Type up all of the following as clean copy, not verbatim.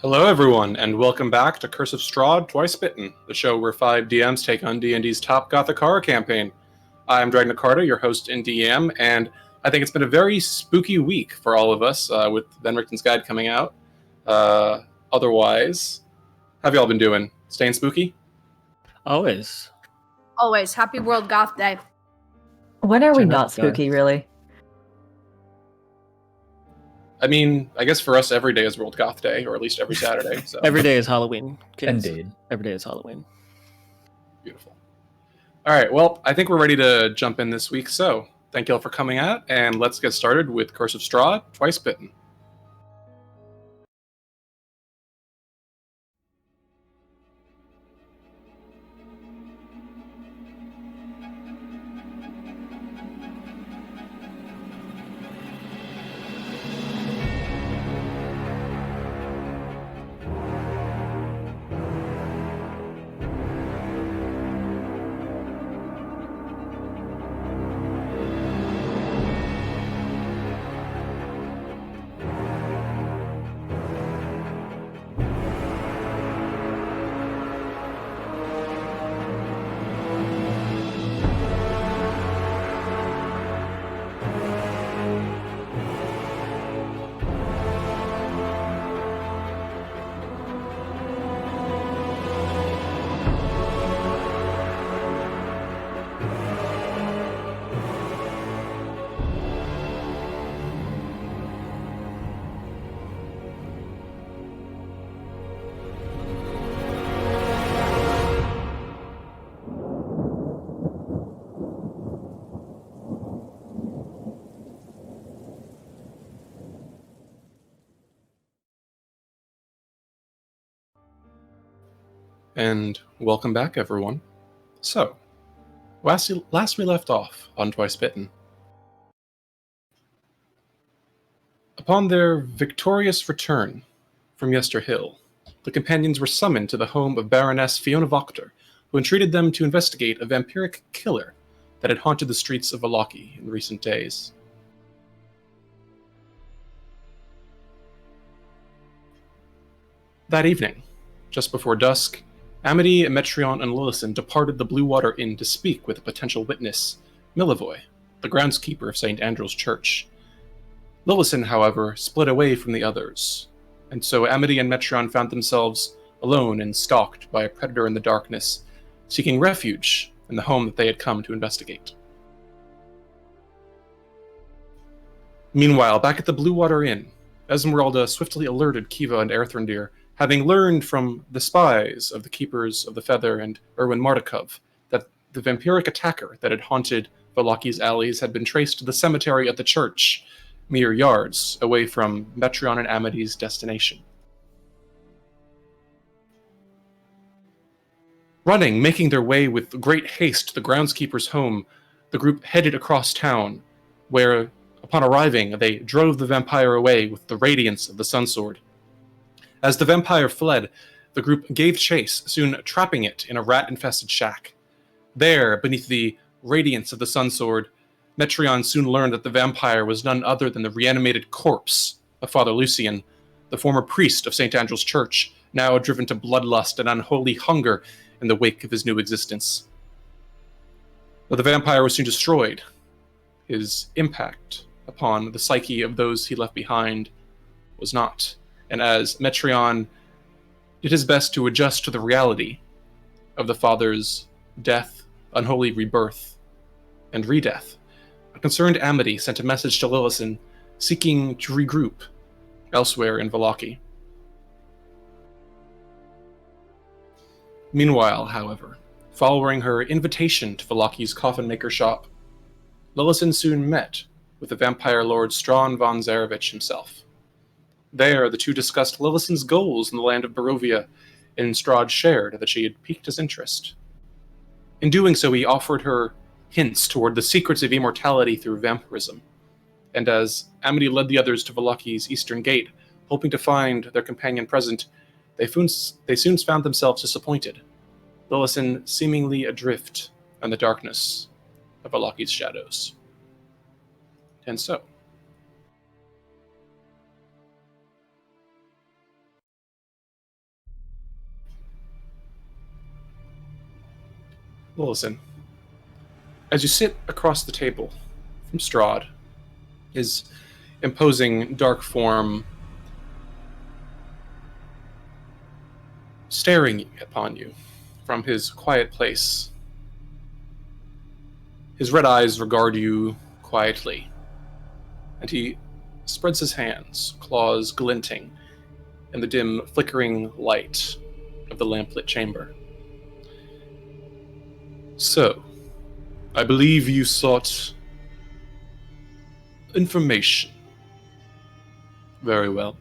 Hello, everyone, and welcome back to Curse of Strahd, Twice Bitten, the show where 5 DMs take on D&D's top Gothic horror campaign. I'm Dragna Carter, your host and DM, and I think it's been a very spooky week for all of us, with Ben Richton's Guide coming out. Otherwise, how have y'all been doing? Staying spooky? Always. Always. Happy World Goth Day. When are we Turn not up, spooky, guys. really? I mean, I guess for us, every day is World Goth Day, or at least every Saturday. So Every day is Halloween, kids. Indeed. Every day is Halloween. beautiful. All right, well, I think we're ready to jump in this week, so thank y'all for coming out, and let's get started with Curse of Strahd, Twice Bitten. And welcome back, everyone. So, last we left off on Twice Bitten. Upon their victorious return from Yester Hill, the companions were summoned to the home of Baroness Fiona Voctor, who entreated them to investigate a vampiric killer that had haunted the streets of Vallaki in recent days. That evening, just before dusk, Amity, Metreon, and Lillison departed the Blue Water Inn to speak with a potential witness, Milivoy, the groundskeeper of St. Andrew's Church. Lillison, however, split away from the others, and so Amity and Metreon found themselves alone and stalked by a predator in the darkness, seeking refuge in the home that they had come to investigate. Meanwhile, back at the Blue Water Inn, Esmeralda swiftly alerted Kiva and Erthrandir, having learned from the spies of the Keepers of the Feather and Erwin Mardukov that the vampiric attacker that had haunted Vallaki's alleys had been traced to the cemetery at the church, mere yards away from Metreon and Amity's destination. Running, making their way with great haste to the groundskeeper's home, the group headed across town, where, upon arriving, they drove the vampire away with the radiance of the Sunsword. As the vampire fled, the group gave chase, soon trapping it in a rat-infested shack. There, beneath the radiance of the Sunsword, Metreon soon learned that the vampire was none other than the reanimated corpse of Father Lucian, the former priest of St. Andrew's Church, now driven to bloodlust and unholy hunger in the wake of his new existence. Though the vampire was soon destroyed, his impact upon the psyche of those he left behind was not. And as Metreon did his best to adjust to the reality of the father's death, unholy rebirth, and re-death, a concerned Amity sent a message to Lillison seeking to regroup elsewhere in Vallaki. Meanwhile, however, following her invitation to Vallaki's coffin-maker shop, Lillison soon met with the vampire lord Strawn von Zarevich himself. There, the two discussed Lillison's goals in the land of Barovia, and Strahd shared that she had piqued his interest. In doing so, he offered her hints toward the secrets of immortality through vampirism, and as Amity led the others to Vallaki's eastern gate, hoping to find their companion present, they soon found themselves disappointed, Lillison seemingly adrift in the darkness of Vallaki's shadows. And so, Well, listen. As you sit across the table from Strahd, his imposing dark form staring upon you from his quiet place, his red eyes regard you quietly, and he spreads his hands, claws glinting in the dim, flickering light of the lamplit chamber. So, I believe you sought information. Very well.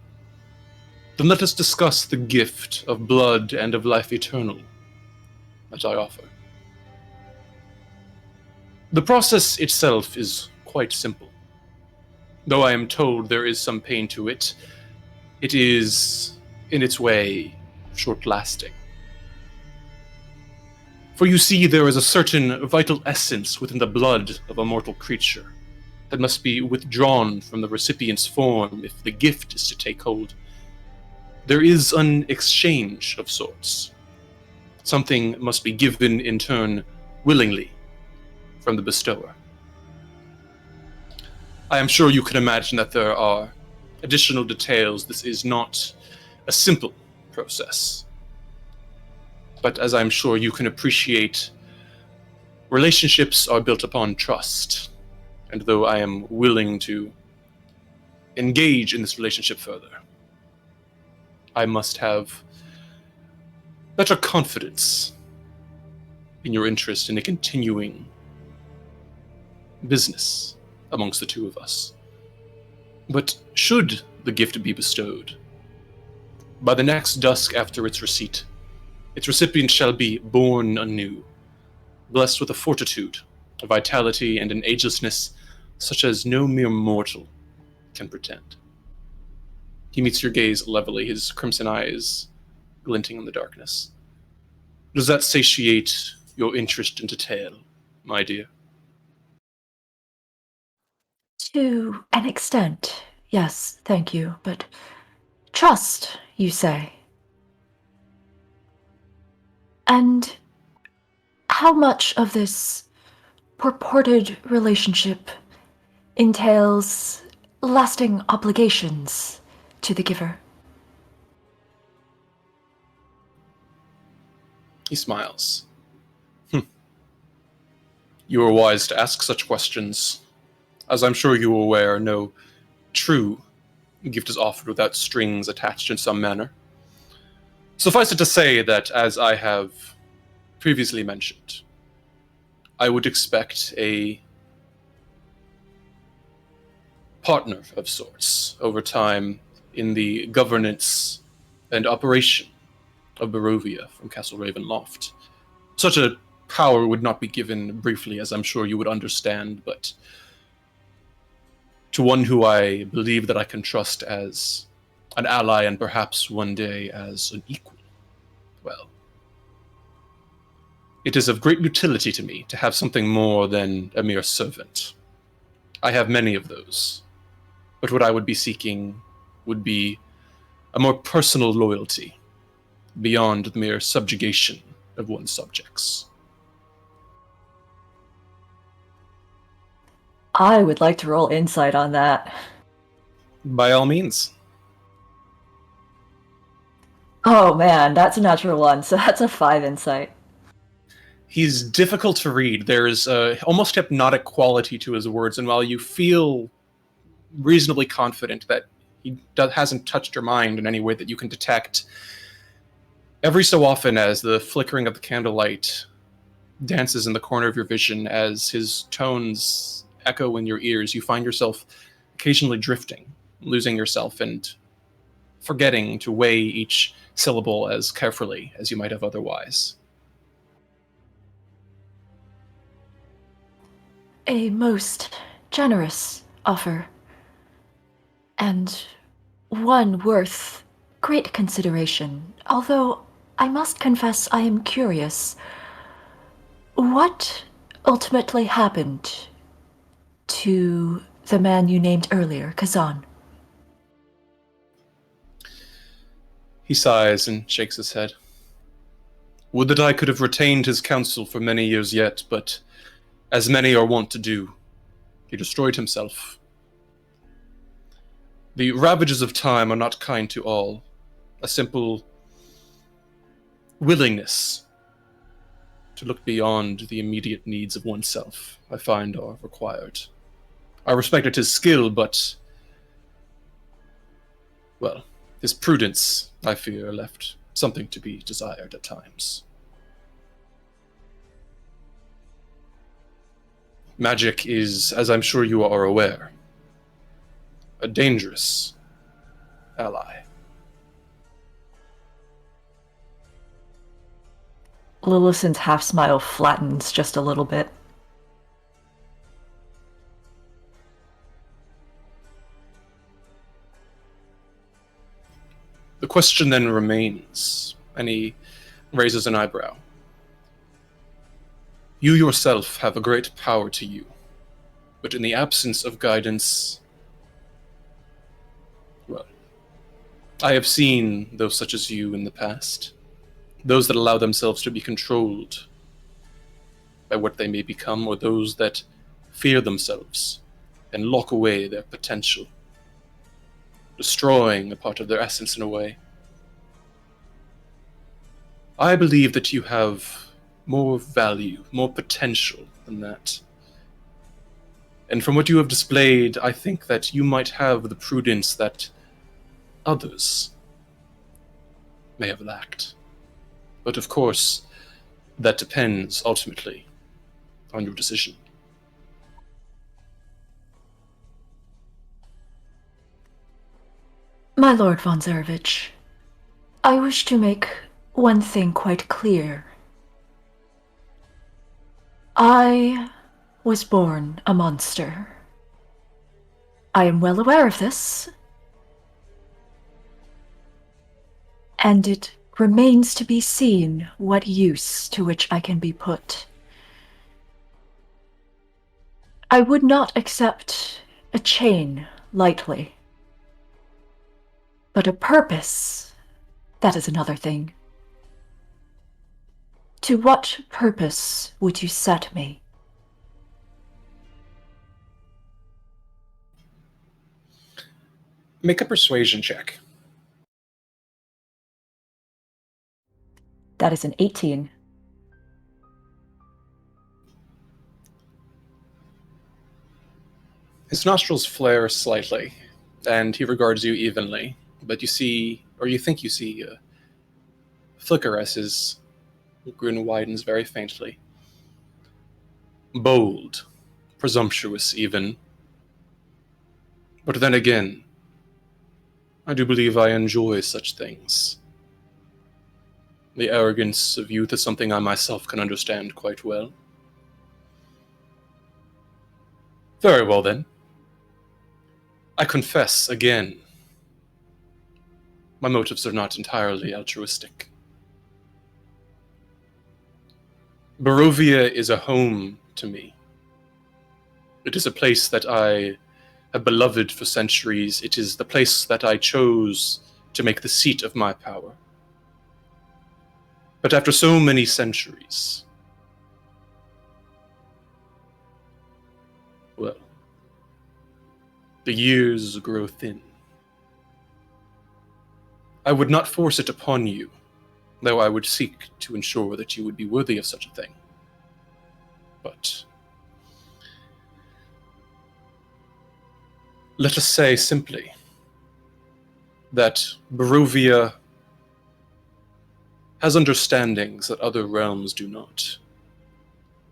Then let us discuss the gift of blood and of life eternal that I offer. The process itself is quite simple. Though I am told there is some pain to it, it is, in its way, short-lasting. For you see, there is a certain vital essence within the blood of a mortal creature that must be withdrawn from the recipient's form if the gift is to take hold. There is an exchange of sorts. Something must be given in turn willingly from the bestower. I am sure you can imagine that there are additional details. This is not a simple process. But as I'm sure you can appreciate, relationships are built upon trust. And though I am willing to engage in this relationship further, I must have better confidence in your interest in a continuing business amongst the two of us. But should the gift be bestowed, by the next dusk after its receipt, its recipient shall be born anew, blessed with a fortitude, a vitality, and an agelessness such as no mere mortal can pretend. He meets your gaze levelly, his crimson eyes glinting in the darkness. Does that satiate your interest in detail, my dear? To an extent, yes, thank you. But trust, you say? And how much of this purported relationship entails lasting obligations to the giver? He smiles. You are wise to ask such questions. As I'm sure you are aware, no true gift is offered without strings attached in some manner. Suffice it to say that, as I have previously mentioned, I would expect a partner of sorts over time in the governance and operation of Barovia from Castle Ravenloft. Such a power would not be given briefly, as I'm sure you would understand, but to one who I believe that I can trust as an ally and perhaps one day as an equal, well, it is of great utility to me to have something more than a mere servant. I have many of those, but what I would be seeking would be a more personal loyalty beyond the mere subjugation of one's subjects. I would like to roll insight on that. By all means. Oh man, that's a natural one, so that's a 5 insight. He's difficult to read. There's a almost hypnotic quality to his words, and while you feel reasonably confident that he hasn't touched your mind in any way that you can detect, every so often as the flickering of the candlelight dances in the corner of your vision, as his tones echo in your ears, you find yourself occasionally drifting, losing yourself and forgetting to weigh each syllable as carefully as you might have otherwise. A most generous offer, and one worth great consideration, although I must confess I am curious. What ultimately happened to the man you named earlier, Kazan? He sighs and shakes his head. Would that I could have retained his counsel for many years yet, but as many are wont to do, he destroyed himself. The ravages of time are not kind to all. A simple willingness to look beyond the immediate needs of oneself, I find, are required. I respected his skill, but, well, his prudence, I fear, left something to be desired at times. Magic is, as I'm sure you are aware, a dangerous ally. Lillison's half smile flattens just a little bit. The question then remains, and he raises an eyebrow. You yourself have a great power to you, but in the absence of guidance, well, I have seen those such as you in the past, those that allow themselves to be controlled by what they may become, or those that fear themselves and lock away their potential, destroying a part of their essence in a way. I believe that you have more value, more potential than that. And from what you have displayed, I think that you might have the prudence that others may have lacked. But of course, that depends ultimately on your decision. My Lord von Zarevich, I wish to make one thing quite clear. I was born a monster. I am well aware of this. And it remains to be seen what use to which I can be put. I would not accept a chain lightly. But a purpose, that is another thing. To what purpose would you set me? Make a persuasion check. That is an 18. His nostrils flare slightly, and he regards you evenly, but you see, or you think you see, a flicker as his grin widens very faintly. Bold, presumptuous even. But then again, I do believe I enjoy such things. The arrogance of youth is something I myself can understand quite well. Very well then. I confess again, my motives are not entirely altruistic. Barovia is a home to me. It is a place that I have beloved for centuries. It is the place that I chose to make the seat of my power. But after so many centuries, well, the years grow thin. I would not force it upon you, though I would seek to ensure that you would be worthy of such a thing. But let us say simply that Barovia has understandings that other realms do not.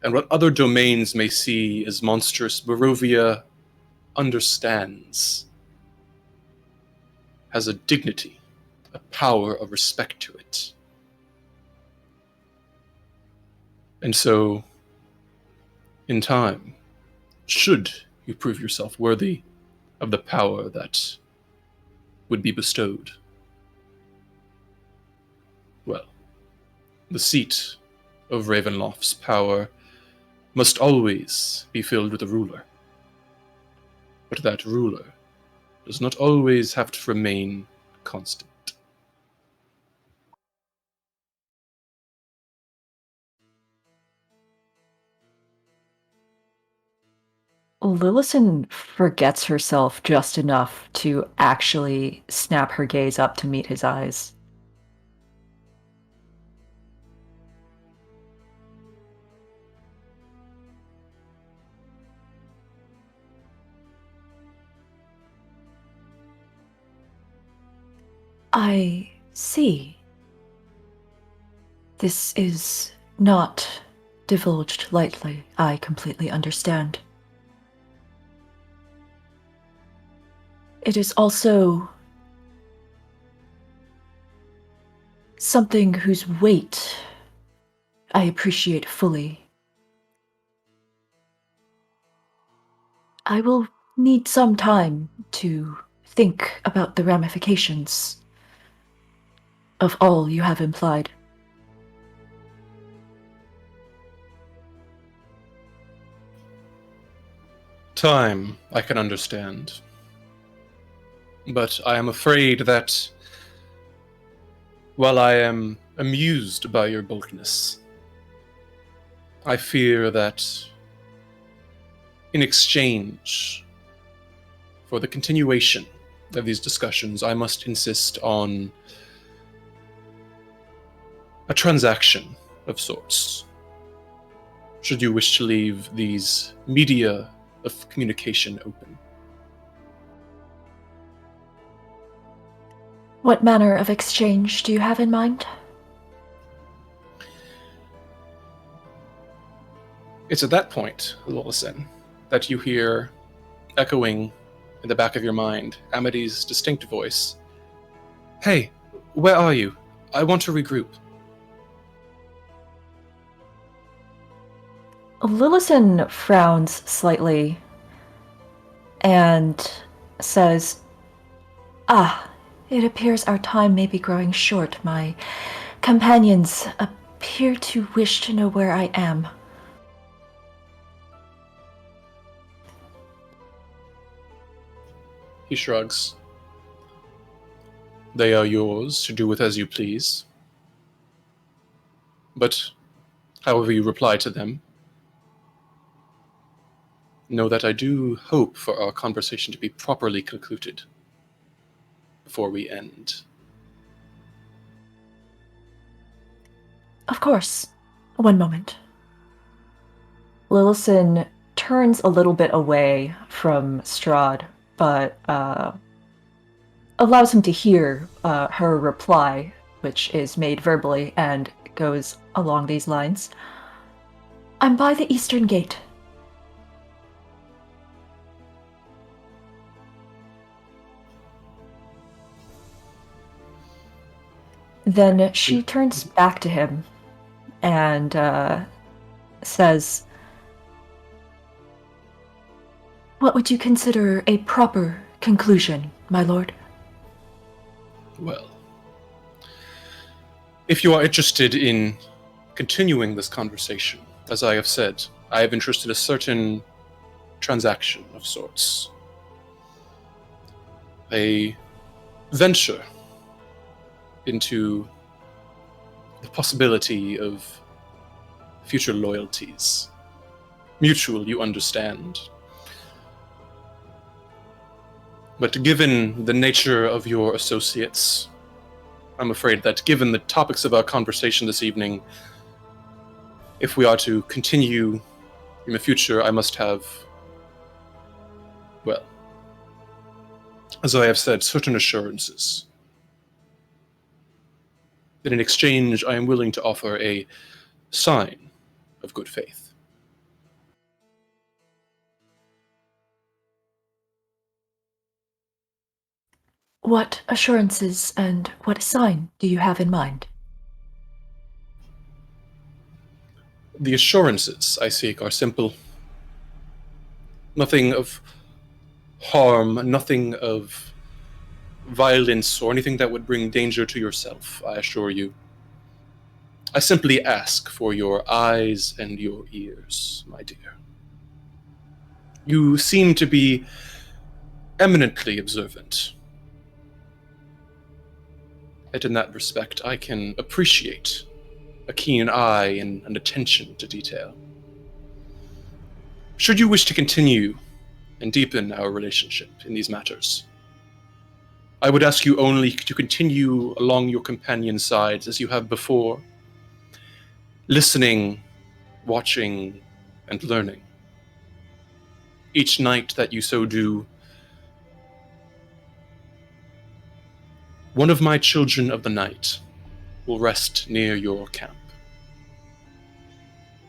And what other domains may see as monstrous, Barovia understands, has a dignity, a power of respect to it. And so, in time, should you prove yourself worthy of the power that would be bestowed, well, the seat of Ravenloft's power must always be filled with a ruler. But that ruler does not always have to remain constant. Lillison forgets herself just enough to actually snap her gaze up to meet his eyes. I see. This is not divulged lightly. I completely understand. It is also something whose weight I appreciate fully. I will need some time to think about the ramifications of all you have implied. Time, I can understand. But I am afraid that, while I am amused by your boldness, I fear that in exchange for the continuation of these discussions, I must insist on a transaction of sorts. Should you wish to leave these media of communication open. What manner of exchange do you have in mind? It's at that point, Lolison, that you hear echoing in the back of your mind Amity's distinct voice. Hey, where are you? I want to regroup. Lillison frowns slightly and says, it appears our time may be growing short. My companions appear to wish to know where I am. He shrugs. They are yours to do with as you please. But, however you reply to them, know that I do hope for our conversation to be properly concluded before we end. Of course. One moment. Lillison turns a little bit away from Strahd, but allows him to hear her reply, which is made verbally and goes along these lines. I'm by the Eastern Gate. Then she turns back to him and says, what would you consider a proper conclusion, my lord? Well, if you are interested in continuing this conversation, as I have said, I have interested in a certain transaction of sorts. A venture into the possibility of future loyalties. Mutual, you understand. But given the nature of your associates, I'm afraid that given the topics of our conversation this evening, if we are to continue in the future, I must have, well, as I have said, certain assurances. That in exchange, I am willing to offer a sign of good faith. What assurances and what sign do you have in mind? The assurances I seek are simple. Nothing of harm, nothing of violence, or anything that would bring danger to yourself, I assure you. I simply ask for your eyes and your ears, my dear. You seem to be eminently observant. And in that respect, I can appreciate a keen eye and an attention to detail. Should you wish to continue and deepen our relationship in these matters. I would ask you only to continue along your companion's sides as you have before, listening, watching, and learning. Each night that you so do, one of my children of the night will rest near your camp.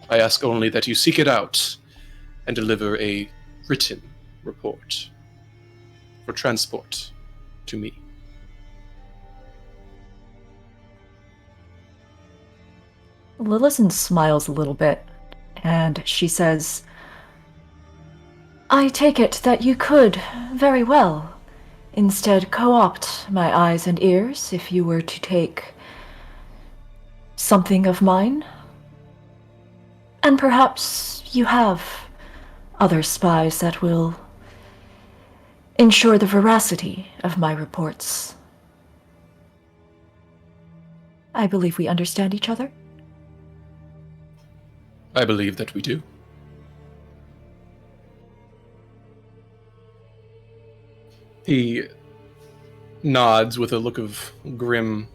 I ask only that you seek it out and deliver a written report for transport to me. Lillison smiles a little bit, and she says, I take it that you could, very well, instead co-opt my eyes and ears if you were to take something of mine. And perhaps you have other spies that will ensure the veracity of my reports. I believe we understand each other. I believe that we do. He nods with a look of grim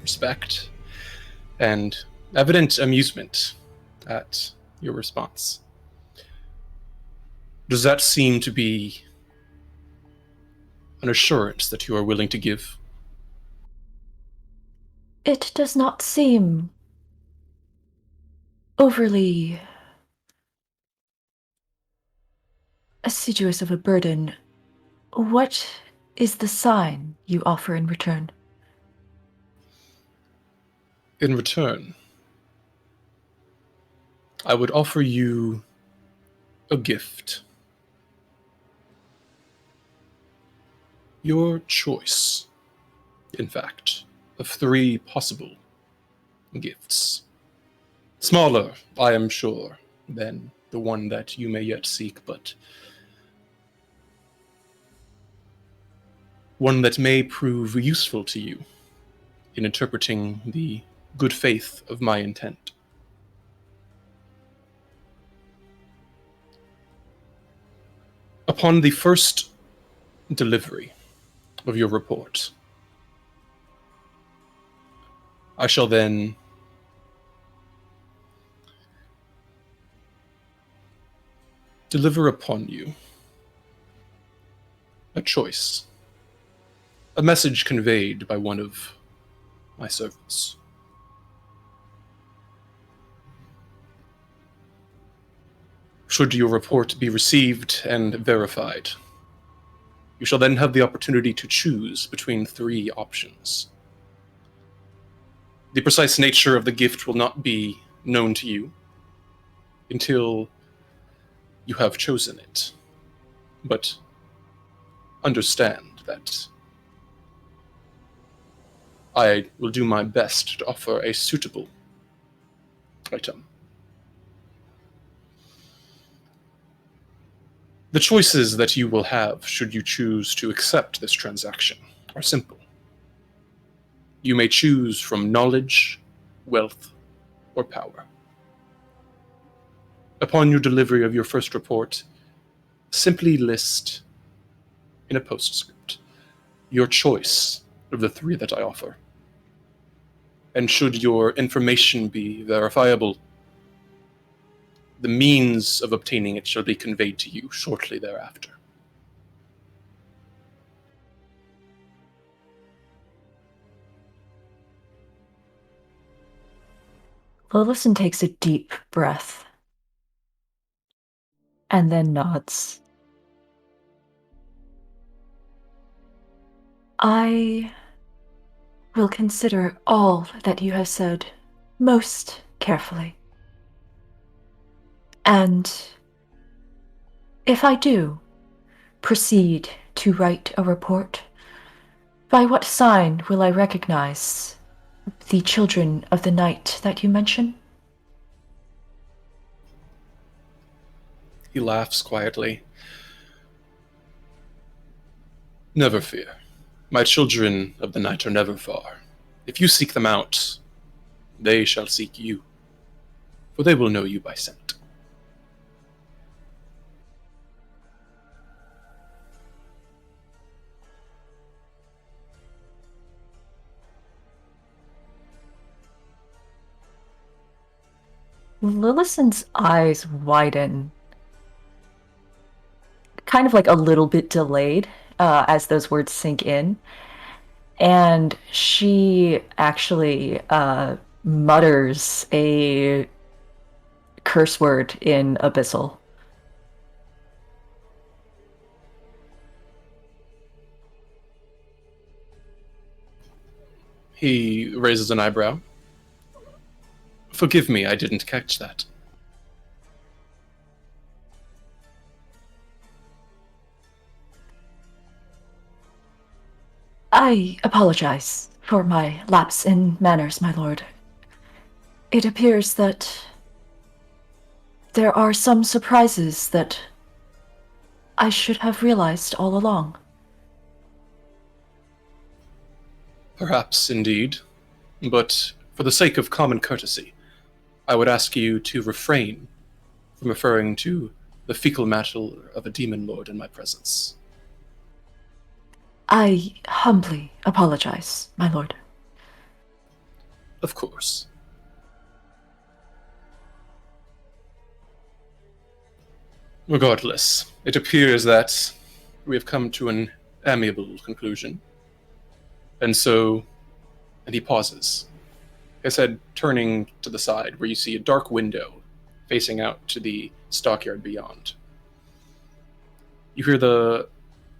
respect and evident amusement at your response. Does that seem to be an assurance that you are willing to give? It does not seem overly assiduous of a burden. What is the sign you offer in return? In return, I would offer you a gift. Your choice, in fact, of 3 possible gifts. Smaller, I am sure, than the one that you may yet seek, but one that may prove useful to you in interpreting the good faith of my intent. Upon the first delivery of your report, I shall then deliver upon you a choice, a message conveyed by one of my servants. Should your report be received and verified, you shall then have the opportunity to choose between 3 options. The precise nature of the gift will not be known to you until you have chosen it. But understand that I will do my best to offer a suitable item. The choices that you will have, should you choose to accept this transaction, are simple. You may choose from knowledge, wealth, or power. Upon your delivery of your first report, simply list in a postscript your choice of the 3 that I offer. And should your information be verifiable, the means of obtaining it shall be conveyed to you shortly thereafter. Lillison takes a deep breath and then nods. I will consider all that you have said most carefully. And if I do proceed to write a report, by what sign will I recognize the children of the night that you mention? He laughs quietly. Never fear. My children of the night are never far. If you seek them out, they shall seek you, for they will know you by scent. Lillison's eyes widen, kind of like a little bit delayed as those words sink in. And she actually mutters a curse word in Abyssal. He raises an eyebrow. Forgive me, I didn't catch that. I apologize for my lapse in manners, my lord. It appears that there are some surprises that I should have realized all along. Perhaps indeed, but for the sake of common courtesy, I would ask you to refrain from referring to the fecal matter of a demon lord in my presence. I humbly apologize, my lord. Of course. Regardless, it appears that we have come to an amiable conclusion. And he pauses, his head turning to the side where you see a dark window facing out to the stockyard beyond. You hear the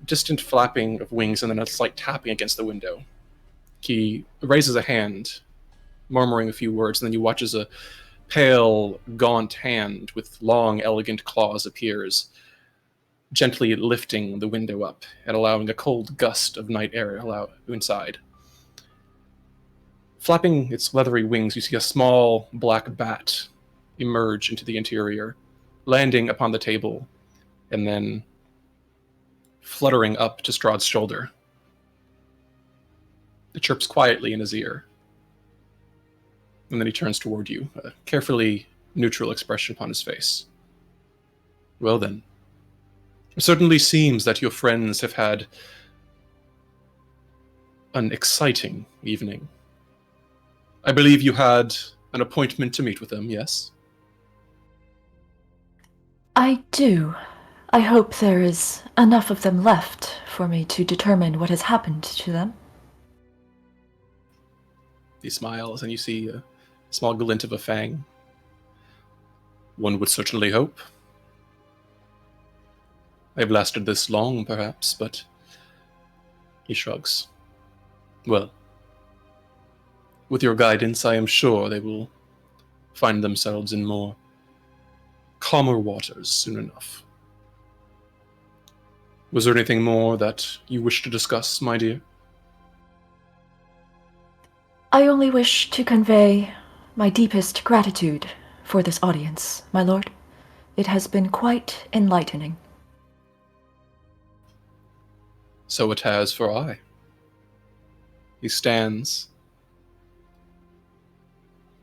distant flapping of wings and then a slight tapping against the window. He raises a hand, murmuring a few words, and then you watch as a pale, gaunt hand with long, elegant claws appears, gently lifting the window up and allowing a cold gust of night air inside. Flapping its leathery wings, you see a small black bat emerge into the interior, landing upon the table, and then fluttering up to Strahd's shoulder. It chirps quietly in his ear, and then he turns toward you, a carefully neutral expression upon his face. Well then, it certainly seems that your friends have had an exciting evening. I believe you had an appointment to meet with them, yes? I do. I hope there is enough of them left for me to determine what has happened to them. He smiles, and you see a small glint of a fang. One would certainly hope. They've lasted this long, perhaps, but he shrugs. Well, with your guidance, I am sure they will find themselves in more calmer waters soon enough. Was there anything more that you wish to discuss, my dear? I only wish to convey my deepest gratitude for this audience, my lord. It has been quite enlightening. So it has for I. He stands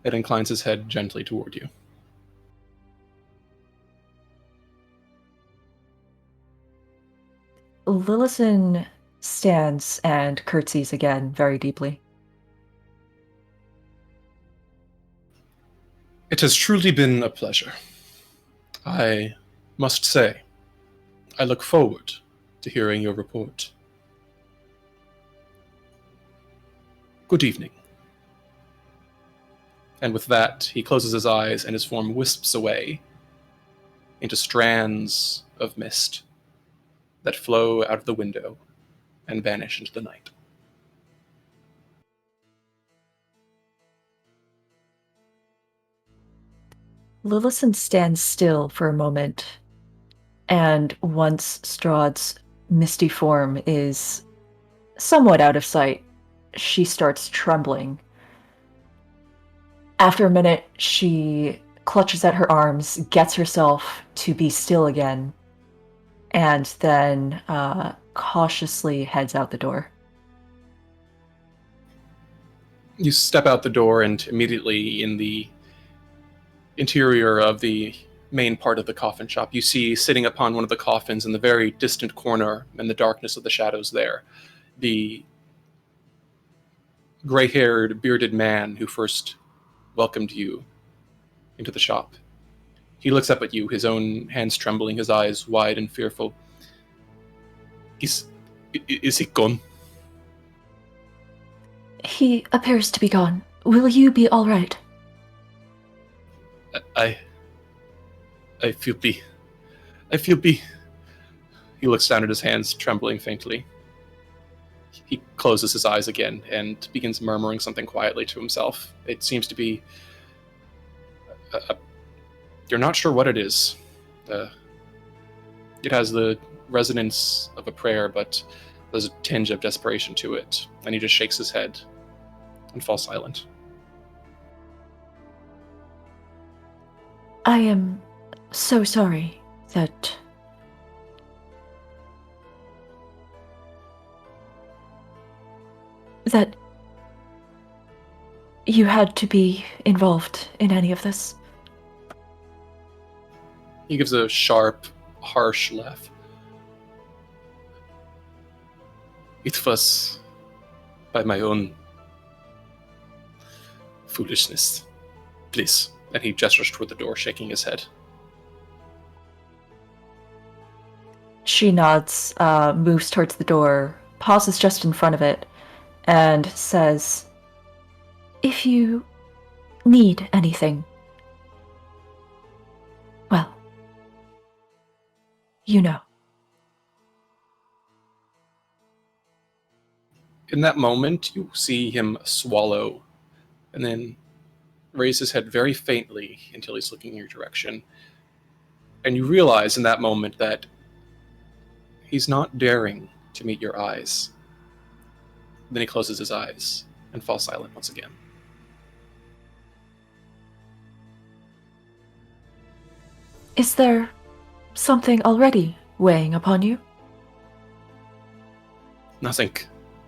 and inclines his head gently toward you. Lillison stands and curtsies again very deeply. It has truly been a pleasure. I must say, I look forward to hearing your report. Good evening. And with that, he closes his eyes and his form wisps away into strands of mist that flow out of the window and vanish into the night. Lillison stands still for a moment, and once Strahd's misty form is somewhat out of sight, she starts trembling. After a minute, she clutches at her arms, gets herself to be still again, and then cautiously heads out the door. You step out the door, and immediately in the interior of the main part of the coffin shop, you see sitting upon one of the coffins in the very distant corner in the darkness of the shadows there, the gray-haired, bearded man who first welcomed you into the shop. He looks up at you, his own hands trembling, his eyes wide and fearful. Is he gone? He appears to be gone. Will you be all right? I feel be. I feel be. He looks down at his hands, trembling faintly. He closes his eyes again and begins murmuring something quietly to himself. It seems to be... you're not sure what it is. It has the resonance of a prayer, but there's a tinge of desperation to it. And he just shakes his head and falls silent. I am so sorry that you had to be involved in any of this. He gives a sharp, harsh laugh. It was by my own foolishness. Please. And he gestures toward the door, shaking his head. She nods, moves towards the door, pauses just in front of it, and says, "If you need anything, well, you know." In that moment, you see him swallow, and then raise his head very faintly until he's looking in your direction. And you realize in that moment that he's not daring to meet your eyes. Then he closes his eyes and falls silent once again. Is there something already weighing upon you? Nothing.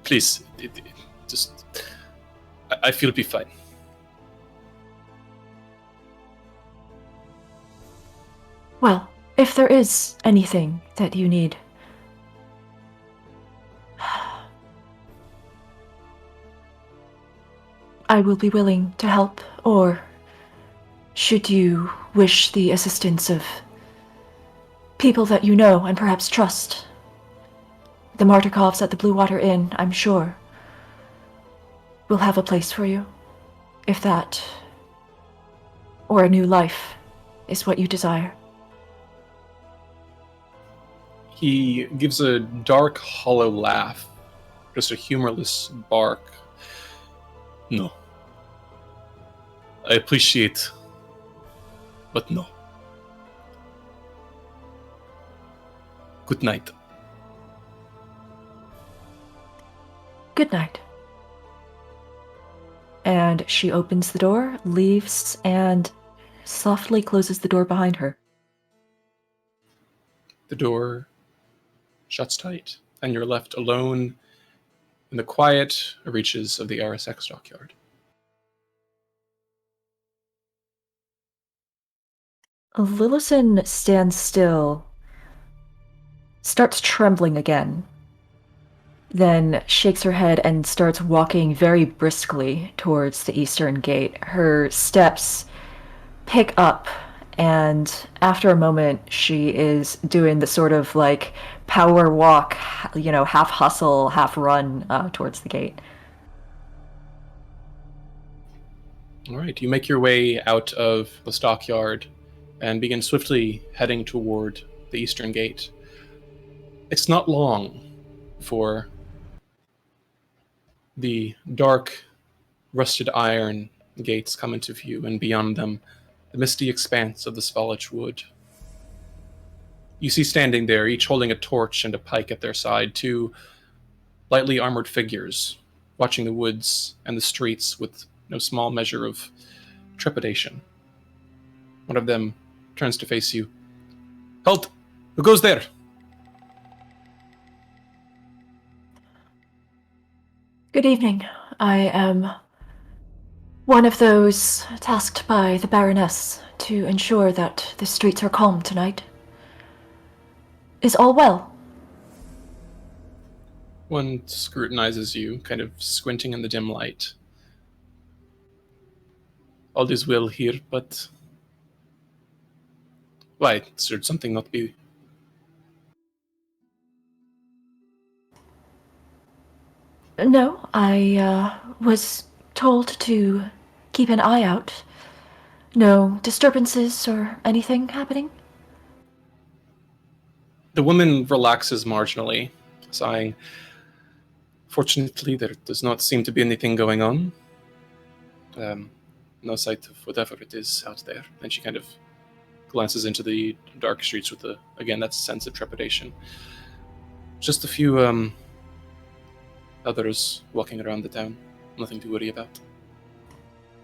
Please. Just... I feel be fine. Well, if there is anything that you need, I will be willing to help, or should you wish the assistance of people that you know and perhaps trust, the Martikovs at the Blue Water Inn, I'm sure, will have a place for you, if that, or a new life, is what you desire. He gives a dark, hollow laugh, just a humorless bark. No. I appreciate, but no. Good night. Good night. And she opens the door, leaves, and softly closes the door behind her. The door shuts tight, and you're left alone in the quiet reaches of the RSX dockyard. Lillison stands still, starts trembling again, then shakes her head and starts walking very briskly towards the eastern gate. Her steps pick up, and after a moment, she is doing the sort of like power walk, half hustle, half run towards the gate. All right, you make your way out of the stockyard and begin swiftly heading toward the eastern gate. It's not long before the dark, rusted iron gates come into view, and beyond them, the misty expanse of the Svalich wood. You see standing there, each holding a torch and a pike at their side, two lightly armored figures, watching the woods and the streets with no small measure of trepidation. One of them turns to face you. Halt! Who goes there? Good evening. I am one of those tasked by the Baroness to ensure that the streets are calm tonight. Is all well? One scrutinizes you, kind of squinting in the dim light. All is well here, but Why, should something not be... No, I was told to keep an eye out. No disturbances or anything happening? The woman relaxes marginally, sighing. Fortunately, there does not seem to be anything going on. No sight of whatever it is out there. And she kind of glances into the dark streets with again, that sense of trepidation. Just a few, others walking around the town. Nothing to worry about.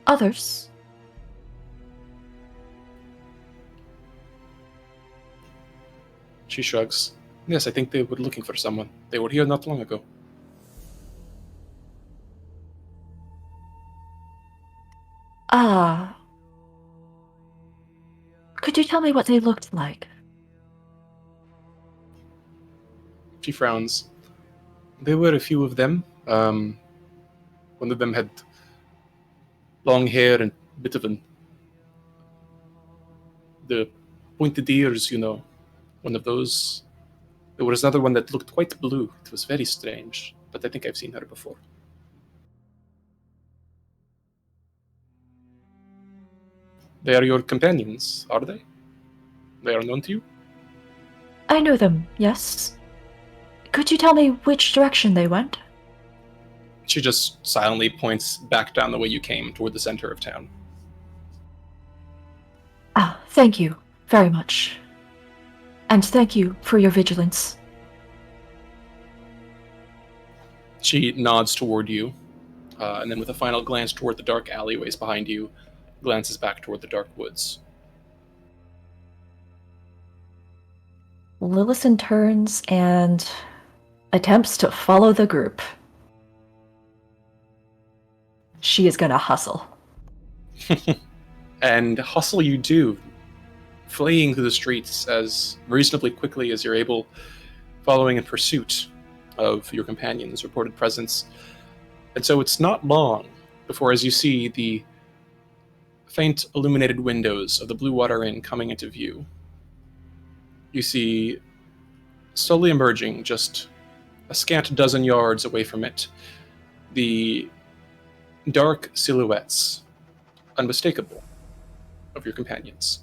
Others? She shrugs. Yes, I think they were looking for someone. They were here not long ago. Ah. Could you tell me what they looked like? She frowns. There were a few of them. One of them had long hair and a bit of the pointed ears, one of those. There was another one that looked quite blue. It was very strange, but I think I've seen her before. They are your companions, are they? They are known to you? I know them, yes. Could you tell me which direction they went? She just silently points back down the way you came, toward the center of town. Ah, thank you very much. And thank you for your vigilance. She nods toward you, and then with a final glance toward the dark alleyways behind you, glances back toward the dark woods. Lillison turns and attempts to follow the group. She is gonna hustle. And hustle you do, fleeing through the streets as reasonably quickly as you're able, following in pursuit of your companion's reported presence. And so it's not long before, as you see the faint illuminated windows of the Blue Water Inn coming into view, you see slowly emerging, just a scant dozen yards away from it, the dark silhouettes, unmistakable, of your companions.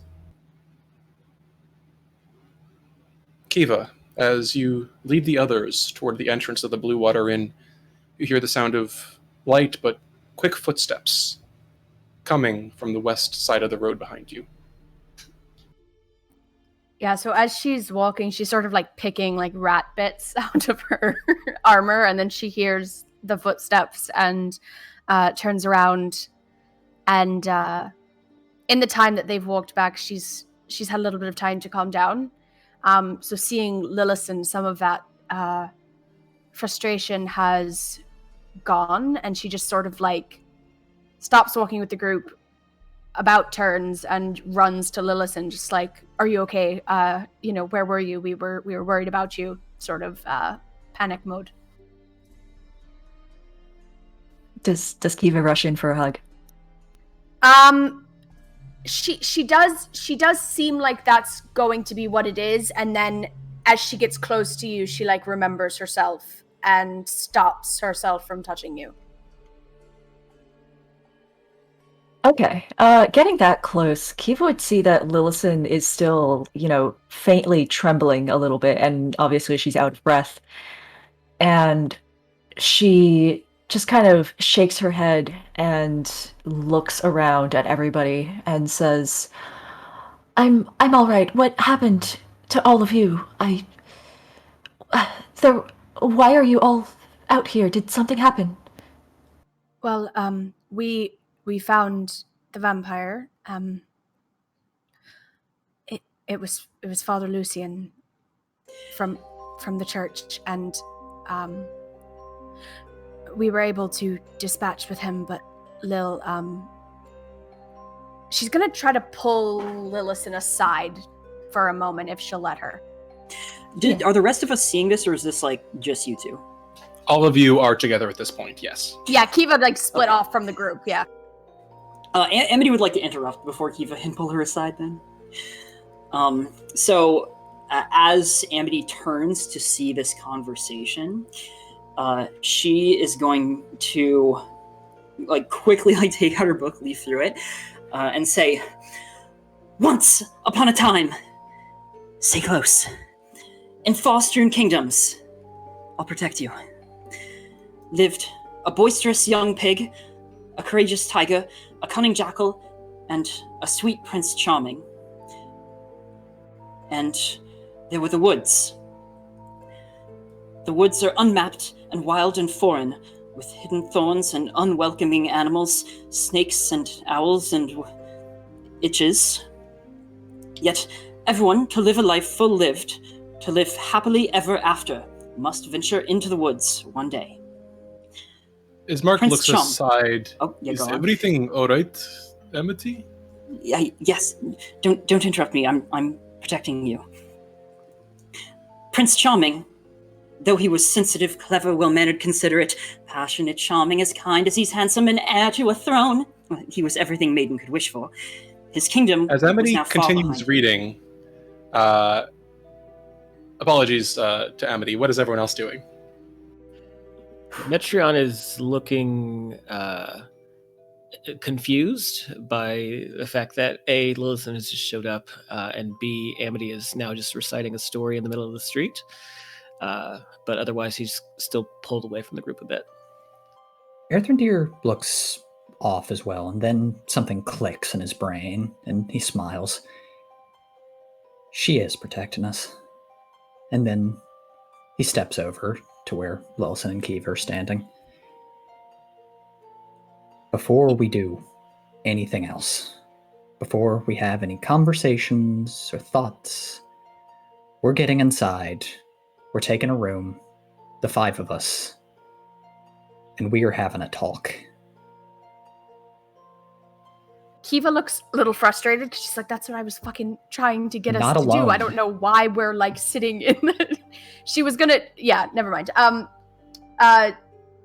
Kiva, as you lead the others toward the entrance of the Blue Water Inn, you hear the sound of light but quick footsteps coming from the west side of the road behind you. Yeah, so as she's walking, she's sort of like picking like rat bits out of her armor, and then she hears the footsteps and turns around. And in the time that they've walked back, she's had a little bit of time to calm down. So seeing Lillison, some of that frustration has gone, and she just sort of like stops walking with the group, about turns and runs to Lillison, just like, "Are you okay? Where were you? We were worried about you." Sort of panic mode. Does Kiva rush in for a hug? She does seem like that's going to be what it is, and then as she gets close to you, she like remembers herself and stops herself from touching you. Okay, getting that close, Kiva would see that Lillison is still, faintly trembling a little bit, and obviously she's out of breath. And she just kind of shakes her head and looks around at everybody and says, I'm all right. What happened to all of you? Why are you all out here? Did something happen? Well, we found the vampire. It was Father Lucian from the church, and we were able to dispatch with him, but Lil, she's gonna try to pull Lillison aside for a moment if she'll let her. Are the rest of us seeing this, or is this like just you two? All of you are together at this point, yes. Yeah, Kiva like split off from the group, yeah. Amity would like to interrupt before Kiva and pull her aside then. As Amity turns to see this conversation, she is going to quickly take out her book, leaf through it, and say, "Once upon a time, stay close. In far-strewn kingdoms, I'll protect you. Lived a boisterous young pig, a courageous tiger, a cunning jackal, and a sweet Prince Charming. And there were the woods. The woods are unmapped and wild and foreign, with hidden thorns and unwelcoming animals, snakes and owls and itches. Yet everyone, to live a life full lived, to live happily ever after, must venture into the woods one day." As Mark Prince looks Chom. aside, Oh, yeah, is go on. everything all right, Amity? Yes, don't interrupt me. I'm protecting you. Prince Charming, though he was sensitive, clever, well-mannered, considerate, passionate, charming, as kind as he's handsome, and heir to a throne, he was everything maiden could wish for. His kingdom As was Amity now far continues behind. reading, apologies to Amity, what is everyone else doing? Metreon is looking confused by the fact that A, Lillison has just showed up, and B, Amity is now just reciting a story in the middle of the street. But otherwise, he's still pulled away from the group a bit. Earthrendir looks off as well, and then something clicks in his brain, and he smiles. She is protecting us. And then he steps over to where Lillison and Kiva are standing. Before we do anything else, before we have any conversations or thoughts, we're getting inside. We're taking a room, the 5 of us, and we are having a talk. Kiva looks a little frustrated because she's like, "That's what I was fucking trying to get us Not to alone. do. I don't know why we're sitting in the..." She was gonna... Yeah, never mind.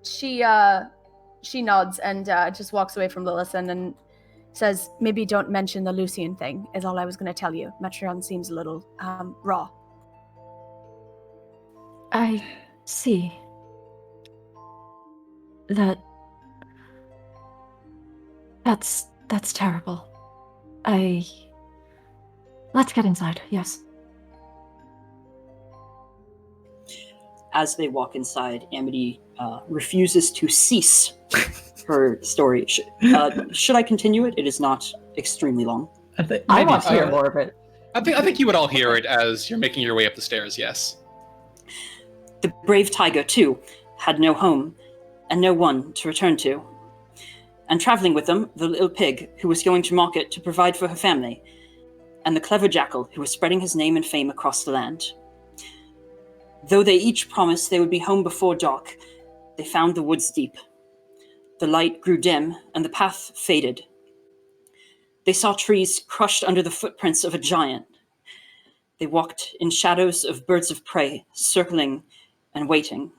She nods and just walks away from Lillison and says, "Maybe don't mention the Lucian thing, is all I was gonna tell you. Metreon seems a little, raw." I see. That's terrible. Let's get inside, yes. As they walk inside, Amity refuses to cease her story. Should I continue it? It is not extremely long. I want to hear more of it. I think you would all hear it as you're making your way up the stairs, yes. The brave tiger, too, had no home and no one to return to. And traveling with them, the little pig who was going to market to provide for her family, and the clever jackal who was spreading his name and fame across the land. Though they each promised they would be home before dark, they found the woods deep. The light grew dim, and the path faded. They saw trees crushed under the footprints of a giant. They walked in shadows of birds of prey, circling and waiting.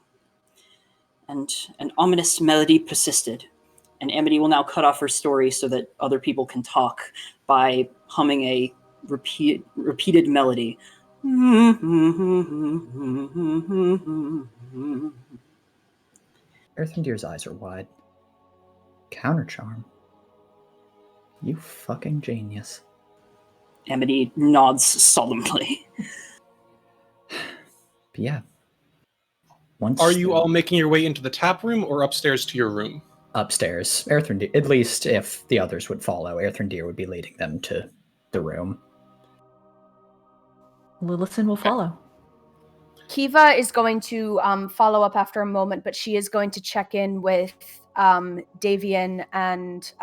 And an ominous melody persisted. And Amity will now cut off her story so that other people can talk by humming a repeated melody. Earthrendir's eyes are wide. Countercharm. You fucking genius. Amity nods solemnly. But yeah. Are you all making your way into the tap room or upstairs to your room? Upstairs. Earthrendir, at least if the others would follow, Earthrendir would be leading them to the room. Lillison will follow. Kiva is going to follow up after a moment, but she is going to check in with Davian and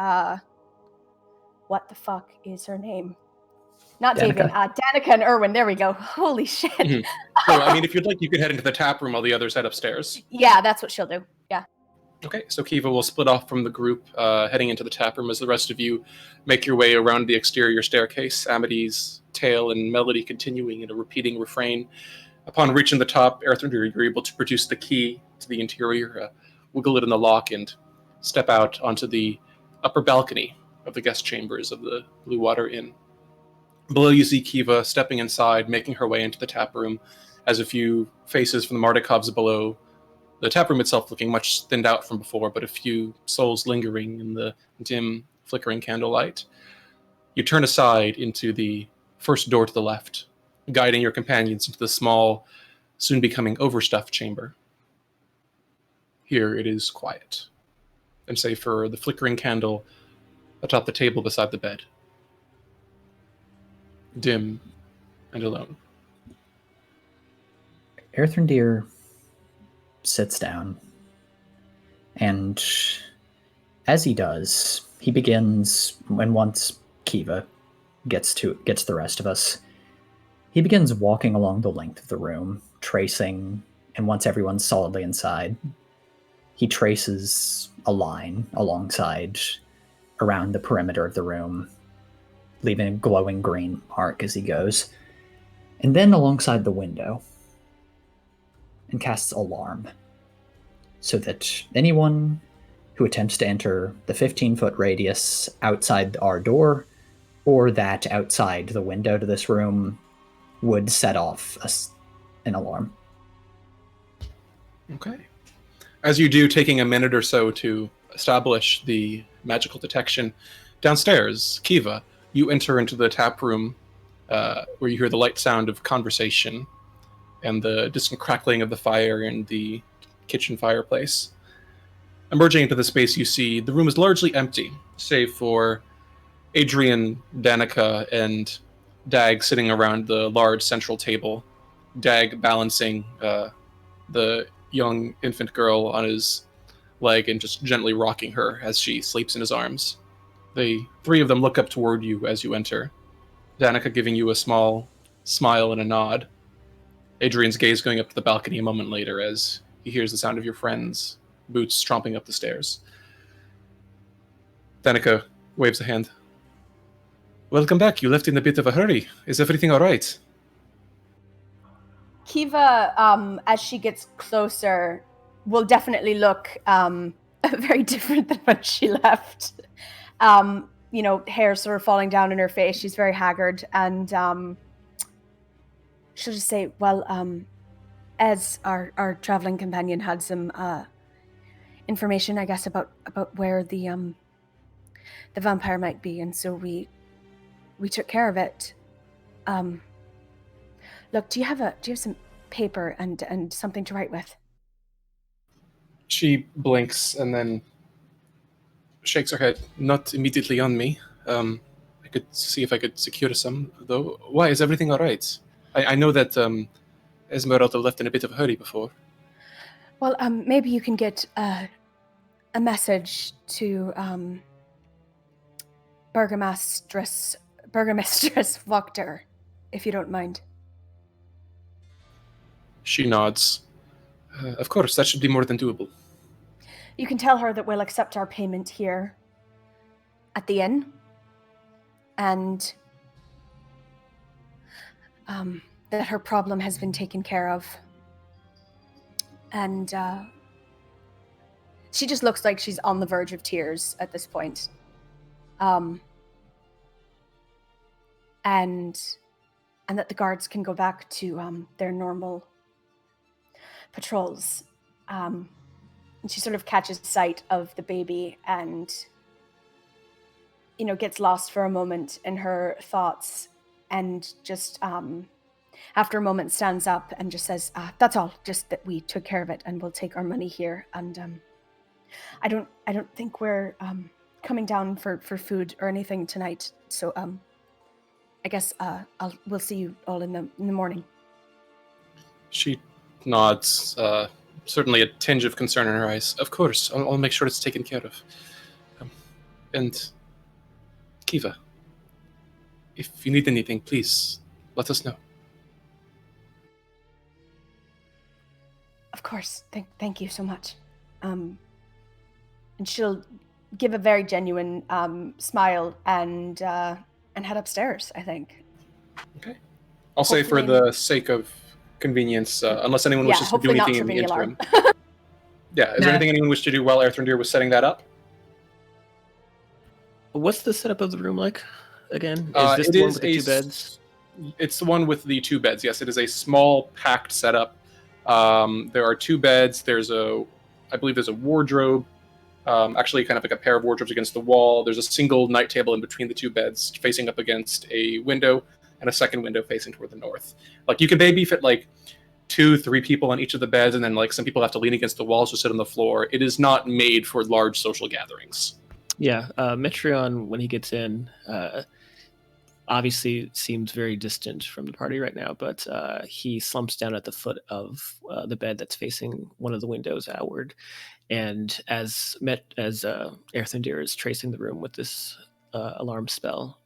what the fuck is her name? Not Danica. Davian, Danica and Erwin. There we go. Holy shit. Mhm. So, I mean, if you'd like, you could head into the tap room while the others head upstairs. Yeah, that's what she'll do. Yeah. Okay, so Kiva will split off from the group, heading into the tap room as the rest of you make your way around the exterior staircase, Amity's tale and melody continuing in a repeating refrain. Upon reaching the top, Earthrendir, you're able to produce the key to the interior, wiggle it in the lock, and step out onto the upper balcony of the guest chambers of the Blue Water Inn. Below you see Kiva stepping inside, making her way into the tap room, as a few faces from the Mardikovs below. The tap room itself looking much thinned out from before, but a few souls lingering in the dim, flickering candlelight. You turn aside into the first door to the left, guiding your companions into the small, soon becoming overstuffed chamber. Here it is quiet, and save for the flickering candle atop the table beside the bed. Dim and alone. Erthrendir sits down, and as he does, he begins, and once Kiva gets the rest of us, he begins walking along the length of the room, tracing, and once everyone's solidly inside, he traces a line alongside around the perimeter of the room, leaving a glowing green mark as he goes, and then alongside the window, and casts alarm, so that anyone who attempts to enter the 15-foot radius outside our door, or that outside the window to this room, would set off an alarm. Okay. As you do, taking a minute or so to establish the magical detection, downstairs, Kiva, you enter into the tap room where you hear the light sound of conversation and the distant crackling of the fire in the kitchen fireplace. Emerging into the space, you see the room is largely empty, save for Adrian, Danica, and Dag sitting around the large central table. Dag balancing the young infant girl on his leg and just gently rocking her as she sleeps in his arms. The three of them look up toward you as you enter, Danica giving you a small smile and a nod. Adrian's gaze going up to the balcony a moment later as he hears the sound of your friends' boots tromping up the stairs. Danica waves a hand. Welcome back. You left in a bit of a hurry. Is everything all right? Kiva, as she gets closer, will definitely look very different than when she left. Hair sort of falling down in her face. She's very haggard, and she'll just say, well, as our traveling companion had some information, I guess, about where the vampire might be, and so we took care of it. Look, do you have some paper and something to write with? She blinks and then shakes her head. Not immediately on me. I could see if I could secure some, though. Why, is everything all right? I know that Esmeralda left in a bit of a hurry before. Well, maybe you can get a message to Burgomastress Wachter, if you don't mind. She nods. Of course, that should be more than doable. You can tell her that we'll accept our payment here at the inn, and that her problem has been taken care of. And she just looks like she's on the verge of tears at this point. And that the guards can go back to their normal patrols. And she sort of catches sight of the baby and, gets lost for a moment in her thoughts, and just after a moment stands up and just says, that's all, just that we took care of it and we'll take our money here. And I don't think we're coming down for food or anything tonight. So I guess we'll see you all in the morning. She nods, certainly a tinge of concern in her eyes. Of course, I'll make sure it's taken care of. And Kiva, if you need anything, please let us know. Of course. Thank you so much. And she'll give a very genuine smile and head upstairs, I think. Okay. I'll say for the sake of convenience, unless anyone wishes to do anything in the interim. Yeah, is there anything anyone wished to do while Erthrendir was setting that up? What's the setup of the room like? again? Is this the one with the 2 beds? It's the one with the 2 beds. Yes, it is a small, packed setup. There are 2 beds. I believe there's a wardrobe. Actually, kind of like a pair of wardrobes against the wall. There's a single night table in between the 2 beds, facing up against a window, and a second window facing toward the north. Like, you can maybe fit like 2-3 people on each of the beds, and then like some people have to lean against the walls to sit on the floor. It is not made for large social gatherings. Yeah, Metreon, when he gets in, obviously seems very distant from the party right now, but he slumps down at the foot of the bed that's facing one of the windows outward. And as Erthandir is tracing the room with this alarm spell,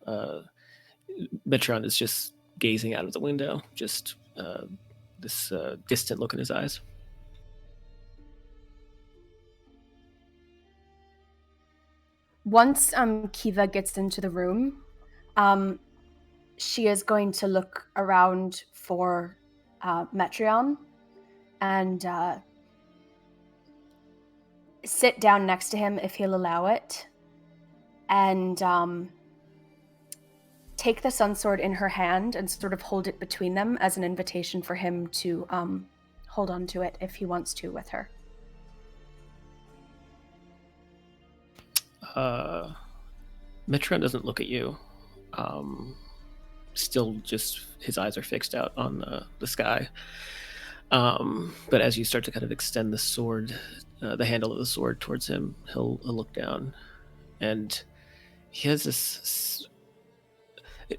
Metreon is just gazing out of the window, just this distant look in his eyes. Once Kiva gets into the room, she is going to look around for Metreon and sit down next to him if he'll allow it, and take the sun sword in her hand and sort of hold it between them as an invitation for him to hold on to it if he wants to with her. Metreon doesn't look at you. Still just his eyes are fixed out on the sky. But as you start to kind of extend the sword, the handle of the sword towards him, he'll look down, and he has this.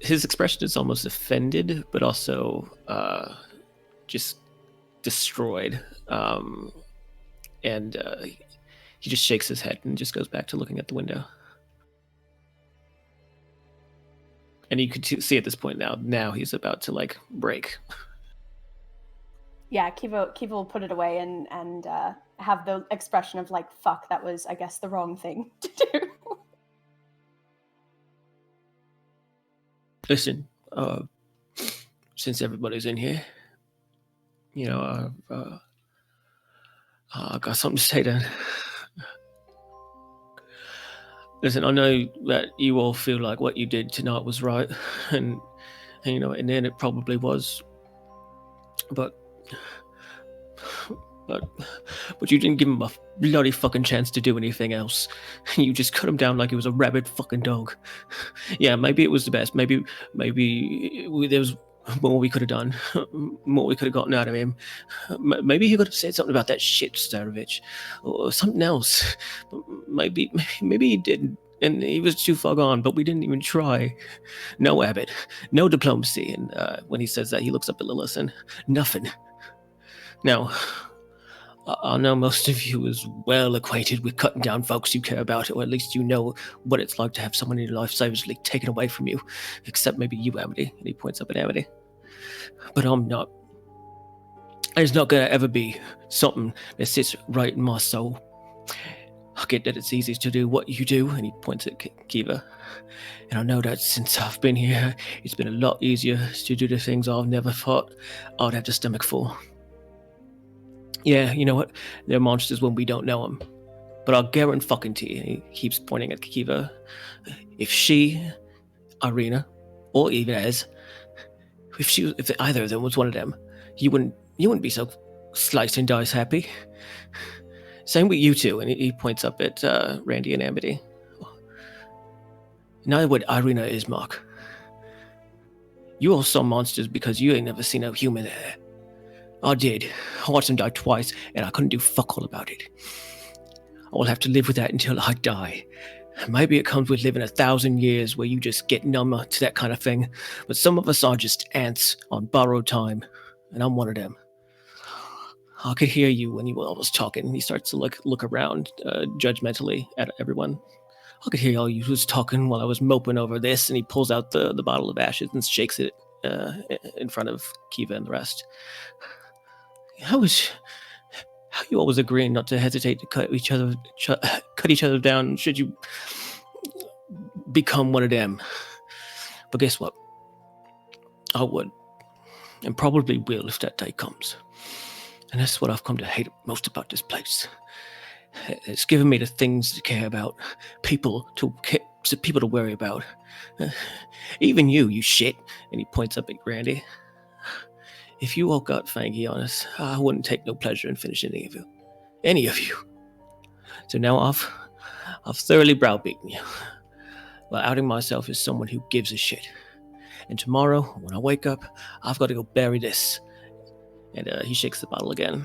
His expression is almost offended, but also just destroyed. And he just shakes his head and just goes back to looking at the window. And you could see at this point now he's about to like break. Yeah, Kiva will put it away and have the expression of like, fuck, that was, I guess, the wrong thing to do. Listen, since everybody's in here, you know, I've got something to say then. Listen, I know that you all feel like what you did tonight was right, and you know, in the end it probably was. But you didn't give him a bloody fucking chance to do anything else. You just cut him down like he was a rabid fucking dog. Yeah, maybe it was the best. Maybe there was more we could have done, more we could have gotten out of him. Maybe he could have said something about that shit, Starovich, or something else. Maybe he didn't, and he was too far gone, but we didn't even try. No Abbott, no diplomacy. And when he says that, he looks up at Lilith and nothing. Now, I know most of you is well acquainted with cutting down folks you care about, or at least you know what it's like to have someone in your life savagely taken away from you, except maybe you, Amity. And he points up at Amity. But I'm not. There's not going to ever be something that sits right in my soul. I get that it's easy to do what you do, and he points at Kiva. And I know that since I've been here, it's been a lot easier to do the things I've never thought I'd have the stomach for. Yeah, you know what? They're monsters when we don't know them. But I'll guarantee you, he keeps pointing at Kiva, if she, Irina, or even Ez, if either of them was one of them, you wouldn't be so slice and dice happy. Same with you two, and he points up at Randy and Amity. Neither would Irina is, Mark. You all saw monsters because you ain't never seen a human there. I did. I watched them die twice, and I couldn't do fuck all about it. I will have to live with that until I die. Maybe it comes with living 1,000 years where you just get numb to that kind of thing, but some of us are just ants on borrowed time, and I'm one of them. I could hear you when you all was talking. He starts to look around judgmentally at everyone. I could hear all you was talking while I was moping over this, and he pulls out the bottle of ashes and shakes it in front of Kiva and the rest. How you always agreeing not to hesitate to cut each other down should you become one of them? But guess what? I would, and probably will if that day comes. And that's what I've come to hate most about this place. It's given me the things to care about, people to people to worry about. Even you shit. And he points up at Grandy. If you all got Fangy on us, I wouldn't take no pleasure in finishing any of you. Any of you. So now I've thoroughly browbeaten you by outing myself as someone who gives a shit. And tomorrow, when I wake up, I've got to go bury this. And he shakes the bottle again.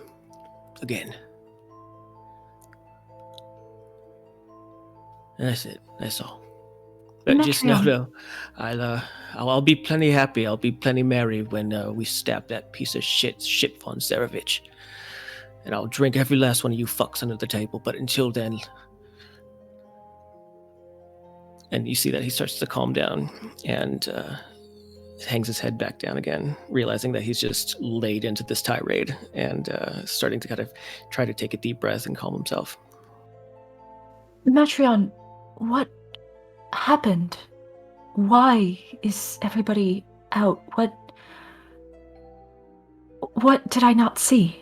Again. And that's it. That's all. But just know, though, I'll be plenty happy. I'll be plenty merry when we stab that piece of shit von Zarevich. And I'll drink every last one of you fucks under the table. But until then... And you see that he starts to calm down and hangs his head back down again, realizing that he's just laid into this tirade and starting to kind of try to take a deep breath and calm himself. Metreon, what happened? Why is everybody out? What did I not see?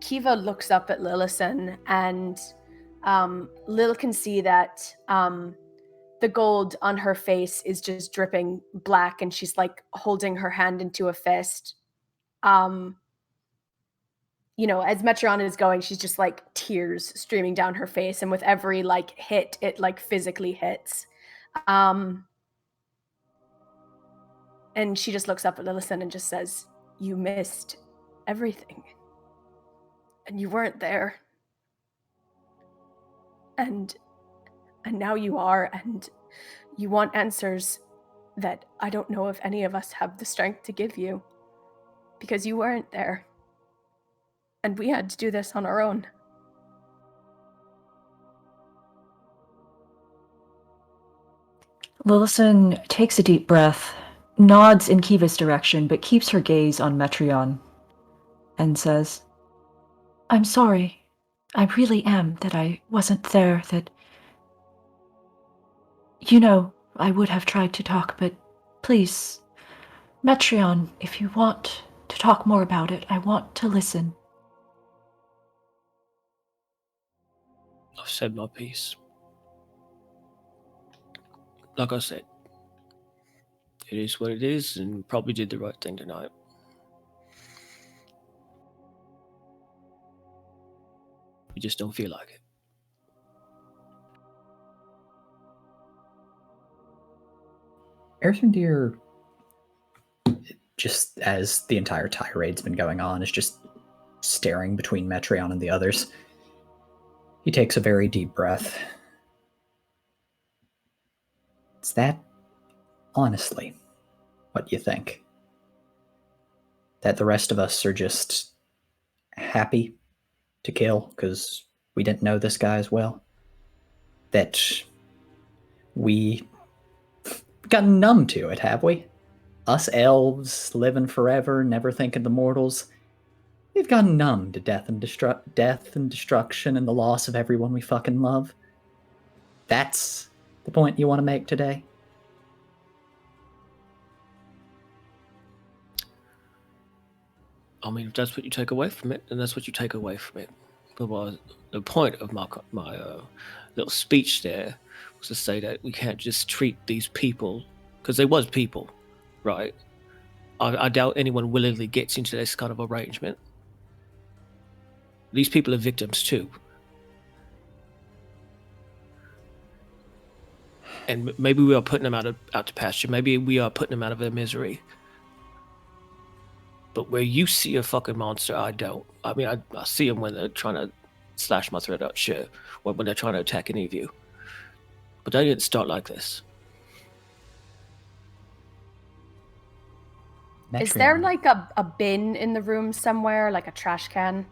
Kiva looks up at Lillison, and Lil can see that the gold on her face is just dripping black, and she's like holding her hand into a fist. You know, as Metreon is going, she's just like tears streaming down her face, and with every like hit, it like physically hits. And she just looks up at Lillison and just says, "You missed everything. And you weren't there. And now you are, and you want answers that I don't know if any of us have the strength to give you, because you weren't there. And we had to do this on our own." Lillison takes a deep breath, nods in Kiva's direction, but keeps her gaze on Metreon, and says, "I'm sorry. I really am that I wasn't there, that... You know, I would have tried to talk, but please, Metreon, if you want to talk more about it, I want to listen." I've said my piece. Like I said, it is what it is, and we probably did the right thing tonight. We just don't feel like it. Earthendeer, just as the entire tirade's been going on, is just staring between Metreon and the others. He takes a very deep breath. Is that, honestly, what you think? That the rest of us are just happy to kill because we didn't know this guy as well? That we've gotten numb to it, have we? Us elves living forever, never thinking the mortals. We've gotten numb to death and destruction and the loss of everyone we fucking love. That's the point you want to make today? I mean, if that's what you take away from it, then that's what you take away from it. But the point of my little speech there was to say that we can't just treat these people, because they was people, right? I doubt anyone willingly gets into this kind of arrangement. These people are victims too. And maybe we are putting them out to pasture. Maybe we are putting them out of their misery. But where you see a fucking monster, I don't. I mean, I see them when they're trying to slash my throat out, sure. Or when they're trying to attack any of you. But they didn't start like this. Is there like a bin in the room somewhere, like a trash can?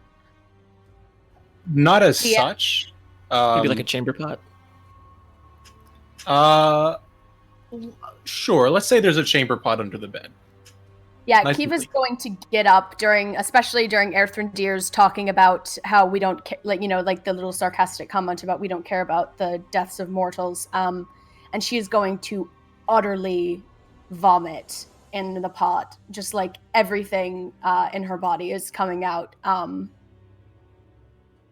Not as such. Maybe like a chamber pot? Sure. Let's say there's a chamber pot under the bed. Yeah, Nice Kiva's going to get up especially during Earthrendir's talking about how we don't like the little sarcastic comment about we don't care about the deaths of mortals. And she is going to utterly vomit in the pot, just like everything in her body is coming out.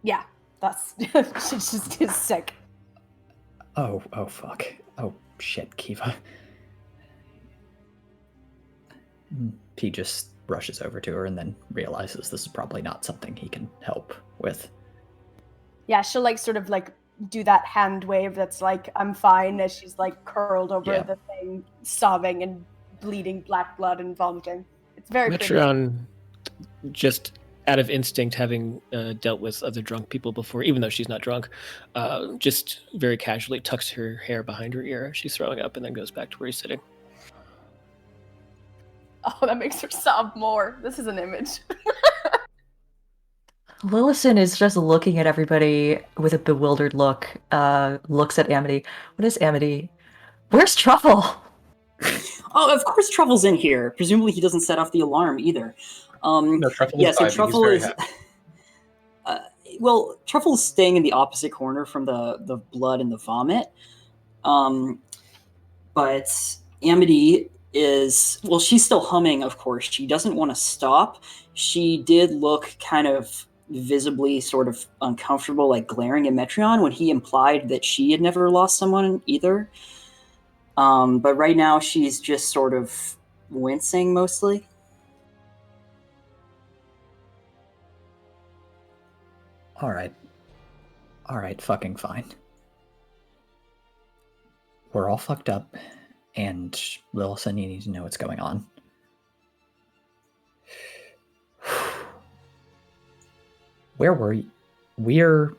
Yeah, That's she just is sick. Oh, fuck. Oh, shit, Kiva. He just rushes over to her and then realizes this is probably not something he can help with. Yeah, she'll like sort of like do that hand wave that's like, I'm fine, as she's like curled over the thing, sobbing and bleeding black blood and vomiting. It's very pretty. Metron, just out of instinct, having dealt with other drunk people before, even though she's not drunk, just very casually tucks her hair behind her ear. She's throwing up and then goes back to where he's sitting. Oh, that makes her sob more. This is an image. Lillison is just looking at everybody with a bewildered look, looks at Amity. What is Amity? Where's Truffle? Oh, of course Truffle's in here. Presumably he doesn't set off the alarm either. No, Truffle yeah, is so vibing. Truffle He's is... very happy. Well, Truffle's staying in the opposite corner from the blood and the vomit. But Amity is... Well, she's still humming, of course. She doesn't want to stop. She did look kind of visibly sort of uncomfortable, like glaring at Metron when he implied that she had never lost someone either. But right now she's just sort of wincing mostly. All right, fucking fine. We're all fucked up, and Lillison, you need to know what's going on. Where were you? We're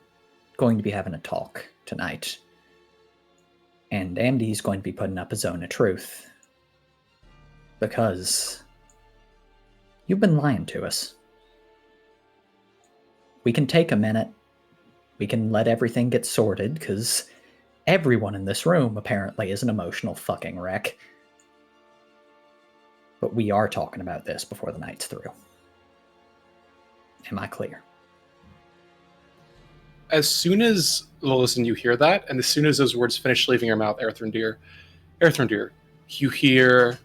going to be having a talk tonight. And Andy's going to be putting up his own of truth. Because you've been lying to us. We can take a minute. We can let everything get sorted, because everyone in this room apparently is an emotional fucking wreck. But we are talking about this before the night's through. Am I clear? As soon as, Lillison, you hear that, and as soon as those words finish leaving your mouth, Erthrindir, you hear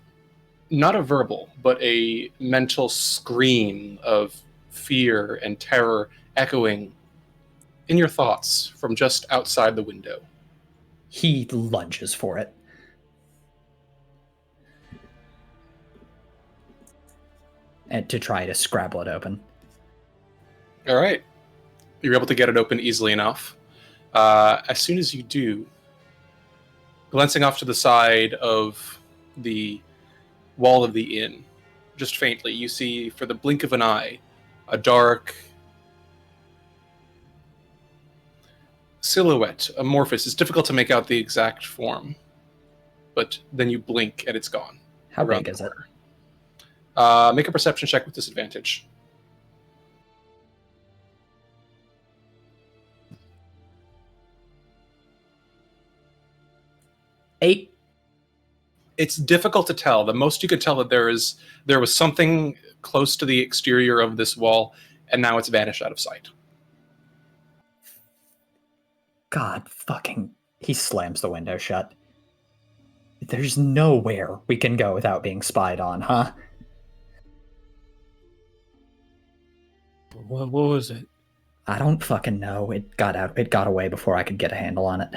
not a verbal, but a mental scream of fear and terror echoing in your thoughts from just outside the window. He lunges for it. And to try to scrabble it open. All right. You're able to get it open easily enough. As soon as you do, glancing off to the side of the wall of the inn, just faintly, you see, for the blink of an eye, a dark silhouette, amorphous. It's difficult to make out the exact form, but then you blink and it's gone. How big is it? Make a perception check with disadvantage. 8. It's difficult to tell. The most you could tell that there was something close to the exterior of this wall, and now it's vanished out of sight. God fucking... He slams the window shut. There's nowhere we can go without being spied on, huh? What was it? I don't fucking know. It got away before I could get a handle on it.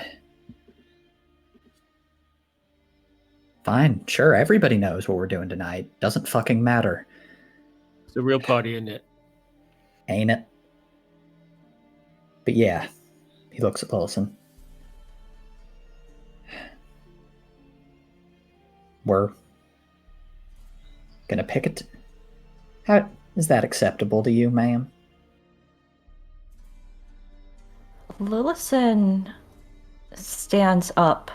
Fine, sure, everybody knows what we're doing tonight. Doesn't fucking matter. It's a real party, isn't it? Ain't it? But yeah, he looks at Lillison. We're gonna pick it. How is that acceptable to you, ma'am? Lillison stands up.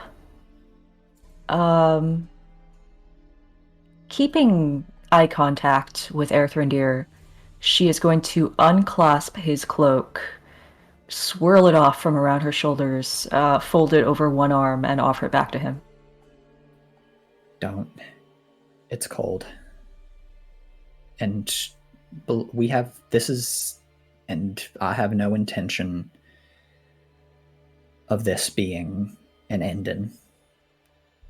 Keeping eye contact with Erthrindir, she is going to unclasp his cloak, swirl it off from around her shoulders, fold it over one arm, and offer it back to him. Don't. It's cold. And we have... This is... And I have no intention of this being an ending.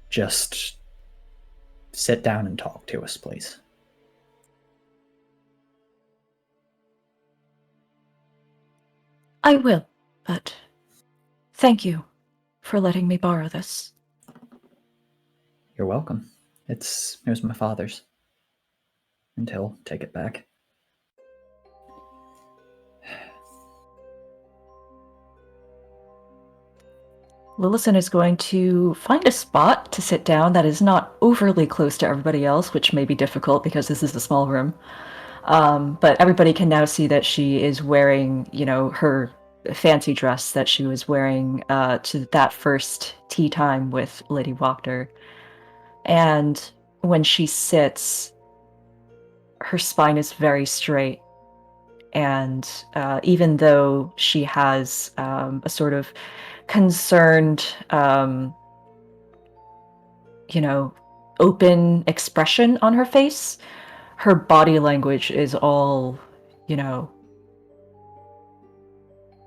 Just sit down and talk to us, please. I will. But thank you for letting me borrow this. You're welcome. It was my father's. And he'll take it back. Lillison is going to find a spot to sit down that is not overly close to everybody else, which may be difficult because this is a small room. But everybody can now see that she is wearing, her fancy dress that she was wearing to that first tea time with Lady Wachter. And when she sits, her spine is very straight. And even though she has a sort of concerned, open expression on her face, her body language is all,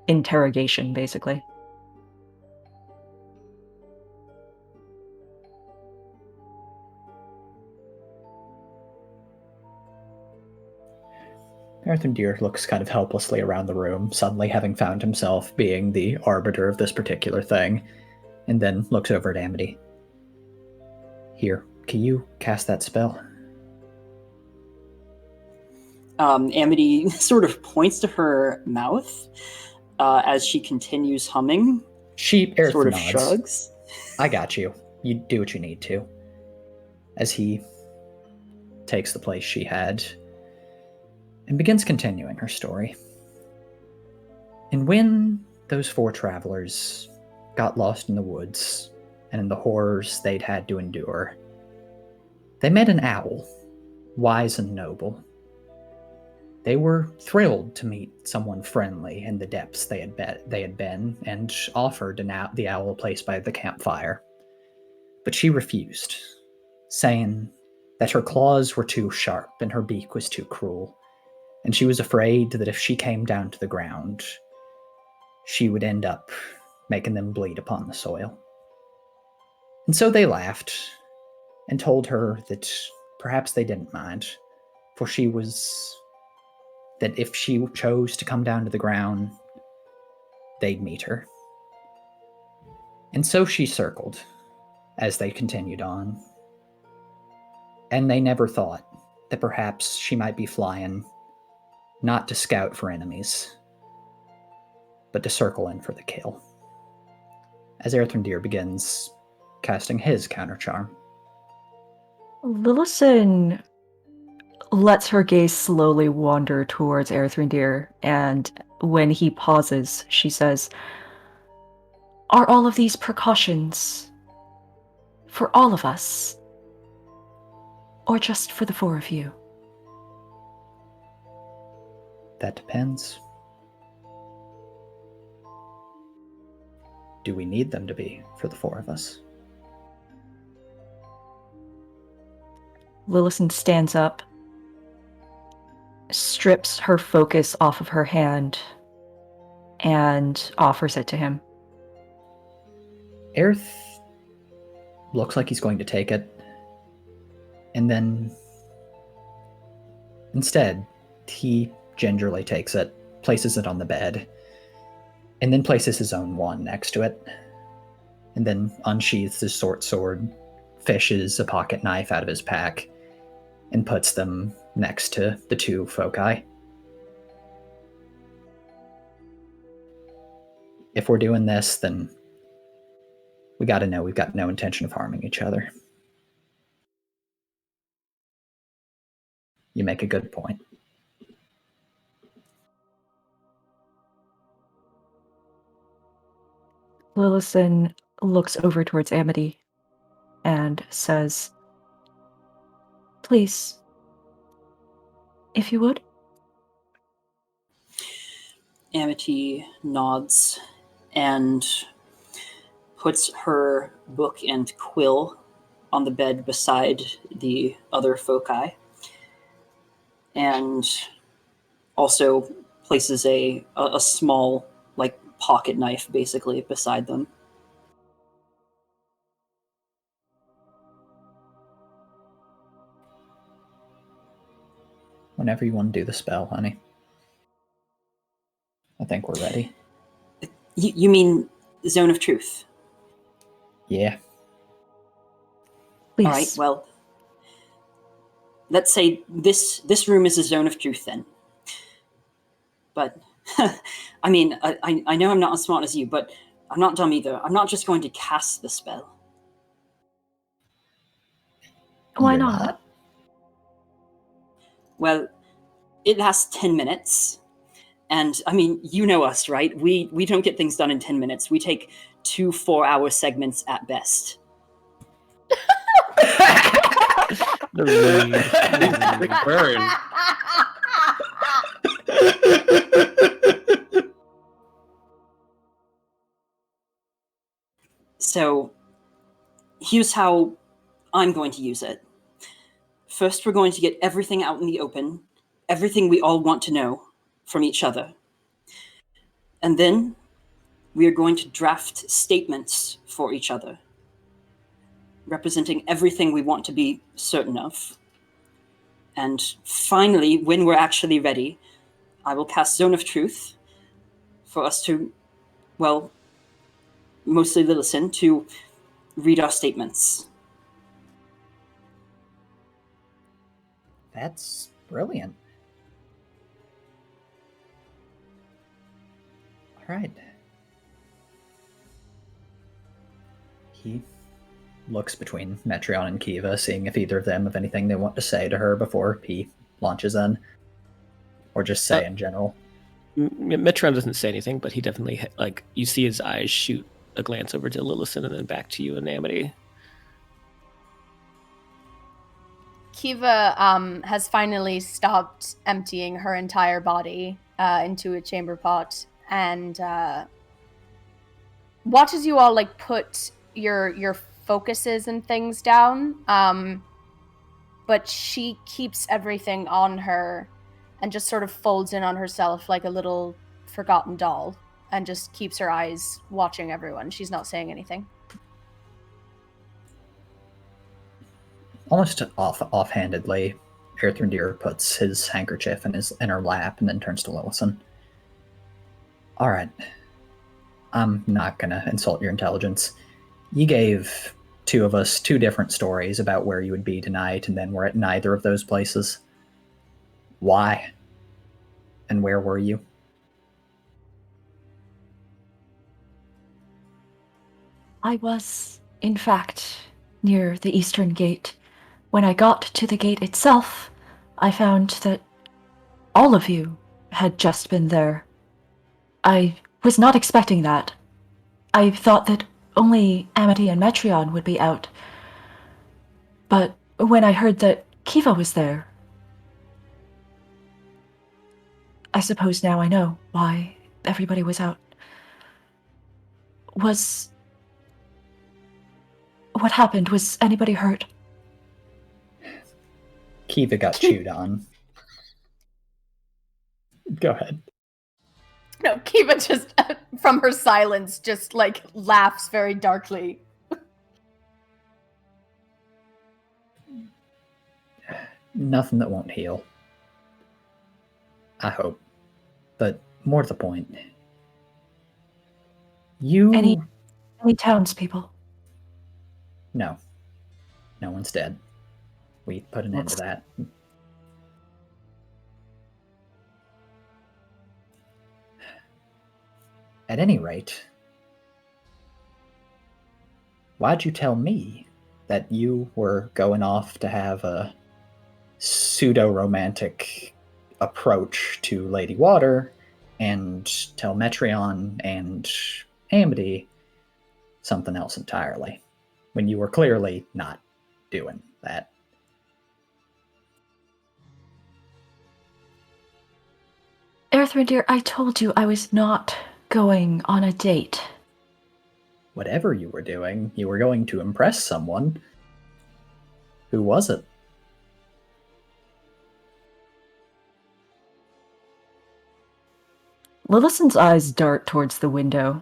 interrogation, basically. Deer looks kind of helplessly around the room, suddenly having found himself being the arbiter of this particular thing, and then looks over at Amity. Here, can you cast that spell? Amity sort of points to her mouth as she continues humming. She sort of nods. shrugs. I got you. You do what you need to. As he takes the place she had and begins continuing her story. And when those 4 travelers got lost in the woods and in the horrors they'd had to endure, they met an owl, wise and noble. They were thrilled to meet someone friendly in the depths they had been, and offered the owl a place by the campfire. But she refused, saying that her claws were too sharp and her beak was too cruel, and she was afraid that if she came down to the ground, she would end up making them bleed upon the soil. And so they laughed and told her that perhaps they didn't mind, for that if she chose to come down to the ground, they'd meet her. And so she circled as they continued on. And they never thought that perhaps she might be flying not to scout for enemies, but to circle in for the kill. As Deer begins casting his counter charm. Lillison lets her gaze slowly wander towards Deer, and when he pauses, she says, "Are all of these precautions for all of us, or just for the 4 of you?" That depends. Do we need them to be for the 4 of us? Lillison stands up, strips her focus off of her hand, and offers it to him. Aerith looks like he's going to take it, and then instead, he gingerly takes it, places it on the bed, and then places his own wand next to it, and then unsheaths his short sword, fishes a pocket knife out of his pack, and puts them next to the 2 foci. If we're doing this, then we gotta know we've got no intention of harming each other. You make a good point. Lillison looks over towards Amity and says, "Please, if you would." Amity nods and puts her book and quill on the bed beside the other foci, and also places a small, like, pocket knife, basically, beside them. Whenever you want to do the spell, honey. I think we're ready. You mean Zone of Truth? Yeah. Please. All right, well, let's say this room is a Zone of Truth then. But, I mean, I know I'm not as smart as you, but I'm not dumb either. I'm not just going to cast the spell. Why You're not? Well, it lasts 10 minutes. And, I mean, you know us, right? We don't get things done in 10 minutes. We take 2 4-hour segments at best. The Big burn. So, here's how I'm going to use it. First, we're going to get everything out in the open, everything we all want to know from each other. And then we are going to draft statements for each other, representing everything we want to be certain of. And finally, when we're actually ready, I will cast Zone of Truth for us to, well, mostly Lillison, to read our statements. That's brilliant. All right. He looks between Metreon and Kiva, seeing if either of them have anything they want to say to her before he launches in. Or just say in general. Metron doesn't say anything, but he definitely, like, you see his eyes shoot a glance over to Lillison and then back to you and Amity. Kiva has finally stopped emptying her entire body into a chamber pot and watches you all like put your focuses and things down. But she keeps everything on her and just sort of folds in on herself like a little forgotten doll and just keeps her eyes watching everyone. She's not saying anything. Almost offhandedly, Earthrendir puts his handkerchief in her lap and then turns to Lillison. All right. I'm not going to insult your intelligence. You gave two of us two different stories about where you would be tonight, and then we're at neither of those places. Why? And where were you? I was, in fact, near the eastern gate. When I got to the gate itself, I found that all of you had just been there. I was not expecting that. I thought that only Amity and Metreon would be out. But when I heard that Kiva was there, I suppose now I know why everybody was out. What happened? Was anybody hurt? Kiva got chewed on. Go ahead. No, Kiva just, from her silence, just like laughs very darkly. Nothing that won't heal. I hope. But more to the point. Any townspeople? No. No one's dead. We put an end to that. At any rate, why'd you tell me that you were going off to have a pseudo-romantic approach to Lady Water and tell Metreon and Amity something else entirely, when you were clearly not doing that? Earthrendir, I told you I was not going on a date. Whatever you were doing, you were going to impress someone. Who was it? Lillison's eyes dart towards the window.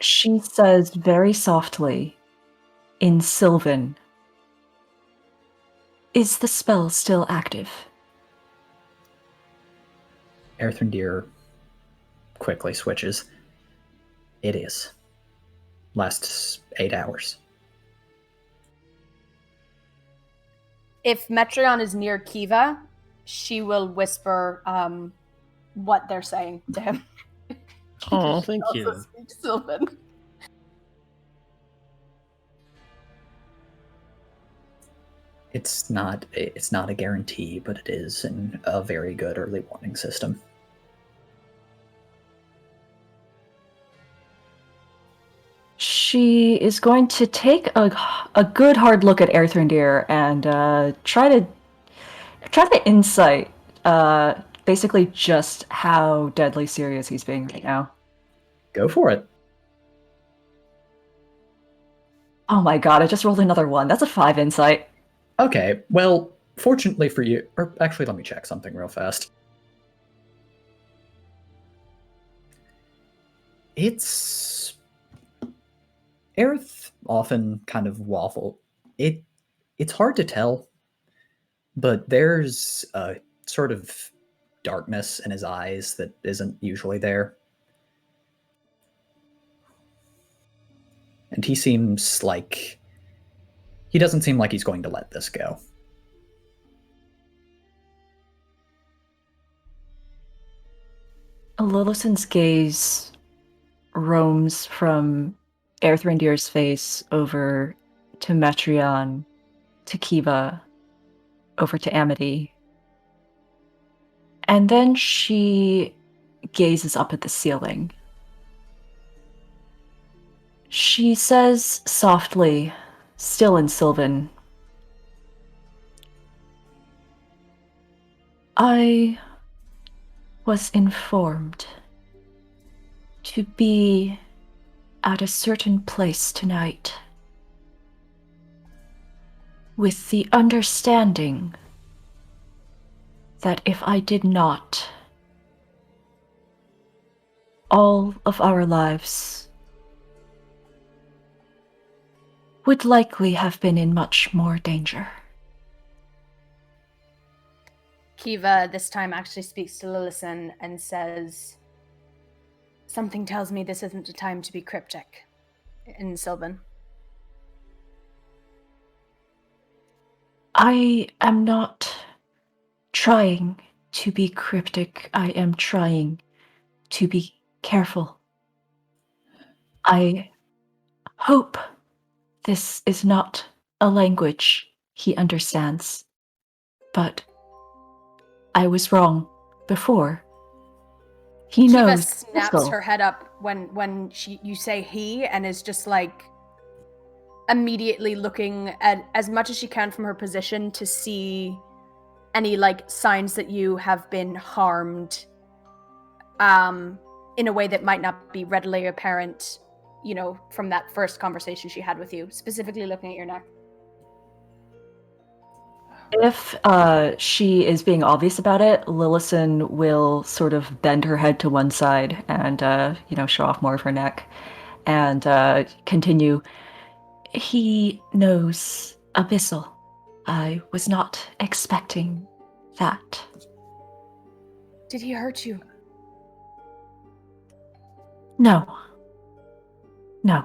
She says very softly, in Sylvan, "Is the spell still active?" Earthrendir quickly switches. It is. Lasts 8 hours. If Metreon is near Kiva, she will whisper what they're saying to him. Oh, She thank also you. speaks Sylvan. It's not a guarantee, but it is a very good early warning system. She is going to take a good hard look at Erthrindir and try to insight basically just how deadly serious he's being right now. Go for it. Oh my god, I just rolled another one. That's a 5 insight. Okay, well, fortunately for you, or actually let me check something real fast. It's... Aerith often kind of waffle. It's hard to tell, but there's a sort of darkness in his eyes that isn't usually there. And he doesn't seem like he's going to let this go. Lilith's gaze roams from Erthrindir's face over to Metreon, to Kiva, over to Amity. And then she gazes up at the ceiling. She says softly, still in Sylvan, I was informed to be at a certain place tonight with the understanding that if I did not, all of our lives would likely have been in much more danger. Kiva this time actually speaks to Lillison and says, something tells me this isn't a time to be cryptic in Sylvan. I am not trying to be cryptic. I am trying to be careful. I hope this is not a language he understands, but I was wrong before. He Kiva knows. snaps Whistle. her head up when you say he, and is just like immediately looking at as much as she can from her position to see any like signs that you have been harmed in a way that might not be readily apparent, you know, from that first conversation she had with you, specifically looking at your neck. If she is being obvious about it, Lillison will sort of bend her head to one side and, show off more of her neck and continue. He knows Abyssal. I was not expecting that. Did he hurt you? No. No.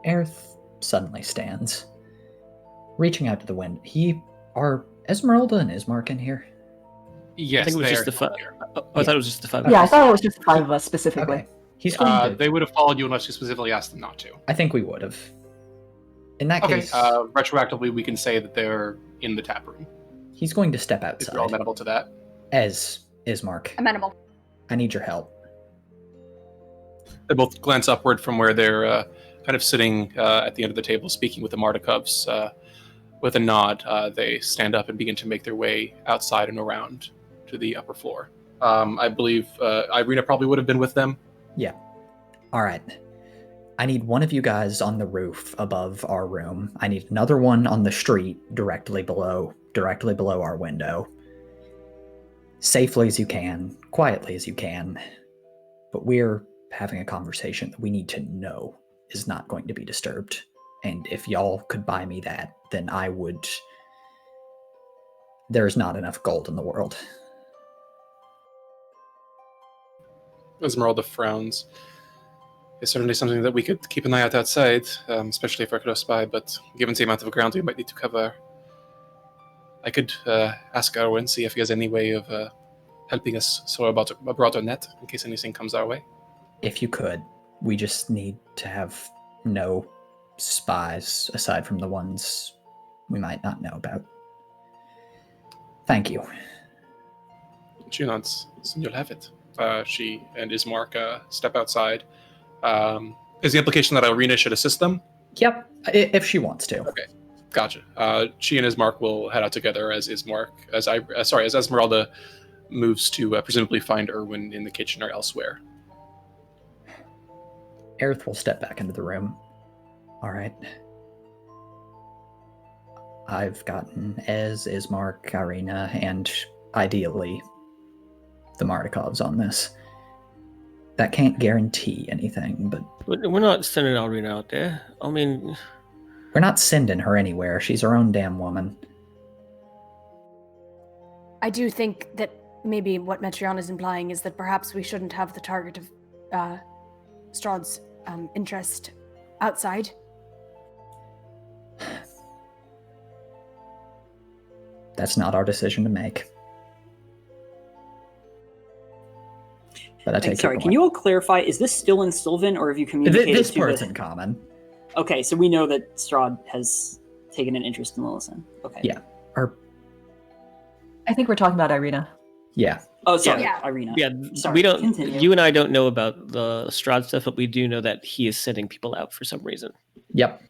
Aerith suddenly stands, reaching out to the wind. Are Esmeralda and Ismark in here? Yes, I think it was they just are the five. here. I thought it was just the five. Yeah, I thought it was just the 5 of us specifically. Okay. He's going to... They would have followed you unless you specifically asked them not to. I think we would have. In that Okay, case, retroactively, we can say that they're in the tap room. he's going to step If you're all outside. amenable to that. As Ismark, Amenable. I need your help. They both glance upward from where they're kind of sitting at the end of the table, speaking with the Mardikovs. With a nod, they stand up and begin to make their way outside and around to the upper floor. I believe Irina probably would have been with them. Yeah. All right. I need one of you guys on the roof above our room. I need another one on the street directly below our window. Safely as you can, quietly as you can. But we're having a conversation that we need to know is not going to be disturbed. And if y'all could buy me that, then I would... There's not enough gold in the world. Esmeralda frowns. It's certainly something that we could keep an eye out outside, especially if we're close by, but given the amount of ground we might need to cover, I could ask Erwin, see if he has any way of helping us throw about a broader net in case anything comes our way. If you could, we just need to have no spies aside from the ones we might not know about. Thank you. She nods, so you'll have it. She and Ismark step outside. Is the implication that Irina should assist them? Yep, if she wants to. Okay, gotcha. She and Ismark will head out together as Esmeralda moves to presumably find Erwin in the kitchen or elsewhere. Aerith will step back into the room. All right. I've gotten Ismark, Irina, and ideally the Mardikovs on this. That can't guarantee anything, but We're not sending Irina out there. I mean, we're not sending her anywhere. She's her own damn woman. I do think that maybe what Metreon is implying is that perhaps we shouldn't have the target of Strahd's interest outside. That's not our decision to make. But I take Sorry, can you all clarify, is this still in Sylvan, or have you communicated this to part's in common. Okay, so we know that Strahd has taken an interest in Lillison. Okay. Yeah. I think we're talking about Irina. Yeah. Oh, sorry, Yeah. Irina. yeah, Sorry, we don't. continue. You and I don't know about the Strahd stuff, but we do know that he is sending people out for some reason. Yep.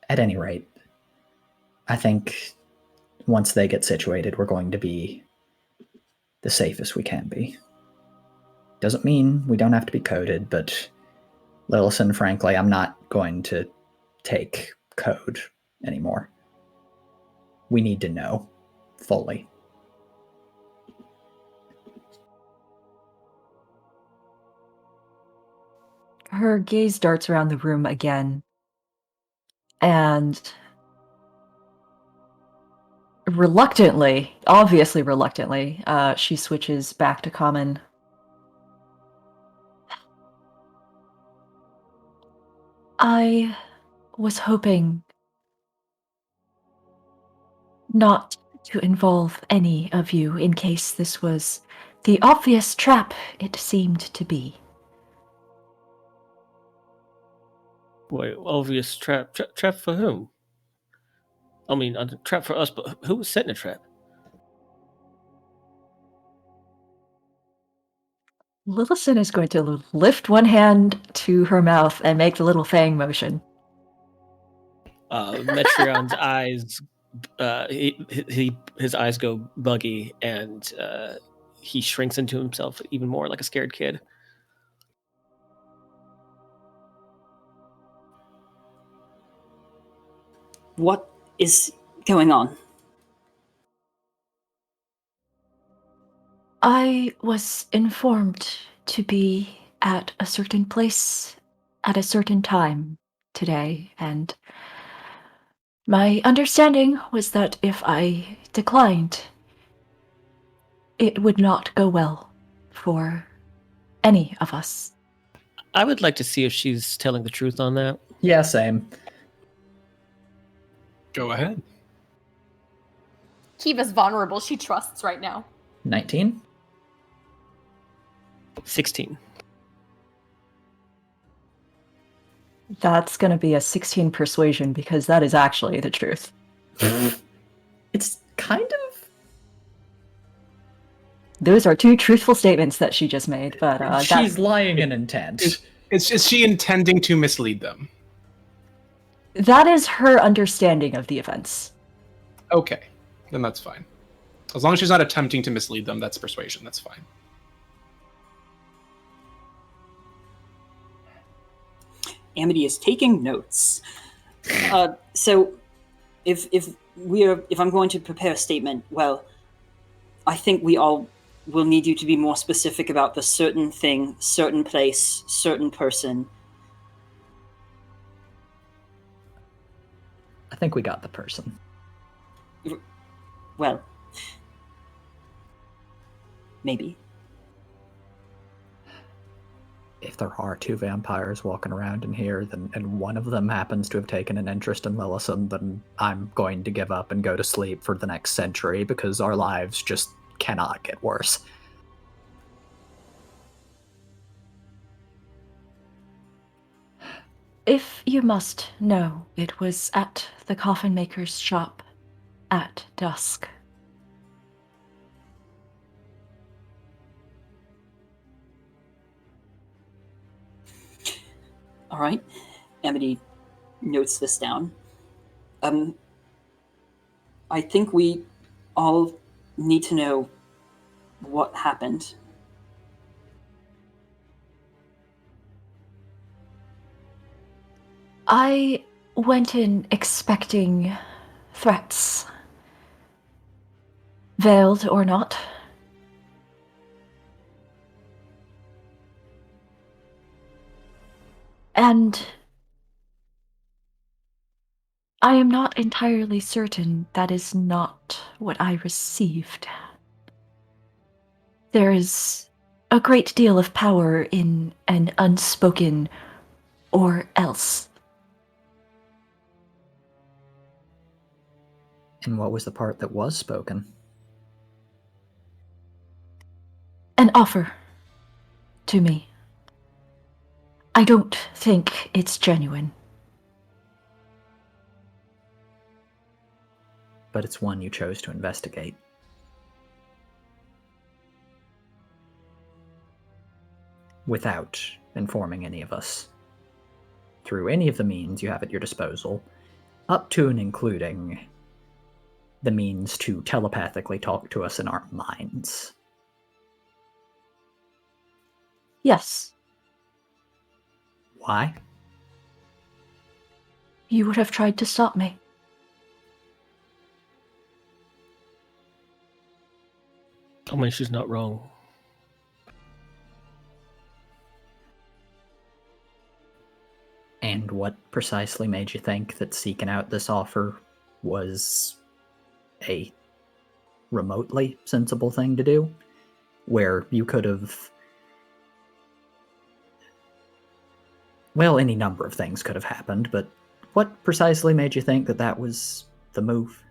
At any rate, I think once they get situated, we're going to be the safest we can be. Doesn't mean we don't have to be coded, but Lillison, frankly, I'm not going to take code anymore. We need to know fully. Her gaze darts around the room again, and obviously reluctantly, she switches back to common. I was hoping not to involve any of you in case this was the obvious trap it seemed to be. Boy, obvious trap. Trap for whom? I mean, a trap for us, but who was setting a trap? Lillison is going to lift one hand to her mouth and make the little fang motion. Metreon's eyes, his eyes go buggy, and he shrinks into himself even more, like a scared kid. What is going on? I was informed to be at a certain place at a certain time today, and my understanding was that if I declined, it would not go well for any of us. I would like to see if she's telling the truth on that. Yeah, same. Go ahead. Kiva's vulnerable. She trusts right now. 19? 16. That's going to be a 16 persuasion because that is actually the truth. It's kind of... Those are two truthful statements that she just made, but She's lying in intent. Is she intending to mislead them? that is her understanding of the events. Okay, then that's fine. As long as she's not attempting to mislead them, that's persuasion. That's fine. Amity is taking notes. So, if I'm going to prepare a statement, well, I think we all will need you to be more specific about the certain thing, certain place, certain person. I think we got the person. Well, Maybe. If there are 2 vampires walking around in here, and one of them happens to have taken an interest in Lillison, then I'm going to give up and go to sleep for the next century because our lives just cannot get worse. If you must know, it was at the coffin maker's shop at dusk. All right. Amity notes this down. I think we all need to know what happened. I went in expecting threats, veiled or not. And I am not entirely certain that is not what I received. There is a great deal of power in an unspoken or else. And what was the part that was spoken? An offer to me. I don't think it's genuine. But it's one you chose to investigate. Without informing any of us. Through any of the means you have at your disposal, up to and including the means to telepathically talk to us in our minds. Yes, Why? you would have tried to stop me. I mean, she's not wrong. And what precisely made you think that seeking out this offer was a remotely sensible thing to do? Where you could have... Well, any number of things could have happened, but what precisely made you think that that was the move?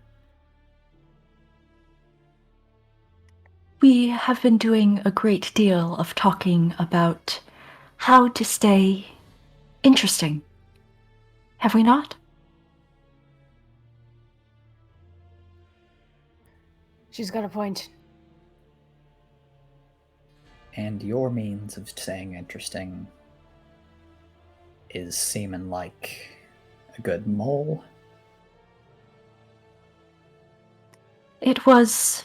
We have been doing a great deal of talking about how to stay interesting. Have we not? She's got a point. And your means of staying interesting is seeming like a good mole? It was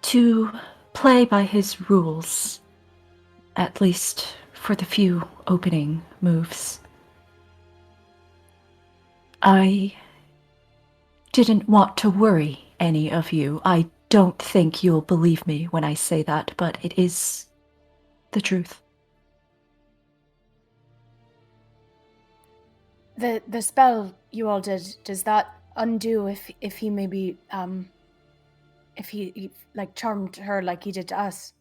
to play by his rules, at least for the few opening moves. I didn't want to worry any of you. I don't think you'll believe me when I say that, but it is the truth. The spell you all did, does that undo if he maybe if he like charmed her like he did to us?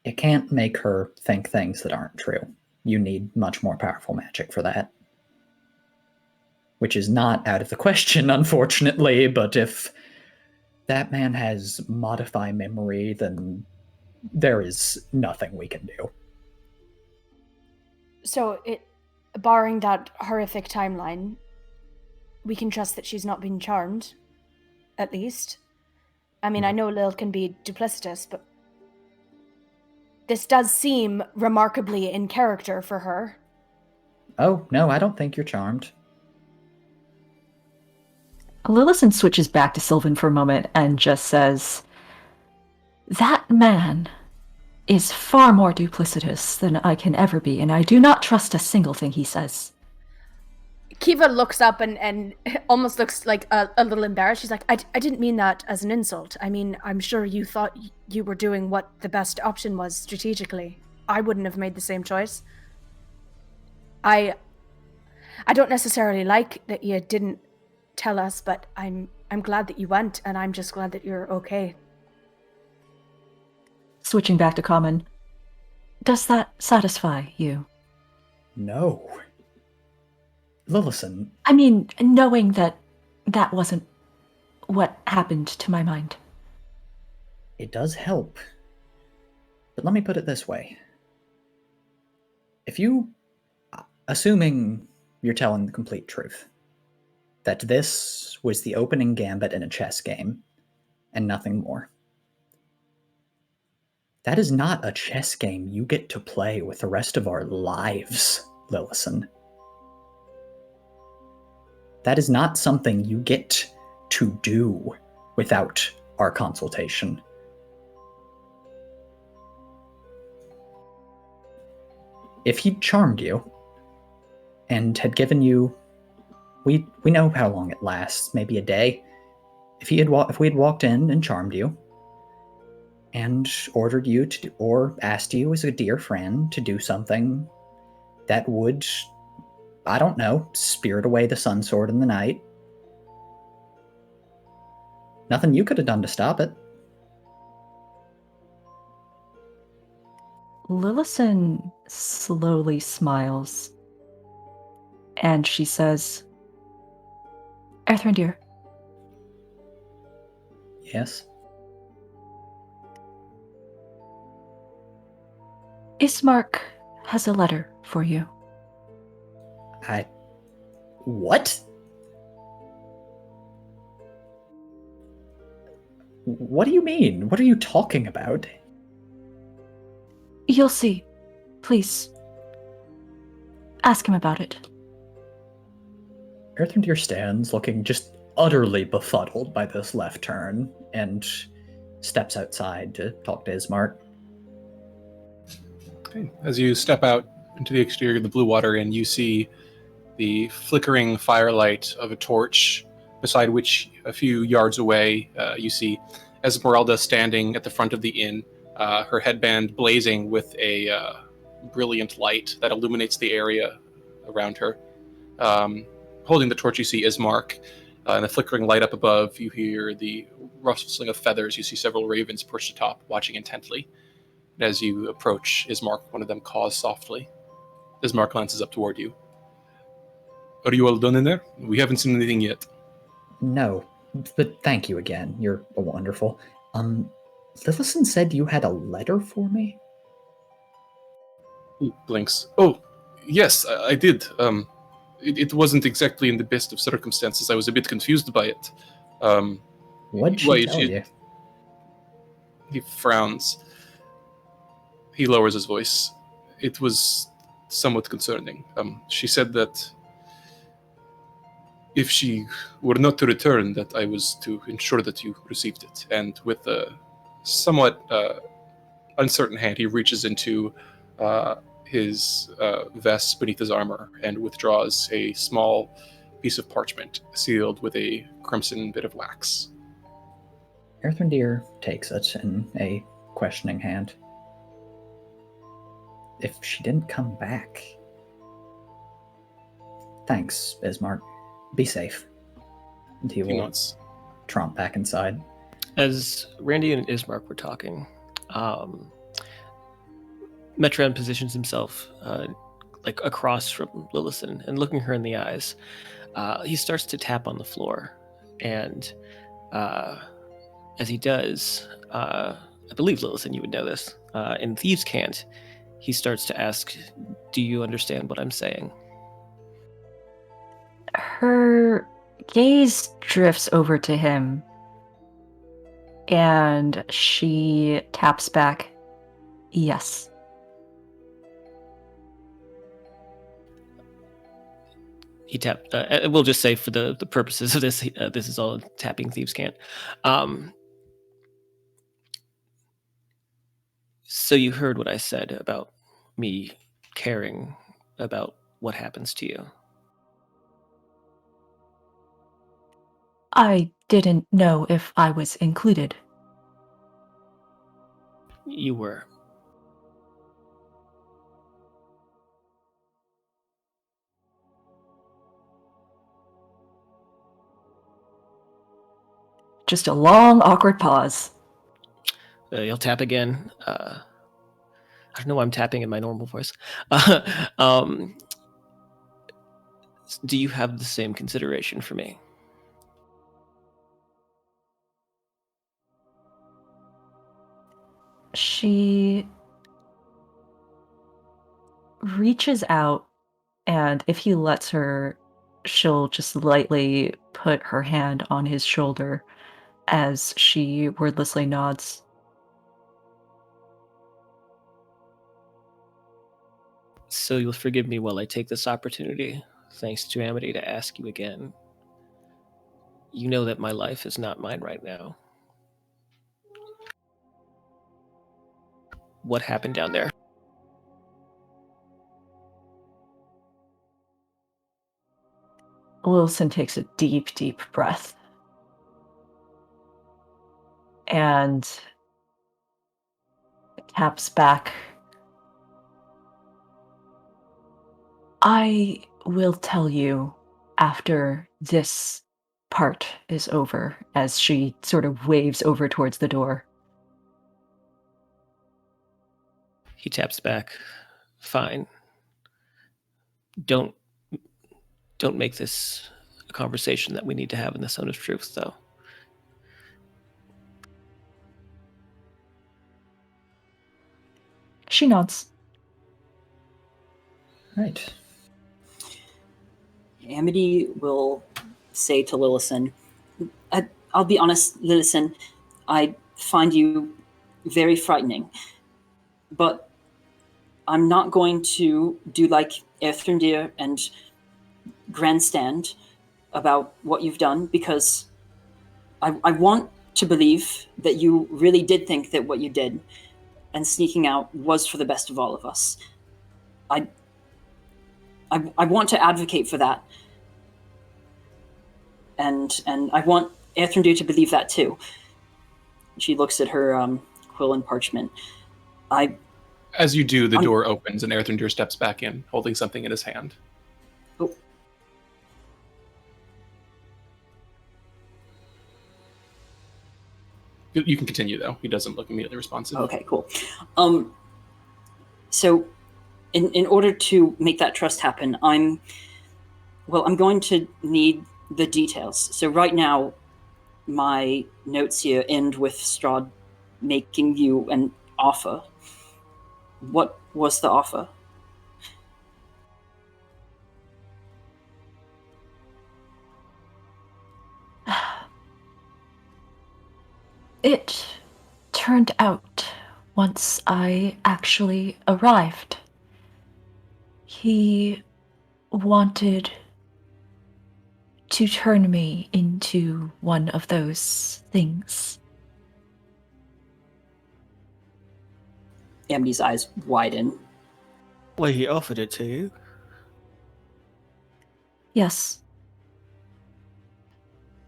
It can't make her think things that aren't true. You need much more powerful magic for that. Which is not out of the question, unfortunately, but if that man has modify memory, then there is nothing we can do. So barring that horrific timeline, we can trust that she's not been charmed, at least. I mean, I know Lil can be duplicitous, but this does seem remarkably in character for her. Oh, no, I don't think you're charmed. Lillison switches back to Sylvan for a moment and just says, "That man is far more duplicitous than I can ever be, and I do not trust a single thing he says." Kiva looks up and almost looks like a little embarrassed. She's like, I didn't mean that as an insult. I mean, I'm sure you thought you were doing what the best option was strategically. I wouldn't have made the same choice. I don't necessarily like that you didn't tell us, but I'm glad that you went, and I'm just glad that you're okay. switching back to common. Does that satisfy you? No. Lillison, I mean, knowing that that wasn't what happened to my mind. it does help. But let me put it this way. If you, assuming you're telling the complete truth, that this was the opening gambit in a chess game, and nothing more, that is not a chess game you get to play with the rest of our lives, Lillison. That is not something you get to do without our consultation. If he'd charmed you and had given you, we know how long it lasts, maybe a day. If we had walked in and charmed you and ordered you to, or asked you as a dear friend to do something that would, I don't know, spirit away the sun sword in the night, nothing you could have done to stop it. Lillison slowly smiles, and she says, Erthrin dear, Yes? Ismark has a letter for you. What? What do you mean? What are you talking about? You'll see. Please, ask him about it. Earthendeer stands looking just utterly befuddled by this left turn and steps outside to talk to Ismark. Okay. As you step out into the exterior of the Blue Water Inn, you see the flickering firelight of a torch, beside which, a few yards away, you see Esmeralda standing at the front of the inn, her headband blazing with a brilliant light that illuminates the area around her. Holding the torch, you see Ismark, and the flickering light up above, you hear the rustling of feathers. You see several ravens perched atop, watching intently. And as you approach Ismark, one of them caws softly. Ismark glances up toward you. Are you all done in there? We haven't seen anything yet. No, but thank you again. You're wonderful. Lillison said you had a letter for me? He blinks. Oh, yes, I did. It wasn't exactly in the best of circumstances. I was a bit confused by it. What'd she tell you? He frowns. He lowers his voice. It was somewhat concerning. She said that if she were not to return, that I was to ensure that you received it. And with a somewhat uncertain hand, he reaches into his vest beneath his armor and withdraws a small piece of parchment sealed with a crimson bit of wax. Earthendeer takes it in a questioning hand. If she didn't come back... Thanks, Ismark. Be safe. And he will nods. tromp back inside. As Randy and Ismark were talking, Metran positions himself like across from Lillison and looking her in the eyes. He starts to tap on the floor, and as he does, I believe Lillison, you would know this. In Thieves' Cant, he starts to ask, "Do you understand what I'm saying?" Her gaze drifts over to him, and she taps back, yes. He tapped. We'll just say, for the purposes of this, this is all tapping Thieves' Cant. So you heard what I said about me caring about what happens to you. I didn't know if I was included. You were. Just a long, awkward pause. He'll tap again. I don't know why I'm tapping in my normal voice. Do you have the same consideration for me? She reaches out, and if he lets her, she'll just lightly put her hand on his shoulder as she wordlessly nods. So you'll forgive me while I take this opportunity, thanks to Amity, to ask you again. You know that my life is not mine right now. What happened down there? Wilson takes a deep, deep breath. And taps back. I will tell you after this part is over, as she sort of waves over towards the door. He taps back. Fine. Don't make this a conversation that we need to have in the Zone of Truth, though. She nods. Right. Amity will say to Lillison, I'll be honest, Lillison, I find you very frightening, but I'm not going to do like Erthrindir and grandstand about what you've done, because I want to believe that you really did think that what you did and sneaking out was for the best of all of us. I want to advocate for that. And I want Erthrindir to believe that too. She looks at her quill and parchment. As you do, the door opens and Erthrindir steps back in, holding something in his hand. Oh. You can continue, though. He doesn't look immediately responsive. Okay, cool. So in order to make that trust happen, I'm going to need the details. So right now, my notes here end with Strahd making you an offer. What was the offer? It turned out once I actually arrived. He wanted to turn me into one of those things. Amity's eyes widen. Well, he offered it to you. Yes.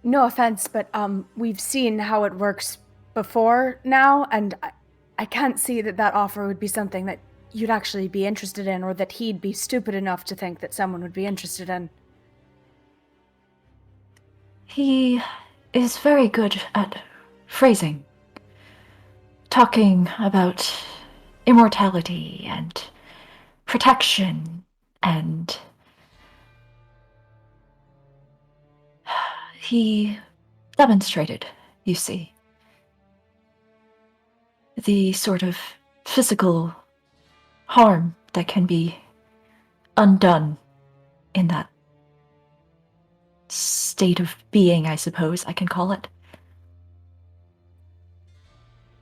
No offense, but we've seen how it works before now, and I can't see that offer would be something that you'd actually be interested in, or that he'd be stupid enough to think that someone would be interested in. He is very good at phrasing. Talking about immortality and protection and... He demonstrated, you see, the sort of physical harm that can be undone in that state of being, I suppose I can call it.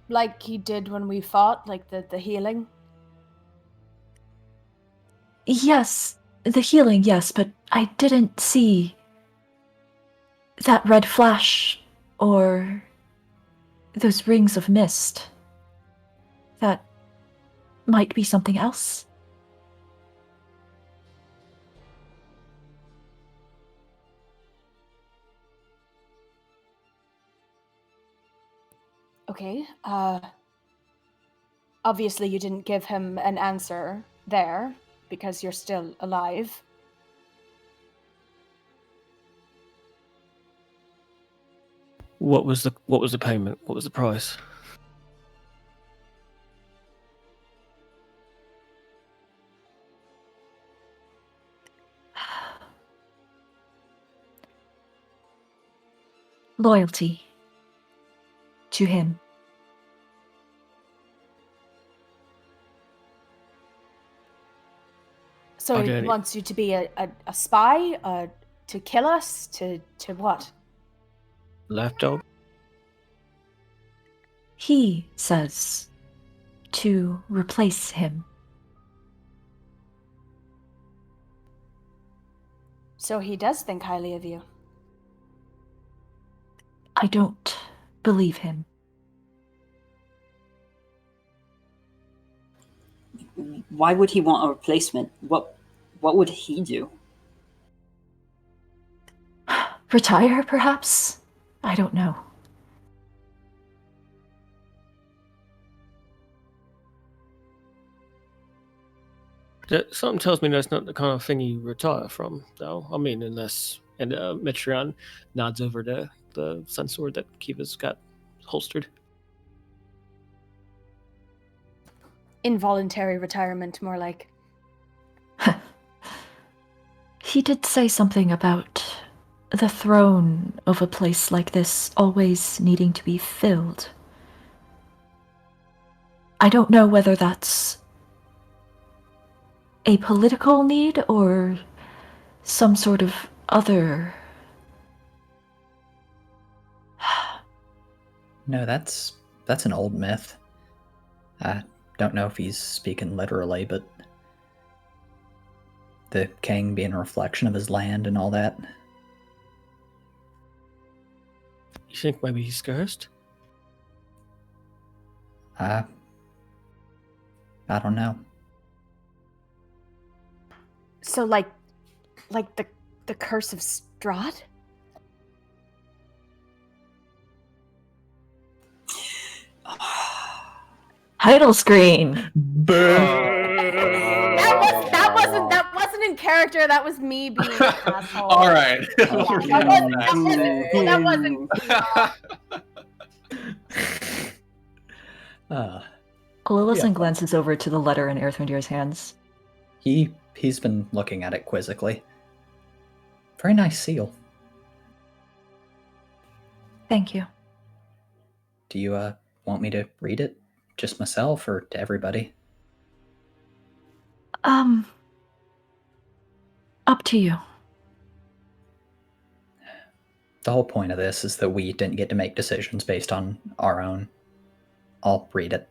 Like he did when we fought, like the healing? Yes, the healing, yes, but I didn't see that red flash or those rings of mist. That might be something else. Okay, obviously you didn't give him an answer there, because you're still alive. What was the payment? What was the price? loyalty to him. So Are he there any- wants you to be a spy, to kill us, to what? Lapdog? He says to replace him. So he does think highly of you. I don't believe him. Why would he want a replacement? What would he do? Retire, perhaps? I don't know. Something tells me that's not the kind of thing you retire from, though. I mean, unless... And Metreon nods over to the sun sword that Kiva's got holstered. Involuntary retirement, more like. He did say something about the throne of a place like this always needing to be filled. I don't know whether that's a political need or some sort of other... No, that's an old myth. I don't know if he's speaking literally, but the king being a reflection of his land and all that. You think maybe he's cursed? I don't know. So like the curse of Strahd? Title screen! That wasn't in character. That was me being an asshole. All right. That wasn't. Lillison Yeah. glances over to the letter in Earthrendir's hands. He's been looking at it quizzically. Very nice seal. Thank you. Do you want me to read it? Just myself or to everybody? Up to you. The whole point of this is that we didn't get to make decisions based on our own. I'll read it.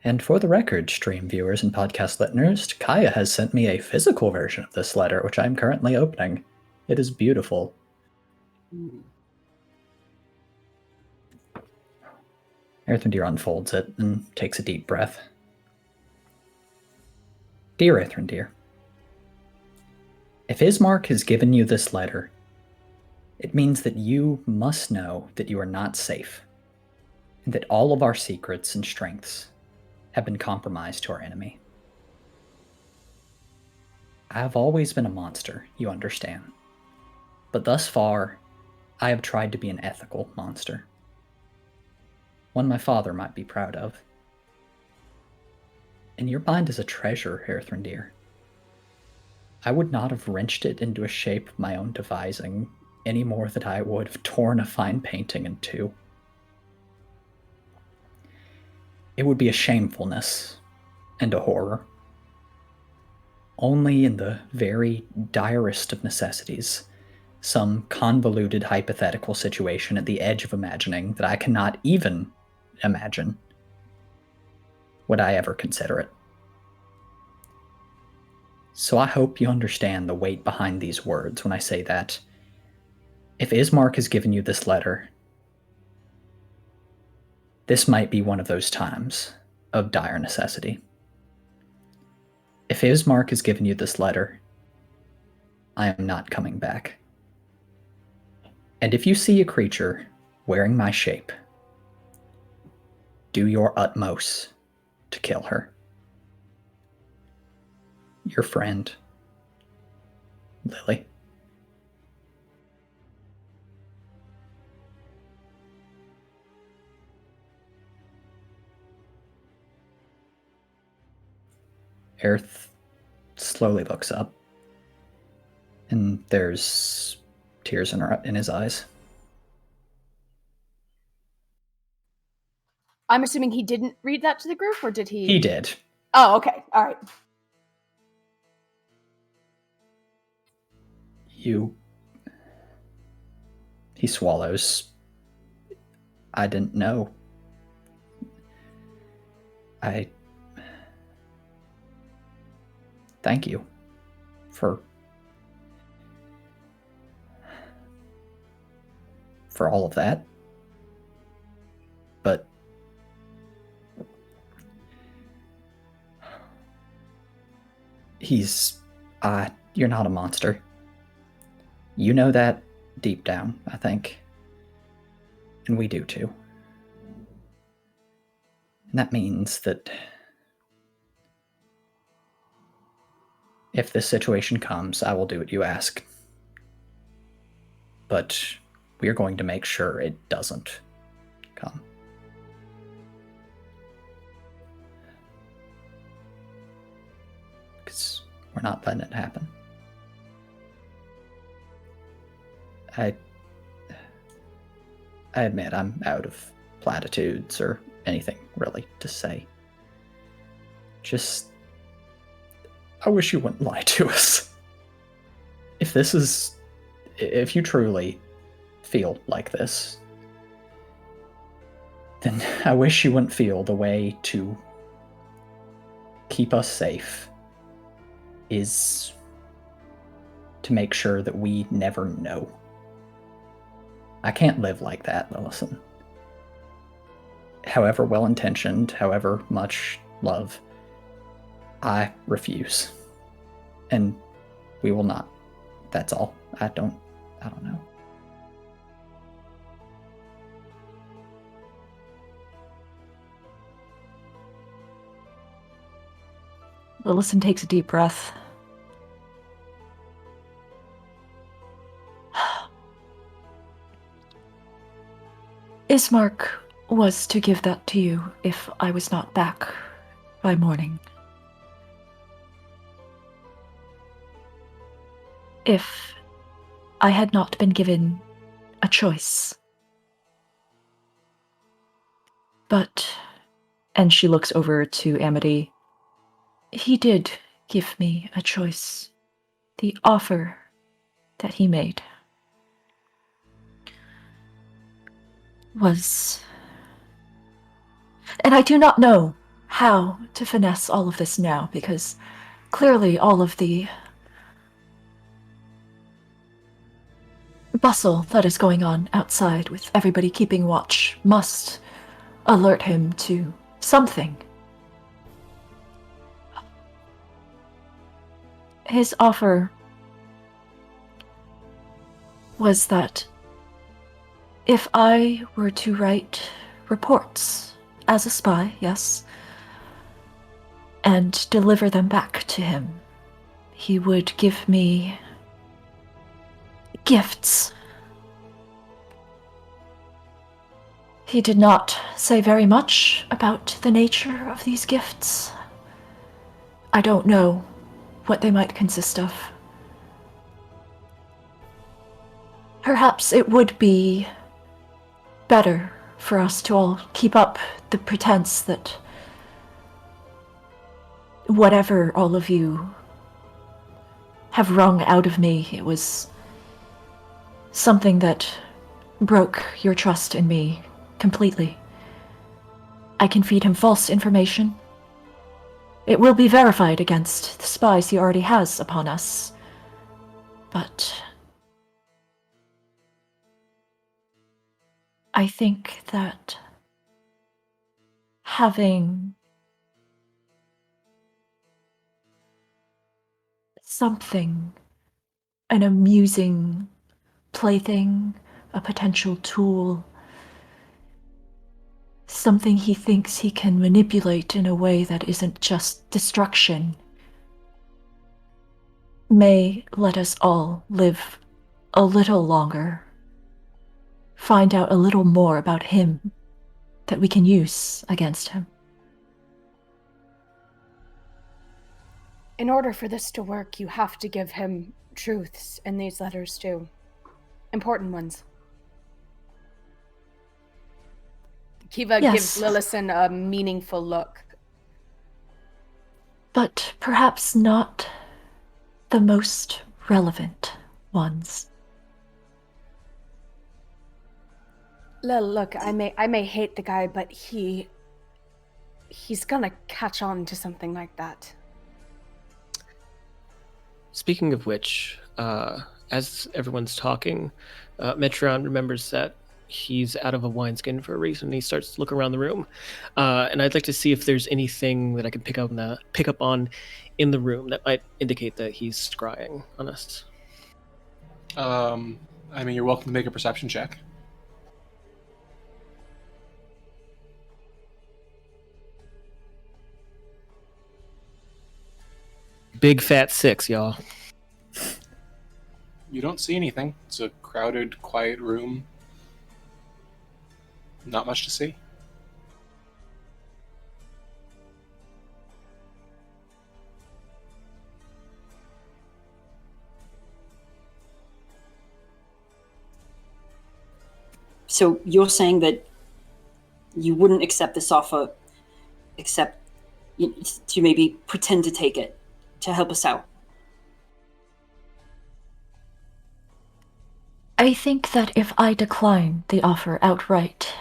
And for the record, stream viewers and podcast listeners, Kaya has sent me a physical version of this letter, which I'm currently opening. It is beautiful. Earthrendir unfolds it and takes a deep breath. Dear Earthrendir, if Ismark has given you this letter, it means that you must know that you are not safe, and that all of our secrets and strengths have been compromised to our enemy. I have always been a monster, you understand. But thus far, I have tried to be an ethical monster. One my father might be proud of. And your mind is a treasure, Earthrendir. I would not have wrenched it into a shape of my own devising any more than I would have torn a fine painting in two. It would be a shamefulness and a horror. Only in the very direst of necessities, some convoluted hypothetical situation at the edge of imagining that I cannot even imagine, would I ever consider it. So I hope you understand the weight behind these words when I say that if Ismark has given you this letter, this might be one of those times of dire necessity. If Ismark has given you this letter, I am not coming back. And if you see a creature wearing my shape, do your utmost to kill her. Your friend, Lily. Aerith slowly looks up, and there's tears in his eyes. I'm assuming he didn't read that to the group, or did he? He did. Oh, okay. All right. He swallows. I didn't know. Thank you for all of that. But you're not a monster. You know that deep down, I think. And we do too. And that means that if this situation comes, I will do what you ask. But we are going to make sure it doesn't come. Because we're not letting it happen. I admit I'm out of platitudes or anything really to say. Just, I wish you wouldn't lie to us. If you truly feel like this, then I wish you wouldn't feel the way to keep us safe is to make sure that we never know. I can't live like that, Lillison. However well-intentioned, however much love, I refuse. And we will not. That's all. I don't know. Lillison takes a deep breath. Ismark was to give that to you if I was not back by morning. If I had not been given a choice. But, and she looks over to Amity, he did give me a choice. The offer that he made was... And I do not know how to finesse all of this now, because clearly all of the bustle that is going on outside with everybody keeping watch must alert him to something. His offer was that if I were to write reports as a spy, yes, and deliver them back to him, he would give me gifts. He did not say very much about the nature of these gifts. I don't know what they might consist of. Perhaps it would be better for us to all keep up the pretense that whatever all of you have wrung out of me, it was something that broke your trust in me completely. I can feed him false information. It will be verified against the spies he already has upon us. But I think that having something, an amusing plaything, a potential tool, something he thinks he can manipulate in a way that isn't just destruction, may let us all live a little longer, find out a little more about him that we can use against him. In order for this to work, you have to give him truths in these letters too. Important ones. Kiva Yes. gives Lillison a meaningful look. But perhaps not the most relevant ones. Lil, look, I may hate the guy, but he's gonna catch on to something like that. Speaking of which, as everyone's talking, Metron remembers that he's out of a wineskin for a reason. He starts to look around the room, and I'd like to see if there's anything that I can pick up on in the room that might indicate that he's scrying on us. I mean, you're welcome to make a perception check. Big fat 6, y'all. You don't see anything. It's a crowded, quiet room. Not much to see. So you're saying that you wouldn't accept this offer, except to maybe pretend to take it to help us out? I think that if I decline the offer outright,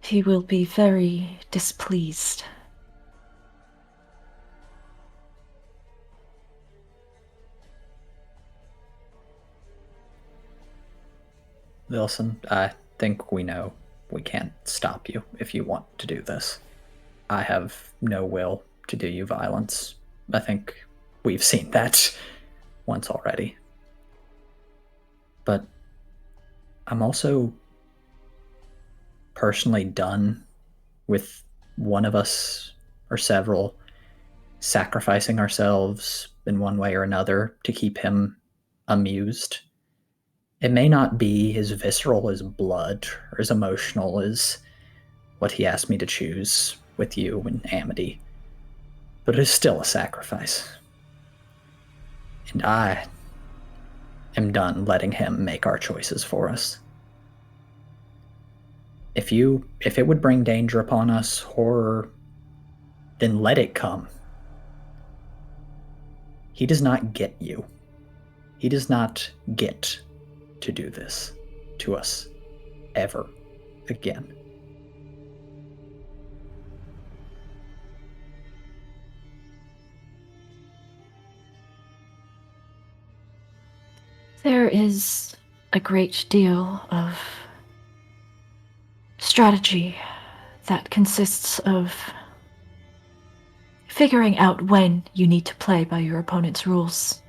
he will be very displeased. Wilson, I think we know we can't stop you if you want to do this. I have no will to do you violence. I think we've seen that once already. But I'm also personally done with one of us or several sacrificing ourselves in one way or another to keep him amused. It may not be as visceral as blood or as emotional as what he asked me to choose with you and Amity, but it is still a sacrifice. And I am done letting him make our choices for us. If it would bring danger upon us, horror, then let it come. He does not get you. He does not get to do this to us ever again. There is a great deal of strategy that consists of figuring out when you need to play by your opponent's rules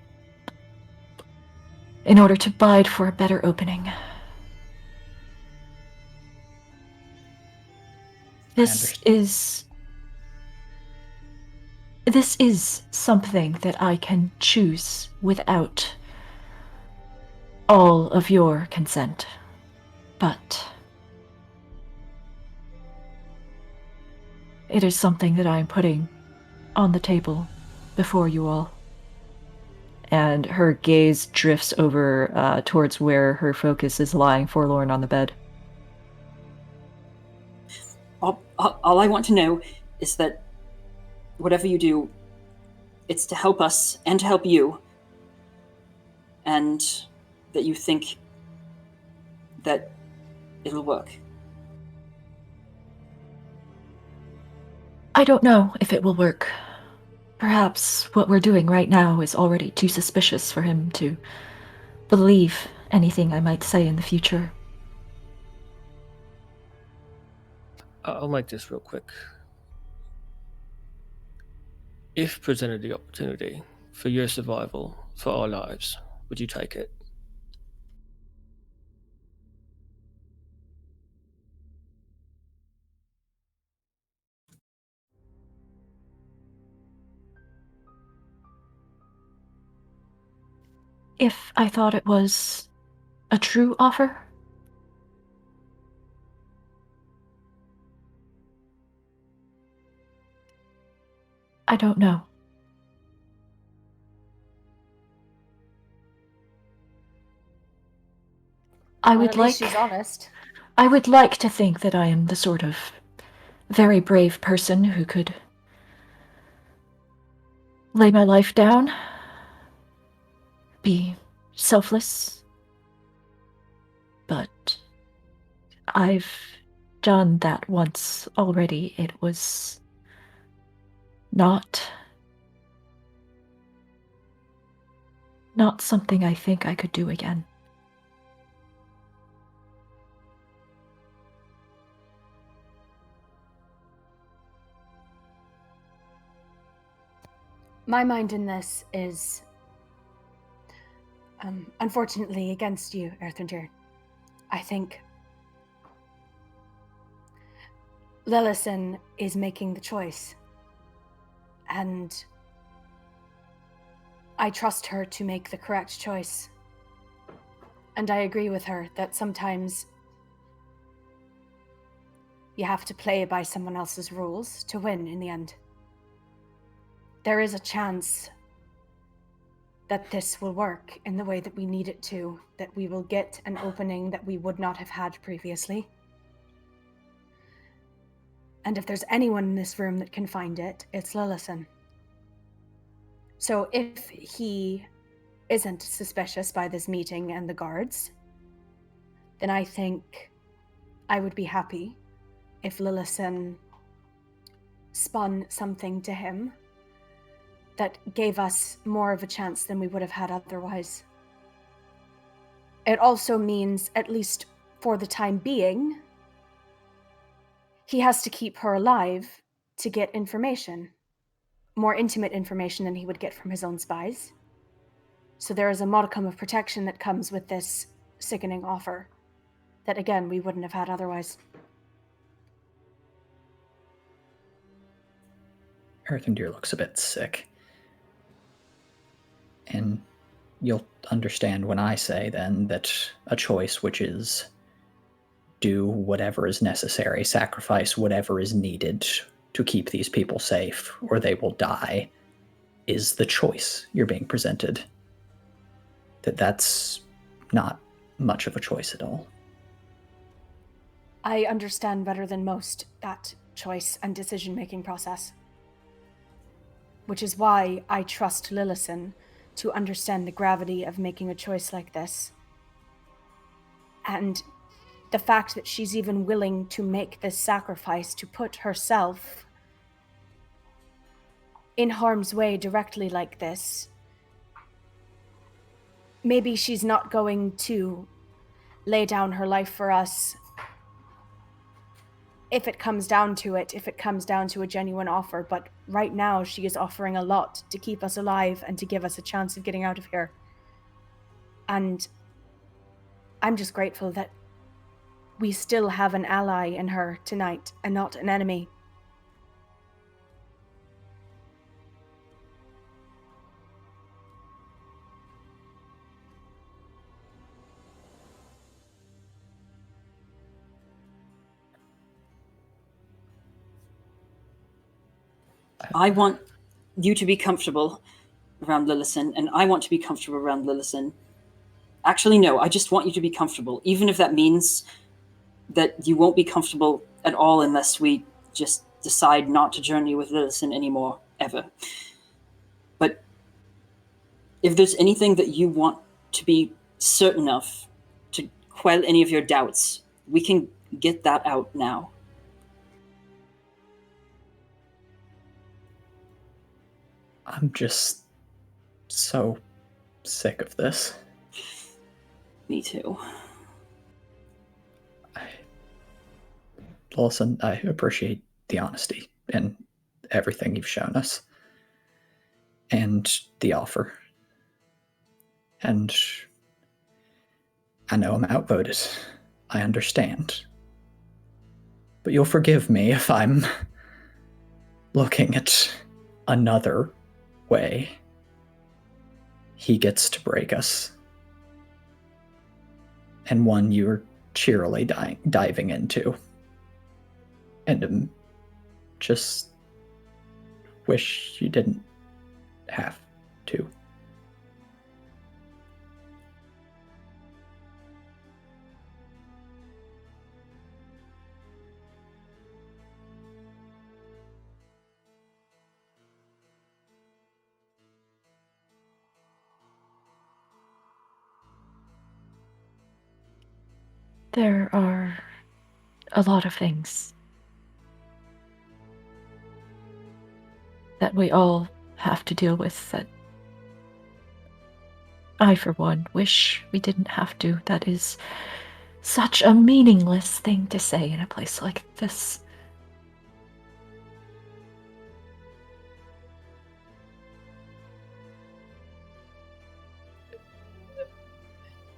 in order to bide for a better opening. This is something that I can choose without all of your consent, but it is something that I am putting on the table before you all. And her gaze drifts over towards where her focus is lying forlorn on the bed. All I want to know is that whatever you do, it's to help us and to help you, and that you think that it'll work. I don't know if it will work. Perhaps what we're doing right now is already too suspicious for him to believe anything I might say in the future. I'll make this real quick. If presented the opportunity for your survival, for our lives, would you take it? If I thought it was a true offer? I don't know. I Well, would at like least she's honest. I would like to think that I am the sort of very brave person who could lay my life down, be selfless, but I've done that once already. It was not something I think I could do again. My mind in this is, unfortunately, against you, Earthendir. I think Lillison is making the choice, and I trust her to make the correct choice. And I agree with her that sometimes you have to play by someone else's rules to win in the end. There is a chance that this will work in the way that we need it to, that we will get an opening that we would not have had previously. And if there's anyone in this room that can find it, it's Lillison. So if he isn't suspicious by this meeting and the guards, then I think I would be happy if Lillison spun something to him that gave us more of a chance than we would have had otherwise. It also means, at least for the time being, he has to keep her alive to get information, more intimate information than he would get from his own spies. So there is a modicum of protection that comes with this sickening offer that, again, we wouldn't have had otherwise. Earthendir looks a bit sick. And you'll understand when I say then that a choice which is do whatever is necessary, sacrifice whatever is needed to keep these people safe, or they will die, is the choice you're being presented. That's not much of a choice at all. I understand better than most that choice and decision-making process, which is why I trust Lillison to understand the gravity of making a choice like this. And the fact that she's even willing to make this sacrifice to put herself in harm's way directly like this, maybe she's not going to lay down her life for us if it comes down to it, if it comes down to a genuine offer. But right now, she is offering a lot to keep us alive and to give us a chance of getting out of here. And I'm just grateful that we still have an ally in her tonight and not an enemy. I want you to be comfortable around Lillison, and I want to be comfortable around Lillison. Actually, no, I just want you to be comfortable, even if that means that you won't be comfortable at all unless we just decide not to journey with Lillison anymore, ever. But if there's anything that you want to be certain of to quell any of your doubts, we can get that out now. I'm just so sick of this. Me too. Listen, I appreciate the honesty and everything you've shown us. And the offer. And I know I'm outvoted. I understand. But you'll forgive me if I'm looking at another way he gets to break us. And one you're cheerily diving into. And just wish you didn't have to. There are a lot of things that we all have to deal with that I, for one, wish we didn't have to. That is such a meaningless thing to say in a place like this.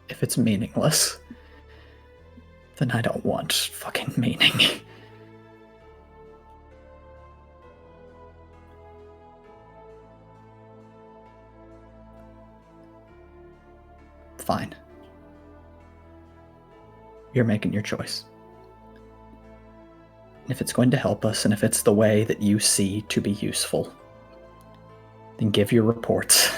If it's meaningless, then I don't want fucking meaning. Fine. You're making your choice. If it's going to help us, and if it's the way that you see to be useful, then give your reports.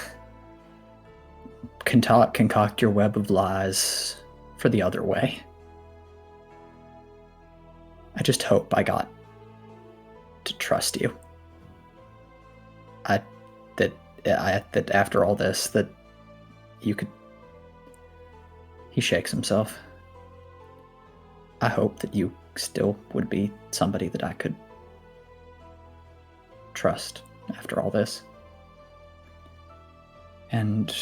Concoct your web of lies for the other way. I just hope I got to trust you. That after all this, that you could... He shakes himself. I hope that you still would be somebody that I could trust after all this. And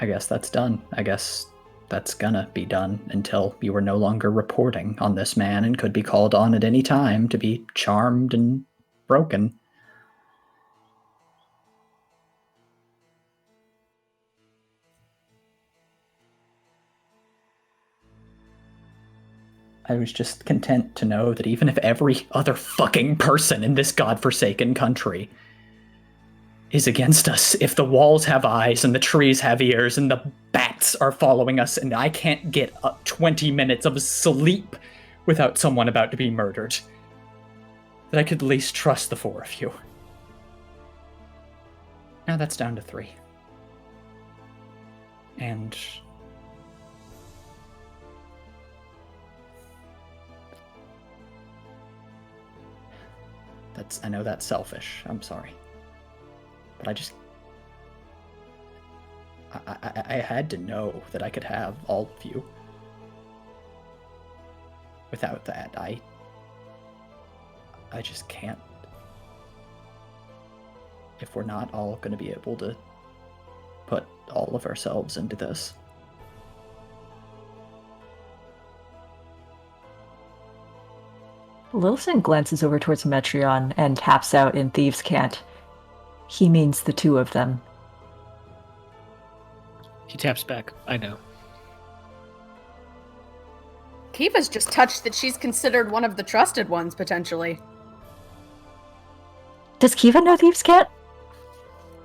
I guess that's done. I guess that's gonna be done until you are no longer reporting on this man and could be called on at any time to be charmed and broken. I was just content to know that even if every other fucking person in this godforsaken country is against us, if the walls have eyes and the trees have ears and the bats are following us and I can't get 20 minutes of sleep without someone about to be murdered, that I could at least trust the four of you. Now that's down to 3. And I know that's selfish. I'm sorry. But I had to know that I could have all of you. Without that, I just can't. If we're not all going to be able to put all of ourselves into this. Lilson glances over towards Metreon and taps out in Thieves' Cant. He means the two of them. He taps back. I know. Kiva's just touched that she's considered one of the trusted ones, potentially. Does Kiva know Thieves' Cant?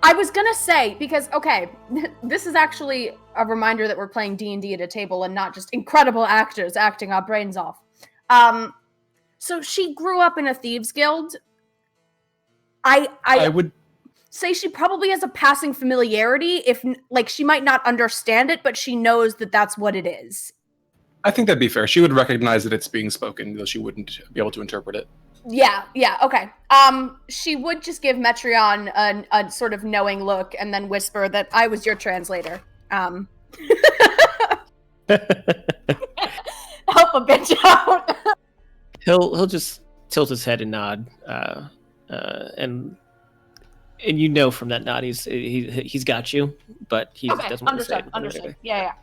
I was gonna say, because, okay, this is actually a reminder that we're playing D&D at a table and not just incredible actors acting our brains off. So she grew up in a thieves guild. I would say she probably has a passing familiarity, if, like, she might not understand it, but she knows that that's what it is. I think that'd be fair. She would recognize that it's being spoken, though she wouldn't be able to interpret it. Yeah, okay. She would just give Metreon a sort of knowing look and then whisper that I was your translator. Help a bitch out. He'll just tilt his head and nod, and you know from that nod he's got you, but he doesn't want to say it. Understood. Yeah.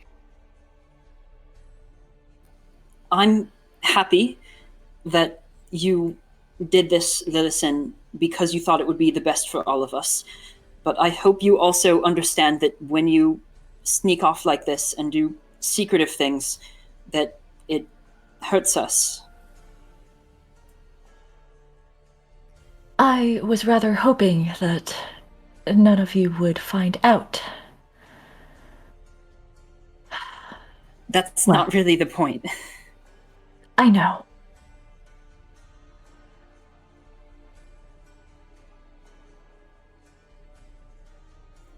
I'm happy that you did this, Lillison, because you thought it would be the best for all of us. But I hope you also understand that when you sneak off like this and do secretive things, that it hurts us. I was rather hoping that none of you would find out. That's not really the point. I know.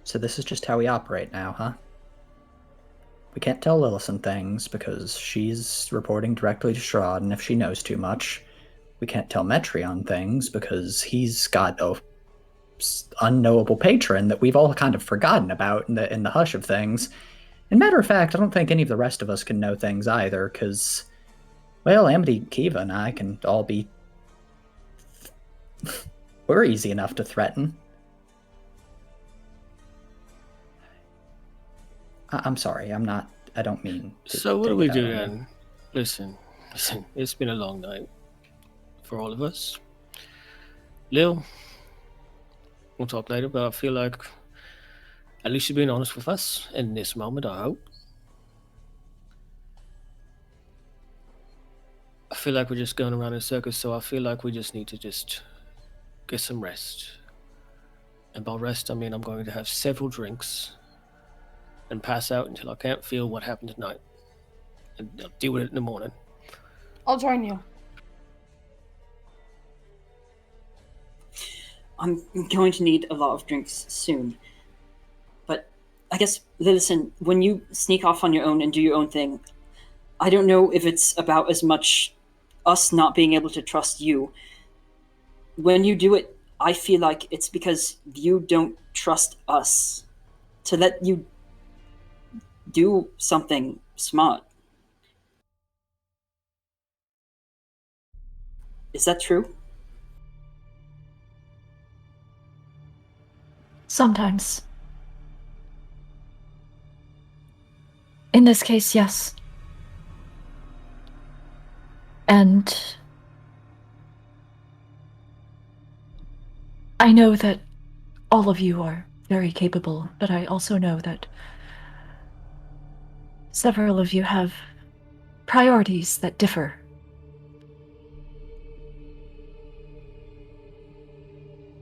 So this is just how we operate now, huh? We can't tell Lillison things because she's reporting directly to Strahd, and if she knows too much, we can't tell Metreon things because he's got a unknowable patron that we've all kind of forgotten about in the hush of things. And matter of fact, I don't think any of the rest of us can know things either, because, well, Amity, Kiva, and I can all be... We're easy enough to threaten. I'm sorry, I don't mean to So what do take we it do out on you. then? Listen, it's been a long night for all of us. Lil, we'll talk later, but I feel like at least you're being honest with us in this moment, I hope. I feel like we're just going around in circles, so I feel like we just need to just get some rest. And by rest, I mean I'm going to have several drinks and pass out until I can't feel what happened tonight. And I'll deal with it in the morning. I'll join you. I'm going to need a lot of drinks soon. But I guess, Lillison, when you sneak off on your own and do your own thing, I don't know if it's about as much us not being able to trust you. When you do it, I feel like it's because you don't trust us to let you do something smart. Is that true? Sometimes. In this case, yes. And I know that all of you are very capable, but I also know that several of you have priorities that differ.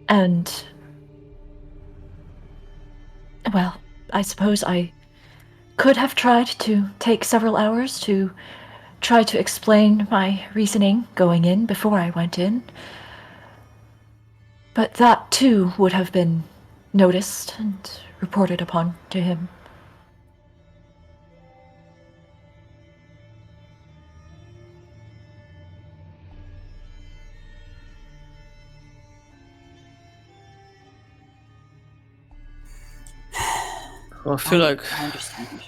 And, well, I suppose I could have tried to take several hours to try to explain my reasoning going in before I went in. But that, too, would have been noticed and reported upon to him. Well, I feel like... I understand.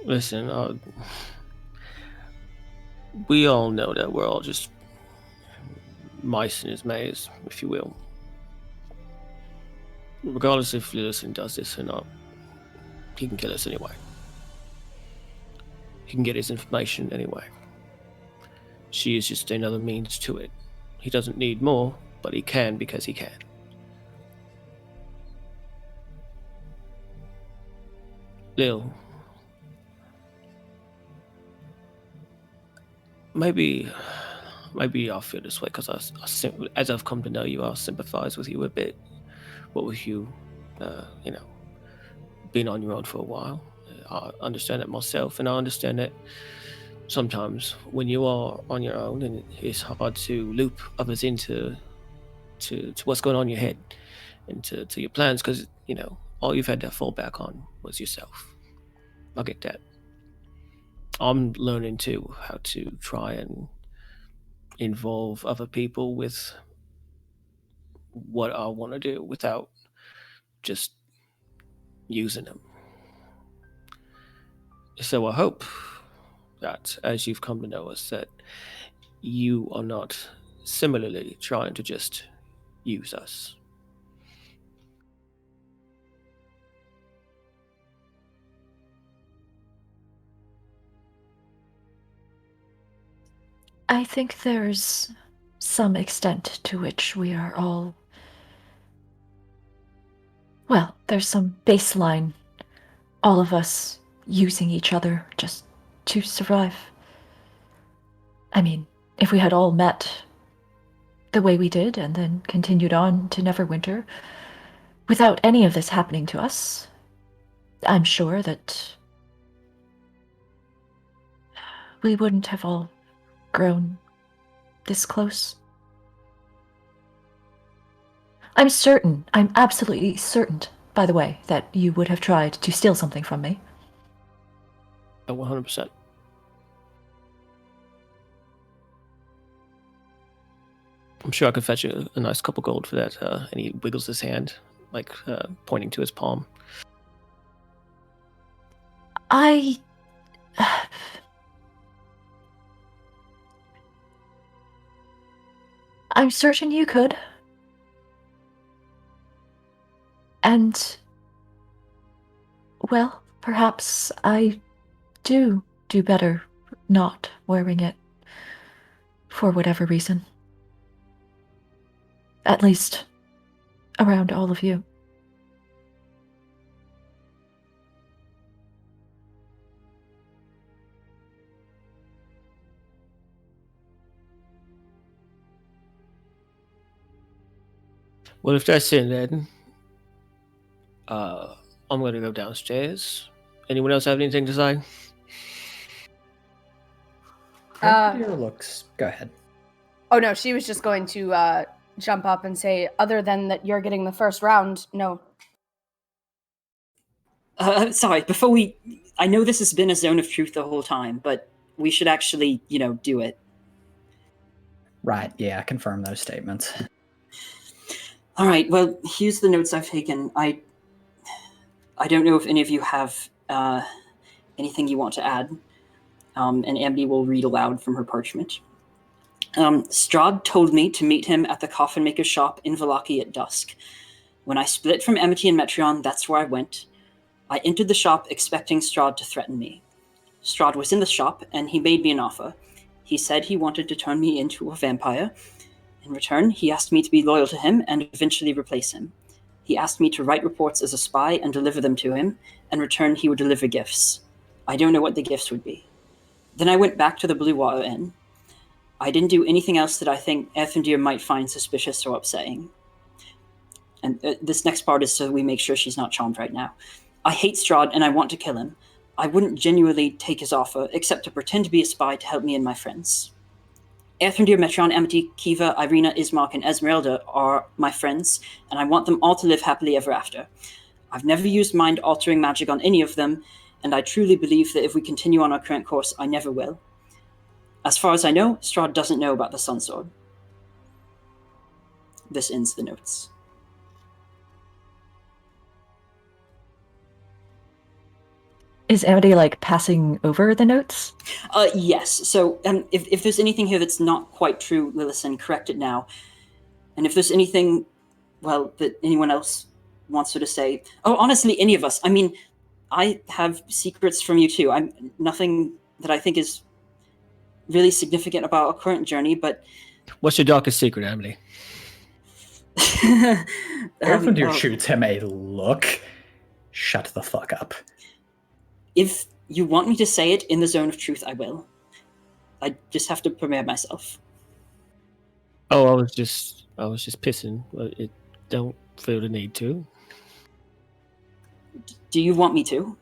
Listen, we all know that we're all just mice in his maze, if you will. Regardless if Lillison does this or not, he can kill us anyway. He can get his information anyway. She is just another means to it. He doesn't need more, but he can because he can. Lil, maybe I feel this way because as I've come to know you, I'll sympathize with you a bit. What with you, being on your own for a while. I understand it myself, and I understand that sometimes when you are on your own, and it's hard to loop others into to what's going on in your head and to your plans, because all you've had to fall back on was yourself. I get that. I'm learning too how to try and involve other people with what I want to do without just using them. So I hope that as you've come to know us, that you are not similarly trying to just use us. I think there's some extent to which we are all... Well, there's some baseline, all of us using each other just to survive. I mean, if we had all met the way we did and then continued on to Neverwinter, without any of this happening to us, I'm sure that we wouldn't have all grown this close. I'm absolutely certain, by the way, that you would have tried to steal something from me. 100%. I'm sure I could fetch you a nice couple gold for that. And he wiggles his hand, pointing to his palm. I... I'm certain you could. And, well, perhaps I do better not wearing it for whatever reason. At least around all of you. Well, if that's it, then I'm gonna go downstairs. Anyone else have anything to say? Deer looks. Go ahead. Oh no, she was just going to jump up and say, other than that you're getting the first round, no. Sorry, I know this has been a zone of truth the whole time, but we should actually, do it. Right, yeah, confirm those statements. All right, well, here's the notes I've taken. I don't know if any of you have anything you want to add, and Amity will read aloud from her parchment. Strahd told me to meet him at the coffin maker's shop in Vallaki at dusk. When I split from Amity and Metreon, that's where I went. I entered the shop expecting Strahd to threaten me. Strahd was in the shop, and he made me an offer. He said he wanted to turn me into a vampire. In return, he asked me to be loyal to him and eventually replace him. He asked me to write reports as a spy and deliver them to him. In return, he would deliver gifts. I don't know what the gifts would be. Then I went back to the Blue Water Inn. I didn't do anything else that I think Erthendir might find suspicious or upsetting. And this next part is so we make sure she's not charmed right now. I hate Strahd and I want to kill him. I wouldn't genuinely take his offer, except to pretend to be a spy to help me and my friends. Erthendir, Metreon, Amity, Kiva, Irina, Ismark, and Esmeralda are my friends, and I want them all to live happily ever after. I've never used mind-altering magic on any of them, and I truly believe that if we continue on our current course, I never will. As far as I know, Strahd doesn't know about the Sun Sword. This ends the notes. Is Amity, passing over the notes? Yes. So if there's anything here that's not quite true, Lillison, correct it now. And if there's anything, that anyone else wants her to say... Oh, honestly, any of us. I mean, I have secrets from you too. I'm nothing that I think is really significant about our current journey, but... What's your darkest secret, Amity? Erthendir shoots him a look. Shut the fuck up. If you want me to say it in the zone of truth, I will. I just have to prepare myself. Oh, I was just pissing. It don't feel the need to. Do you want me to?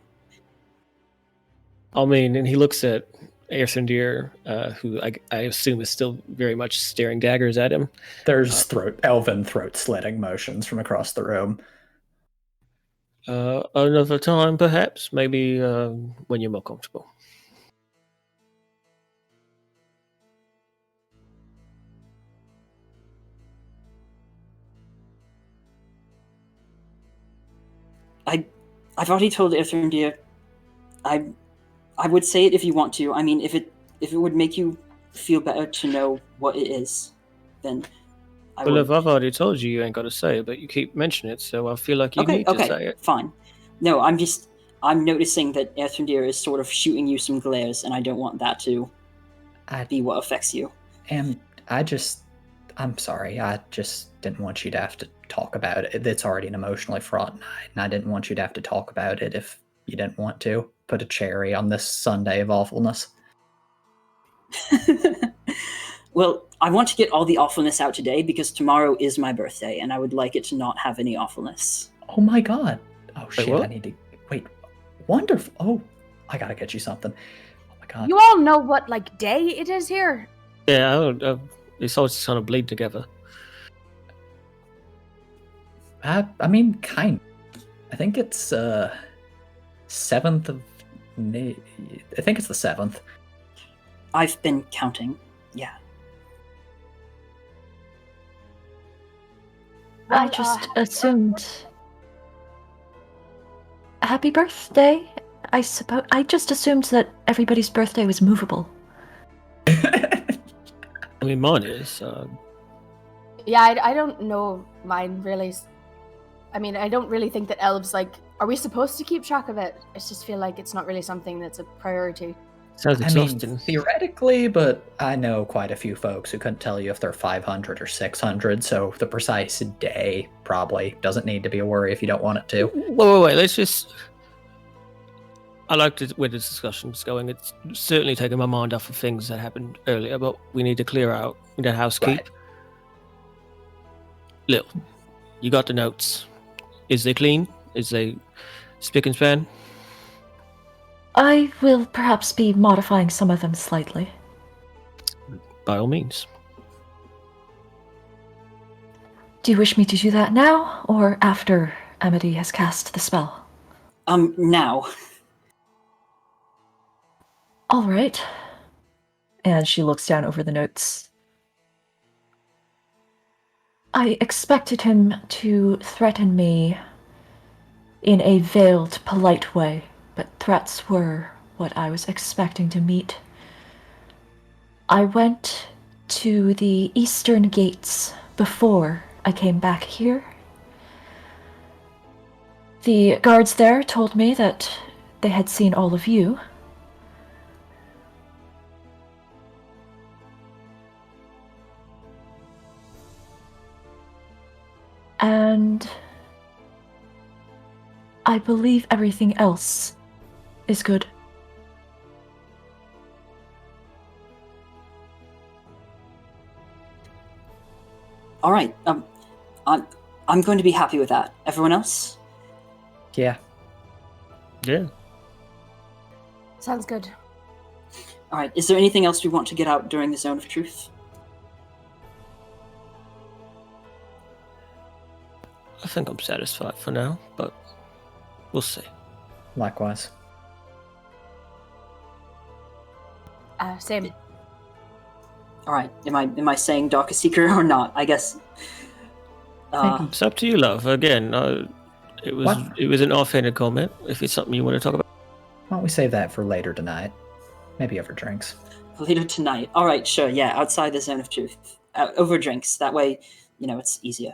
I mean, and he looks at Erthendir, who I assume is still very much staring daggers at him. There's elven throat-slitting motions from across the room. Another time, perhaps. Maybe when you're more comfortable. I've already told Erthendir. I would say it if you want to. I mean, if it would make you feel better to know what it is, then I Well, would. if I've already told you, you ain't got to say it, but you keep mentioning it, so I feel like you need to say it. Fine. No, I'm noticing that Erthendir is sort of shooting you some glares, and I don't want that to be what affects you. And I'm sorry, I just didn't want you to have to talk about it. It's already an emotionally fraught night, and I didn't want you to have to talk about it if you didn't want to. Put a cherry on this Sunday of awfulness. Well, I want to get all the awfulness out today because tomorrow is my birthday, and I would like it to not have any awfulness. Oh my god. Oh shit, what? I need to... Wait, wonderful. Oh, I gotta get you something. Oh my god. You all know what day it is here? Yeah, it's all just kind of bleed together. I mean, kind of. I think it's 7th of May. I think it's the 7th. I've been counting, yeah. I just assumed. Happy birthday, I suppose I just assumed that everybody's birthday was movable. I mean, mine is. Yeah, I don't know mine really. I mean, I don't really think that elves, like, are we supposed to keep track of it? I just feel like it's not really something that's a priority. Sounds I mean, exhausting. theoretically, but I know quite a few folks who couldn't tell you if they're 500 or 600, so the precise day probably doesn't need to be a worry if you don't want it to. Wait. Let's just. I like where this discussion's going. It's certainly taken my mind off of things that happened earlier, but we need to clear out. We need to housekeep. Right. Lil, you got the notes. Is they clean? Is they spick and span? I will perhaps be modifying some of them slightly. By all means. Do you wish me to do that now, or after Amity has cast the spell? Now. All right. And she looks down over the notes. I expected him to threaten me in a veiled, polite way, but threats were what I was expecting to meet. I went to the eastern gates before I came back here. The guards there told me that they had seen all of you. And I believe everything else is good. All right. I'm going to be happy with that. Everyone else? Yeah. Yeah. Sounds good. All right. Is there anything else we want to get out during the Zone of Truth? I think I'm satisfied for now, but we'll see. Likewise. Same. All right. Am I saying Darkest Seeker or not? I guess. Maybe. It's up to you, love. Again, it was an offhanded comment. If it's something you want to talk about. Why don't we save that for later tonight? Maybe over drinks. Later tonight. All right. Sure. Yeah. Outside the Zone of Truth. Over drinks. That way, it's easier.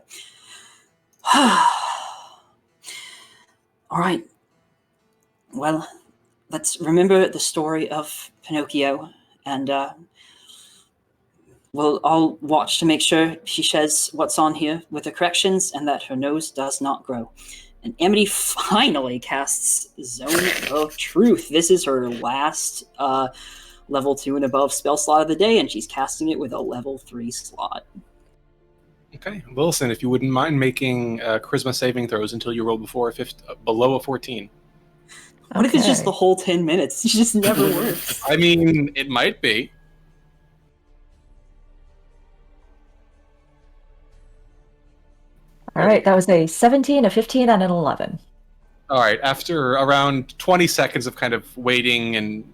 All right. Well, let's remember the story of Pinocchio, and we'll all watch to make sure she says what's on here with the corrections and that her nose does not grow. And Amity finally casts Zone of Truth. This is her last level 2 and above spell slot of the day, and she's casting it with a level 3 slot. Okay, Wilson, if you wouldn't mind making charisma saving throws until you roll below a 14. What if it's just the whole 10 minutes? It just never works. I mean, it might be. All right, that was a 17, a 15, and an 11. All right, after around 20 seconds of kind of waiting and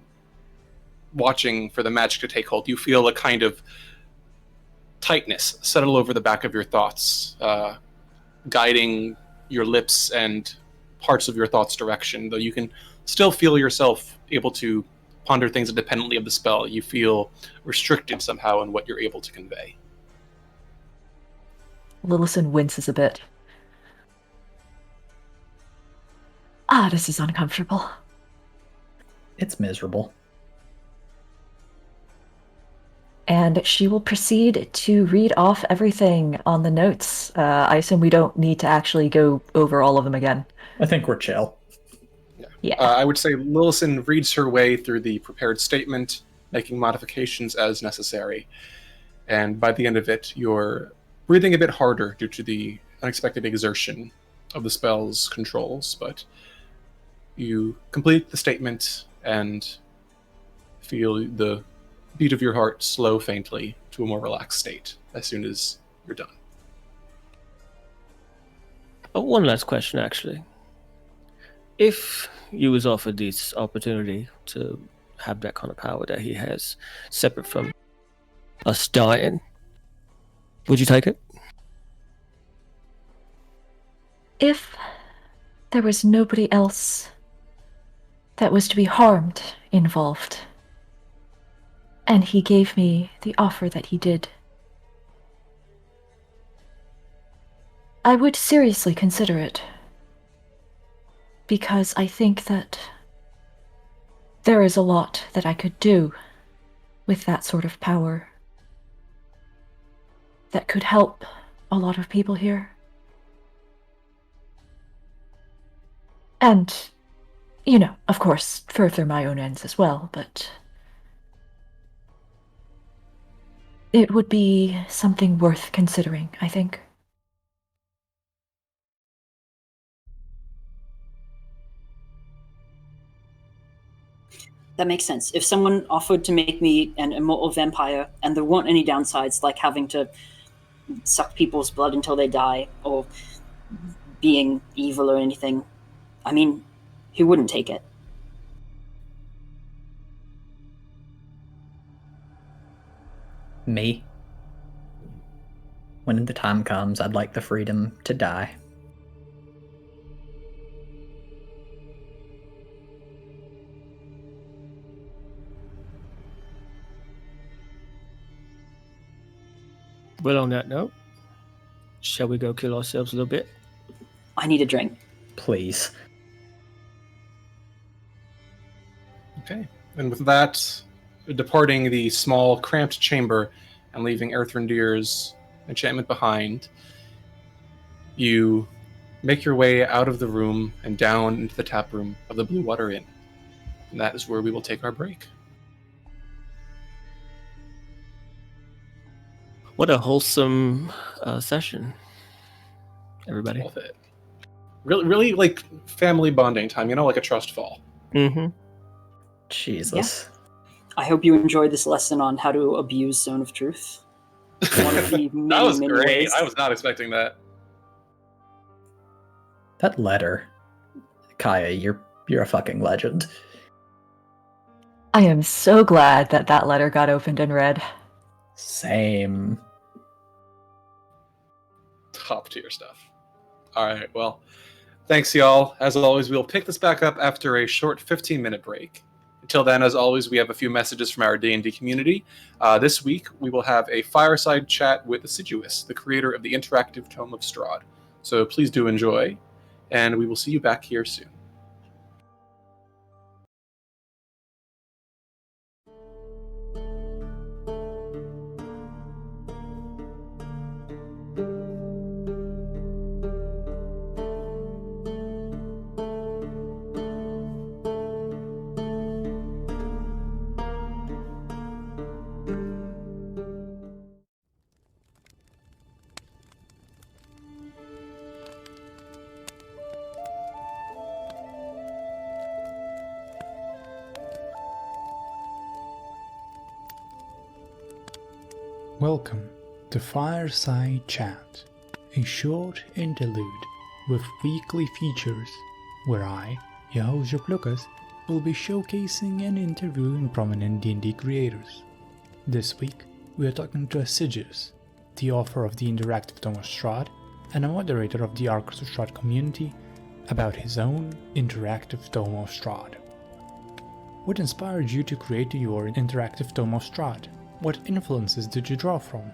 watching for the magic to take hold, you feel a kind of tightness settle over the back of your thoughts, guiding your lips and parts of your thoughts' direction. Though you can still feel yourself able to ponder things independently of the spell, you feel restricted somehow in what you're able to convey. Lillison winces a bit. This is uncomfortable. It's miserable. And she will proceed to read off everything on the notes. I assume we don't need to actually go over all of them again. I think we're chill. Yeah. I would say Lillison reads her way through the prepared statement, making modifications as necessary. And by the end of it, you're breathing a bit harder due to the unexpected exertion of the spell's controls, but you complete the statement and feel the beat of your heart slow faintly to a more relaxed state as soon as you're done. One last question, actually. If you was offered this opportunity to have that kind of power that he has, separate from us dying, would you take it? If there was nobody else that was to be harmed involved. And he gave me the offer that he did. I would seriously consider it, because I think that there is a lot that I could do with that sort of power that could help a lot of people here. And, you know, of course, further my own ends as well, but it would be something worth considering, I think. That makes sense. If someone offered to make me an immortal vampire and there weren't any downsides, like having to suck people's blood until they die or being evil or anything, I mean, who wouldn't take it? Me? When the time comes, I'd like the freedom to die. Well, on that note, shall we go kill ourselves a little bit? I need a drink. Please. Okay. And with that, departing the small, cramped chamber and leaving Earthrendir's enchantment behind, you make your way out of the room and down into the tap room of the Blue Water Inn. And that is where we will take our break. What a wholesome session, everybody. Love it. Really like family bonding time, like a trust fall. Mm-hmm. Jesus. I hope you enjoyed this lesson on how to abuse Zone of Truth. One of the many, That was many great. ways. I was not expecting that. That letter. Kaya, you're a fucking legend. I am so glad that that letter got opened and read. Same. Top tier stuff. All right, well, thanks, y'all. As always, we'll pick this back up after a short 15-minute break. Until then, as always, we have a few messages from our D&D community. This week, we will have a fireside chat with Assiduous, the creator of the interactive Tome of Strahd. So please do enjoy, and we will see you back here soon. Welcome to Fireside Chat, a short interlude with weekly features where I, your host Jock Lucas, will be showcasing and interviewing prominent D&D creators. This week, we are talking to Assiduous, the author of the interactive Tome of Strahd and a moderator of the Archers of Strahd community, about his own interactive Tome of Strahd. What inspired you to create your interactive Tome of Strahd? What influences did you draw from?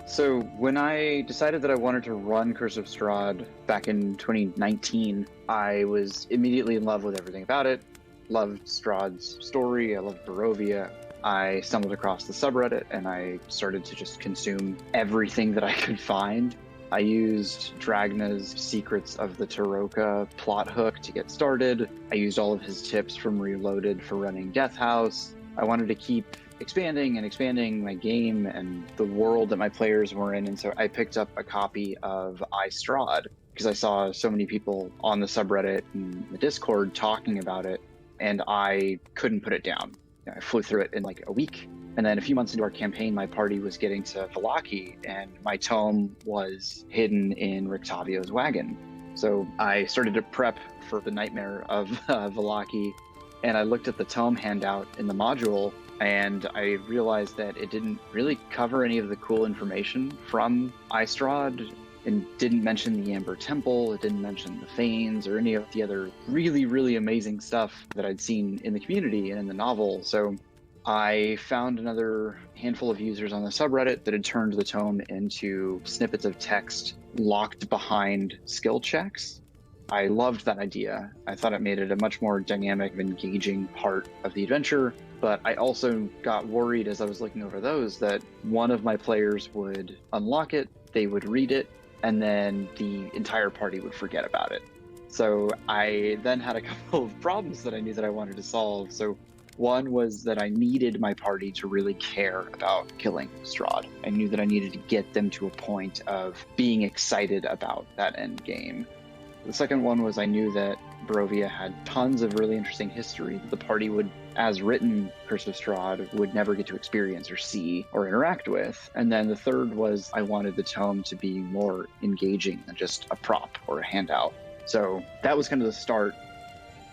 So when I decided that I wanted to run Curse of Strahd back in 2019, I was immediately in love with everything about it. Loved Strahd's story, I loved Barovia. I stumbled across the subreddit and I started to just consume everything that I could find. I used Dragna's Secrets of the Taroka plot hook to get started. I used all of his tips from Reloaded for running Death House. I wanted to keep expanding my game and the world that my players were in, and so I picked up a copy of Strahd because I saw so many people on the subreddit and the Discord talking about it, and I couldn't put it down. I flew through it in like a week, and then a few months into our campaign, my party was getting to Vallaki, and my tome was hidden in Rictavio's wagon. So I started to prep for the nightmare of Vallaki, and I looked at the tome handout in the module, and I realized that it didn't really cover any of the cool information from Strahd. and didn't mention the Amber Temple, it didn't mention the Fanes or any of the other really, really amazing stuff that I'd seen in the community and in the novel. So I found another handful of users on the subreddit that had turned the tome into snippets of text locked behind skill checks. I loved that idea. I thought it made it a much more dynamic, engaging part of the adventure, but I also got worried as I was looking over those that one of my players would unlock it, they would read it, and then the entire party would forget about it. So I then had a couple of problems that I knew that I wanted to solve. So one was that I needed my party to really care about killing Strahd. I knew that I needed to get them to a point of being excited about that end game. The second one was I knew that Barovia had tons of really interesting history that the party would, as written, Curse of Strahd, would never get to experience or see or interact with. And then the third was I wanted the tome to be more engaging than just a prop or a handout. So that was kind of the start.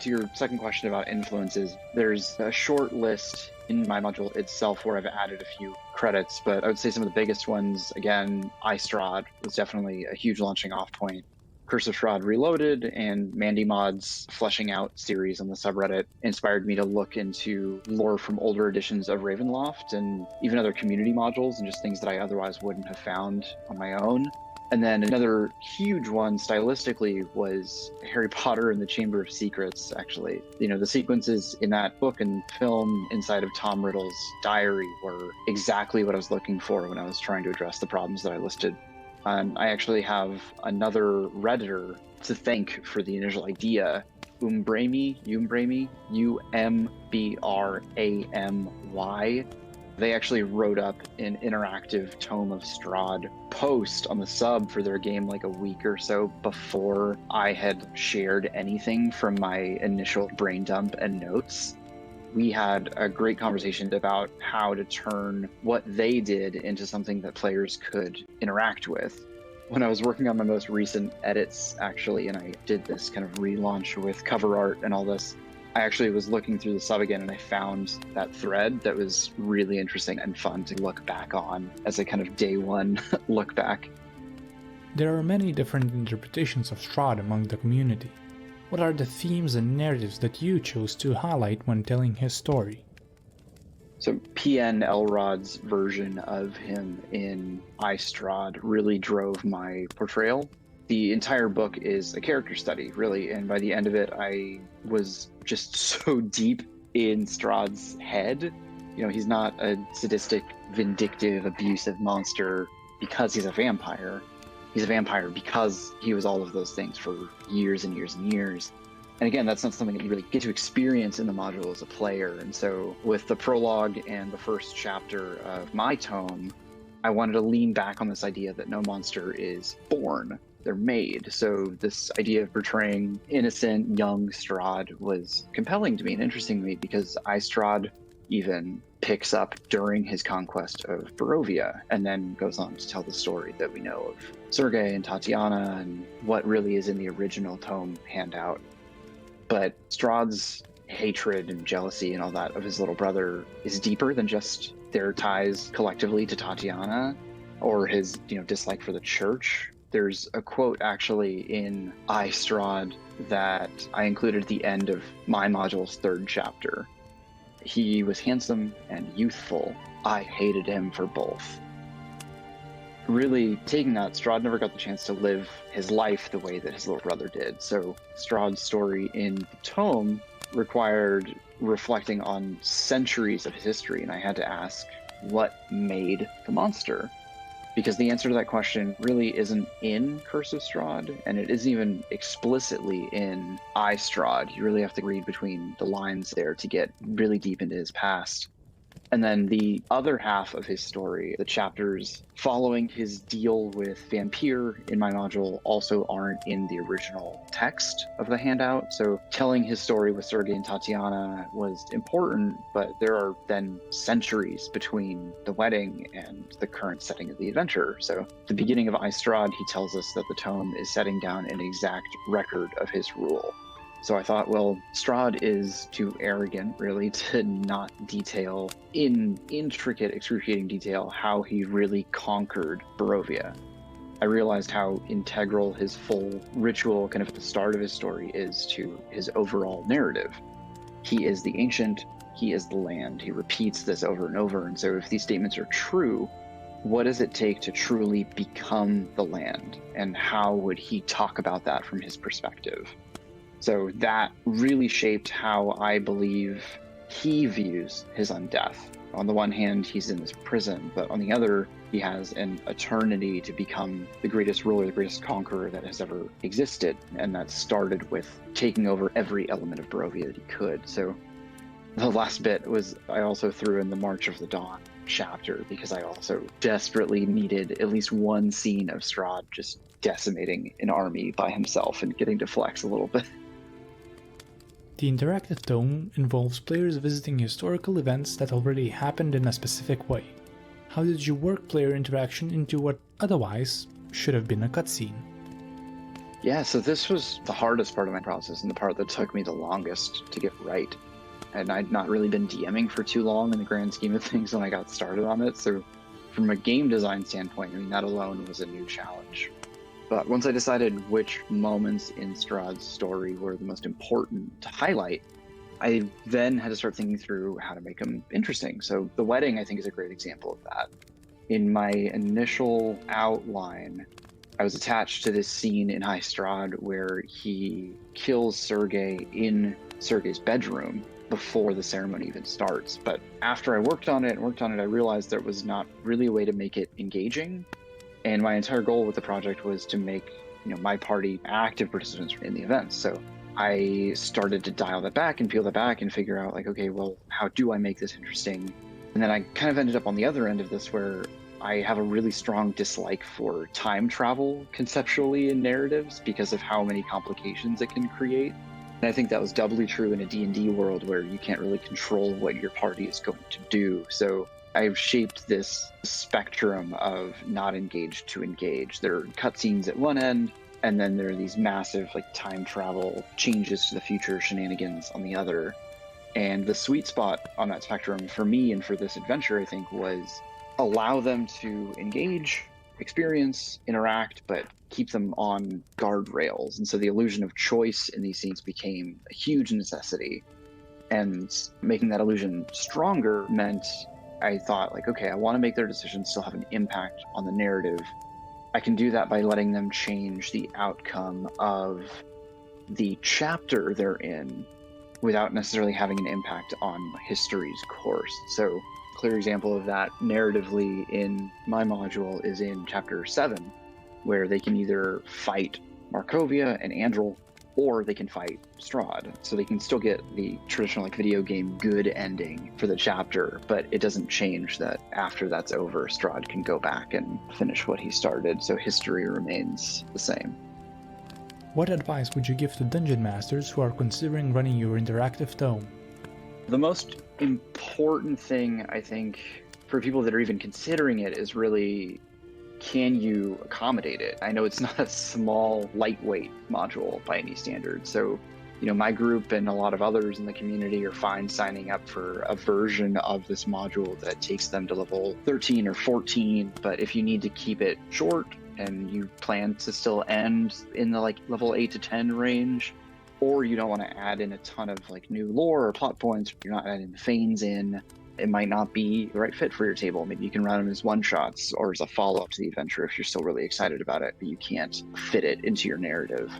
To your second question about influences, there's a short list in my module itself where I've added a few credits, but I would say some of the biggest ones, again, Strahd was definitely a huge launching off point. Curse of Strahd Reloaded and Mandy Mod's Fleshing Out series on the subreddit inspired me to look into lore from older editions of Ravenloft and even other community modules and just things that I otherwise wouldn't have found on my own. And then another huge one stylistically was Harry Potter and the Chamber of Secrets, actually. You know, the sequences in that book and film inside of Tom Riddle's diary were exactly what I was looking for when I was trying to address the problems that I listed. I actually have another Redditor to thank for the initial idea, Umbramy, Umbramy. They actually wrote up an interactive Tome of Strahd post on the sub for their game like a week or so before I had shared anything from my initial brain dump and notes. We had a great conversation about how to turn what they did into something that players could interact with. When I was working on my most recent edits, actually, and I did this kind of relaunch with cover art and all this, I actually was looking through the sub again and I found that thread that was really interesting and fun to look back on as a kind of day one look back. There are many different interpretations of Strahd among the community. What are the themes and narratives that you chose to highlight when telling his story? So PN Elrod's version of him in Strahd really drove my portrayal. The entire book is a character study, really, and by the end of it, I was just so deep in Strahd's head. You know, he's not a sadistic, vindictive, abusive monster because he's a vampire. He's a vampire because he was all of those things for years and years and years. And again, that's not something that you really get to experience in the module as a player. And so with the prologue and the first chapter of my tome, I wanted to lean back on this idea that no monster is born. They're made. So this idea of portraying innocent, young Strahd was compelling to me and interesting to me because Strahd even picks up during his conquest of Barovia and then goes on to tell the story that we know of Sergei and Tatiana and what really is in the original tome handout. But Strahd's hatred and jealousy and all that of his little brother is deeper than just their ties collectively to Tatiana or his, dislike for the church. There's a quote actually in Strahd that I included at the end of my module's third chapter. He was handsome and youthful. I hated him for both. Really taking that, Strahd never got the chance to live his life the way that his little brother did. So Strahd's story in the tome required reflecting on centuries of his history, and I had to ask, what made the monster? Because the answer to that question really isn't in Curse of Strahd, and it isn't even explicitly in Strahd. You really have to read between the lines there to get really deep into his past. And then the other half of his story, the chapters following his deal with Vampire in my module, also aren't in the original text of the handout. So telling his story with Sergei and Tatiana was important, but there are then centuries between the wedding and the current setting of the adventure. So at the beginning of Strahd, he tells us that the tome is setting down an exact record of his rule. So I thought, well, Strahd is too arrogant, really, to not detail in intricate, excruciating detail how he really conquered Barovia. I realized how integral his full ritual, kind of at the start of his story, is to his overall narrative. He is the ancient, he is the land. He repeats this over and over. And so if these statements are true, what does it take to truly become the land? And how would he talk about that from his perspective? So that really shaped how I believe he views his own death. On the one hand, he's in this prison, but on the other, he has an eternity to become the greatest ruler, the greatest conqueror that has ever existed. And that started with taking over every element of Barovia that he could. So the last bit was I also threw in the March of the Dawn chapter because I also desperately needed at least one scene of Strahd just decimating an army by himself and getting to flex a little bit. The interactive tome involves players visiting historical events that already happened in a specific way. How did you work player interaction into what otherwise should have been a cutscene? Yeah, so this was the hardest part of my process and the part that took me the longest to get right. And I'd not really been DMing for too long in the grand scheme of things when I got started on it. So from a game design standpoint, I mean, that alone was a new challenge. But once I decided which moments in Strahd's story were the most important to highlight, I then had to start thinking through how to make them interesting. So the wedding, I think, is a great example of that. In my initial outline, I was attached to this scene in High Strahd where he kills Sergei in Sergei's bedroom before the ceremony even starts. But after I worked on it, I realized there was not really a way to make it engaging. And my entire goal with the project was to make, my party active participants in the events. So I started to dial that back and peel that back and figure out like, okay, well, how do I make this interesting? And then I kind of ended up on the other end of this where I have a really strong dislike for time travel conceptually in narratives because of how many complications it can create. And I think that was doubly true in a D&D world where you can't really control what your party is going to do. So I've shaped this spectrum of not engaged to engaged. There are cutscenes at one end, and then there are these massive time travel changes to the future shenanigans on the other. And the sweet spot on that spectrum for me and for this adventure, I think, was allow them to engage, experience, interact, but keep them on guardrails. And so the illusion of choice in these scenes became a huge necessity. And making that illusion stronger meant I thought okay, I want to make their decisions still have an impact on the narrative. I can do that by letting them change the outcome of the chapter they're in without necessarily having an impact on history's course. So clear example of that narratively in my module is in chapter 7, where they can either fight Markovia and Andrel, or they can fight Strahd. So they can still get the traditional video game good ending for the chapter, but it doesn't change that after that's over, Strahd can go back and finish what he started, so history remains the same. What advice would you give to dungeon masters who are considering running your interactive tome? The most important thing, I think, for people that are even considering it is really, can you accommodate it? I know it's not a small, lightweight module by any standard. So, my group and a lot of others in the community are fine signing up for a version of this module that takes them to level 13 or 14. But if you need to keep it short and you plan to still end in the level 8 to 10 range, or you don't want to add in a ton of new lore or plot points, you're not adding the Fanes in, it might not be the right fit for your table. Maybe you can run them as one-shots or as a follow-up to the adventure if you're still really excited about it, but you can't fit it into your narrative.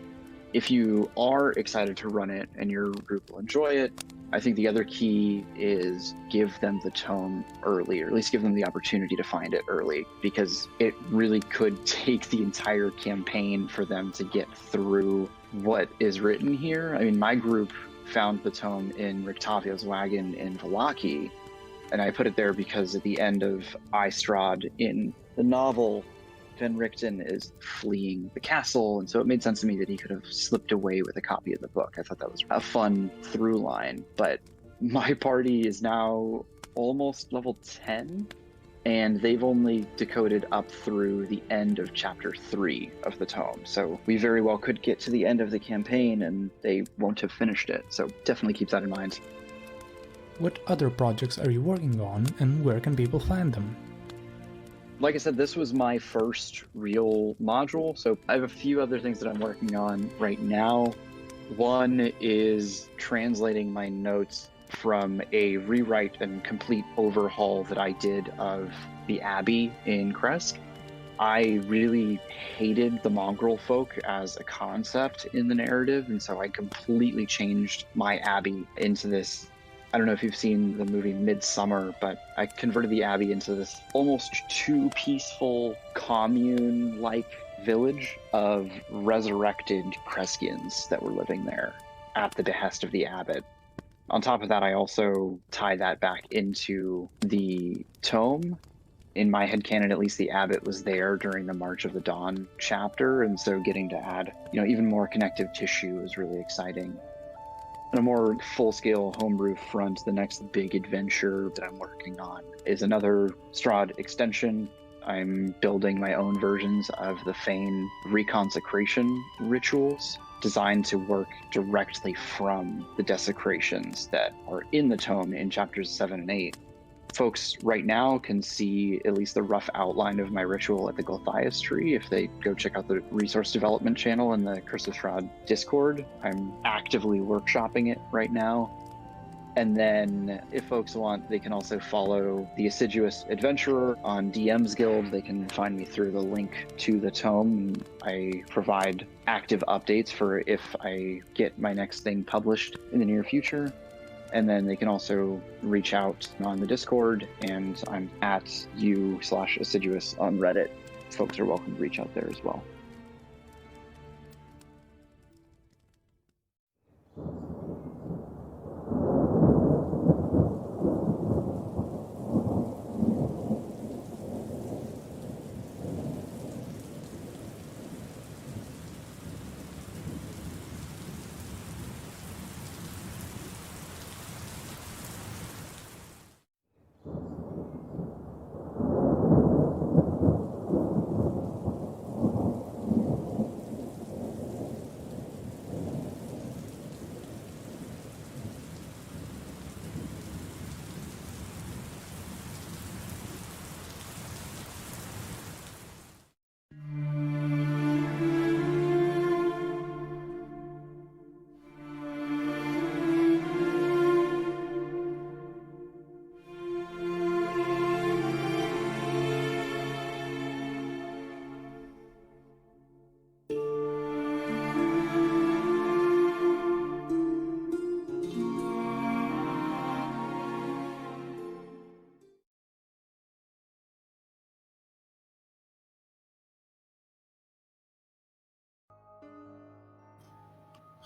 If you are excited to run it and your group will enjoy it, I think the other key is give them the tome early, or at least give them the opportunity to find it early, because it really could take the entire campaign for them to get through what is written here. I mean, my group found the tome in Rictavio's wagon in Vallaki, and I put it there because at the end of I Strahd in the novel, Van Richten is fleeing the castle, and so it made sense to me that he could have slipped away with a copy of the book. I thought that was a fun through line, but my party is now almost level 10, and they've only decoded up through the end of chapter 3 of the tome. So we very well could get to the end of the campaign and they won't have finished it. So definitely keep that in mind. What other projects are you working on, and where can people find them? Like I said, this was my first real module, so I have a few other things that I'm working on right now. One is translating my notes from a rewrite and complete overhaul that I did of the Abbey in Kresk. I really hated the mongrel folk as a concept in the narrative, and so I completely changed my Abbey into this. I don't know if you've seen the movie Midsummer, but I converted the Abbey into this almost too peaceful commune-like village of resurrected Kreskians that were living there at the behest of the abbot. On top of that, I also tie that back into the tome. In my headcanon, at least, the abbot was there during the March of the Dawn chapter, and so getting to add, even more connective tissue is really exciting. On a more full-scale homebrew front, the next big adventure that I'm working on is another Strahd extension. I'm building my own versions of the Fane reconsecration rituals, designed to work directly from the desecrations that are in the tome in chapters 7 and 8. Folks right now can see at least the rough outline of my ritual at the Gulthias tree if they go check out the resource development channel in the Curse of Strahd Discord. I'm actively workshopping it right now. And then if folks want, they can also follow the Assiduous Adventurer on DM's Guild. They can find me through the link to the tome. I provide active updates for if I get my next thing published in the near future. And then they can also reach out on the Discord, and I'm at u/Assiduous on Reddit. Folks are welcome to reach out there as well.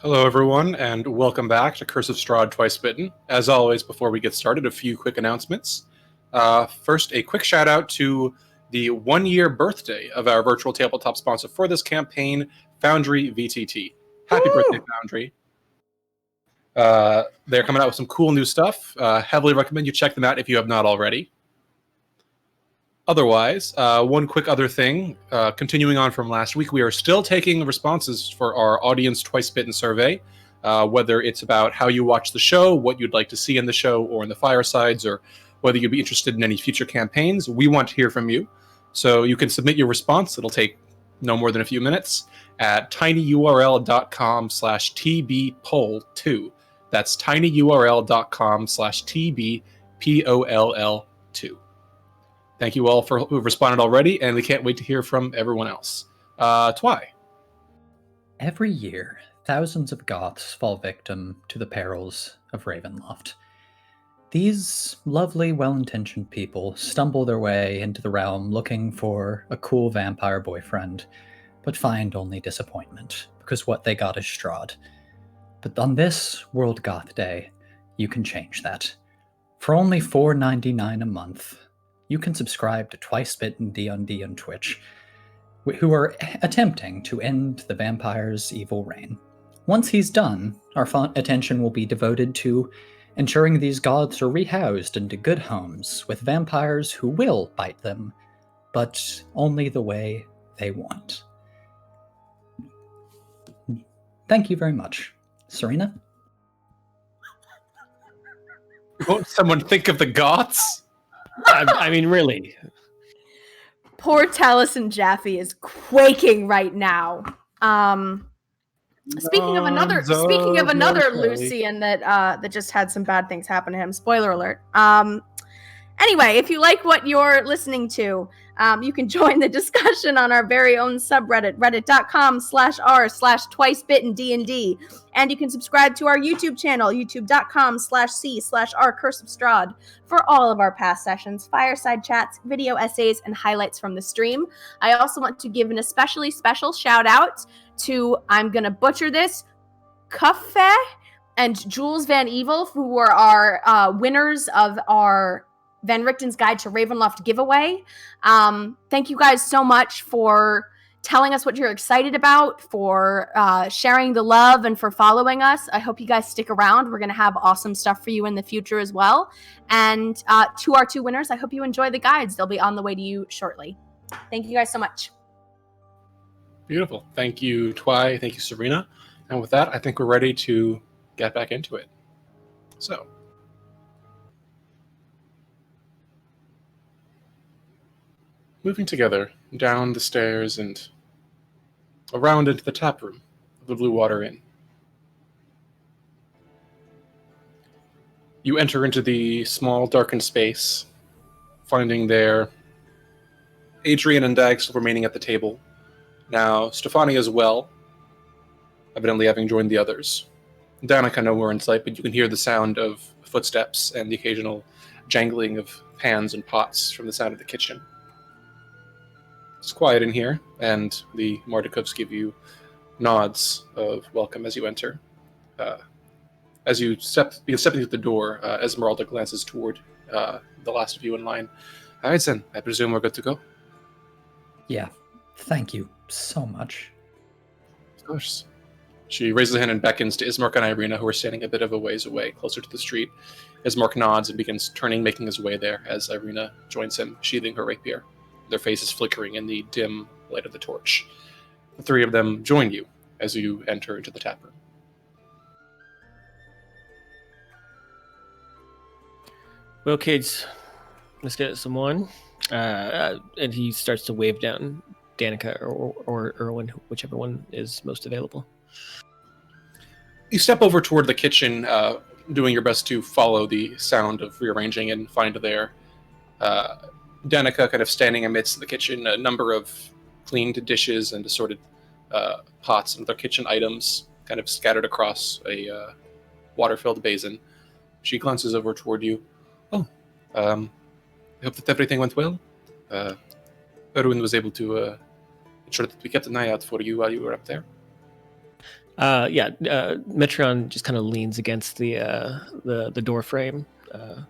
Hello, everyone, and welcome back to Curse of Strahd Twice Bitten. As always, before we get started, a few quick announcements. First, a quick shout out to the 1-year birthday of our virtual tabletop sponsor for this campaign, Foundry VTT. Happy birthday, Foundry. They're coming out with some cool new stuff. Heavily recommend you check them out if you have not already. Otherwise, one quick other thing, continuing on from last week, we are still taking responses for our Audience Twice Bitten survey, whether it's about how you watch the show, what you'd like to see in the show or in the firesides, or whether you'd be interested in any future campaigns. We want to hear from you. So you can submit your response. It'll take no more than a few minutes at tinyurl.com/tbpoll2. That's tinyurl.com/tbpoll2. Thank you all who have responded already, and we can't wait to hear from everyone else. Twy. Every year, thousands of Goths fall victim to the perils of Ravenloft. These lovely, well-intentioned people stumble their way into the realm looking for a cool vampire boyfriend, but find only disappointment, because what they got is Strahd. But on this World Goth Day, you can change that. For only $4.99 a month, you can subscribe to Twice Bitten D&D on Twitch, who are attempting to end the vampire's evil reign. Once he's done, our attention will be devoted to ensuring these goths are rehoused into good homes with vampires who will bite them, but only the way they want. Thank you very much. Serena? Won't someone think of the Goths? I mean, really. Poor Taliesin Jaffe is quaking right now. Speaking of another Lucian that just had some bad things happen to him. Spoiler alert. Anyway, if you like what you're listening to, you can join the discussion on our very own subreddit, reddit.com/r/twicebittendnd. And you can subscribe to our YouTube channel, youtube.com/c/rcurseofstrahd, for all of our past sessions, fireside chats, video essays, and highlights from the stream. I also want to give an especially special shout out to, I'm going to butcher this, Kuffe and Jules Van Evil, who are our winners of our Van Richten's Guide to Ravenloft giveaway. Thank you guys so much for telling us what you're excited about, for sharing the love, and for following us. I hope you guys stick around. We're going to have awesome stuff for you in the future as well. And to our 2 winners, I hope you enjoy the guides. They'll be on the way to you shortly. Thank you guys so much. Beautiful. Thank you, Twy. Thank you, Serena. And with that, I think we're ready to get back into it. So, moving together down the stairs and around into the tap room of the Blue Water Inn. You enter into the small, darkened space, finding there Adrian and Dag still remaining at the table. Now, Stefani as well, evidently having joined the others. Danica nowhere in sight, but you can hear the sound of footsteps and the occasional jangling of pans and pots from the sound of the kitchen. It's quiet in here, and the Mardikovs give you nods of welcome as you enter. As you step into the door, Esmeralda glances toward the last of you in line. All right, then. I presume we're good to go? Yeah, thank you so much. Of course. She raises a hand and beckons to Ismark and Irina, who are standing a bit of a ways away, closer to the street. Ismark nods and begins turning, making his way there, as Irina joins him, sheathing her rapier. Their faces flickering in the dim light of the torch. The 3 of them join you as you enter into the tap room. Well, kids, let's get some wine. And he starts to wave down Danica or Erwin, whichever one is most available. You step over toward the kitchen, doing your best to follow the sound of rearranging, and find there Danica kind of standing amidst the kitchen, a number of cleaned dishes and assorted pots and other kitchen items kind of scattered across a water-filled basin. She glances over toward you. Oh, I hope that everything went well. Erwin was able to ensure that we kept an eye out for you while you were up there. Metron just kind of leans against the door frame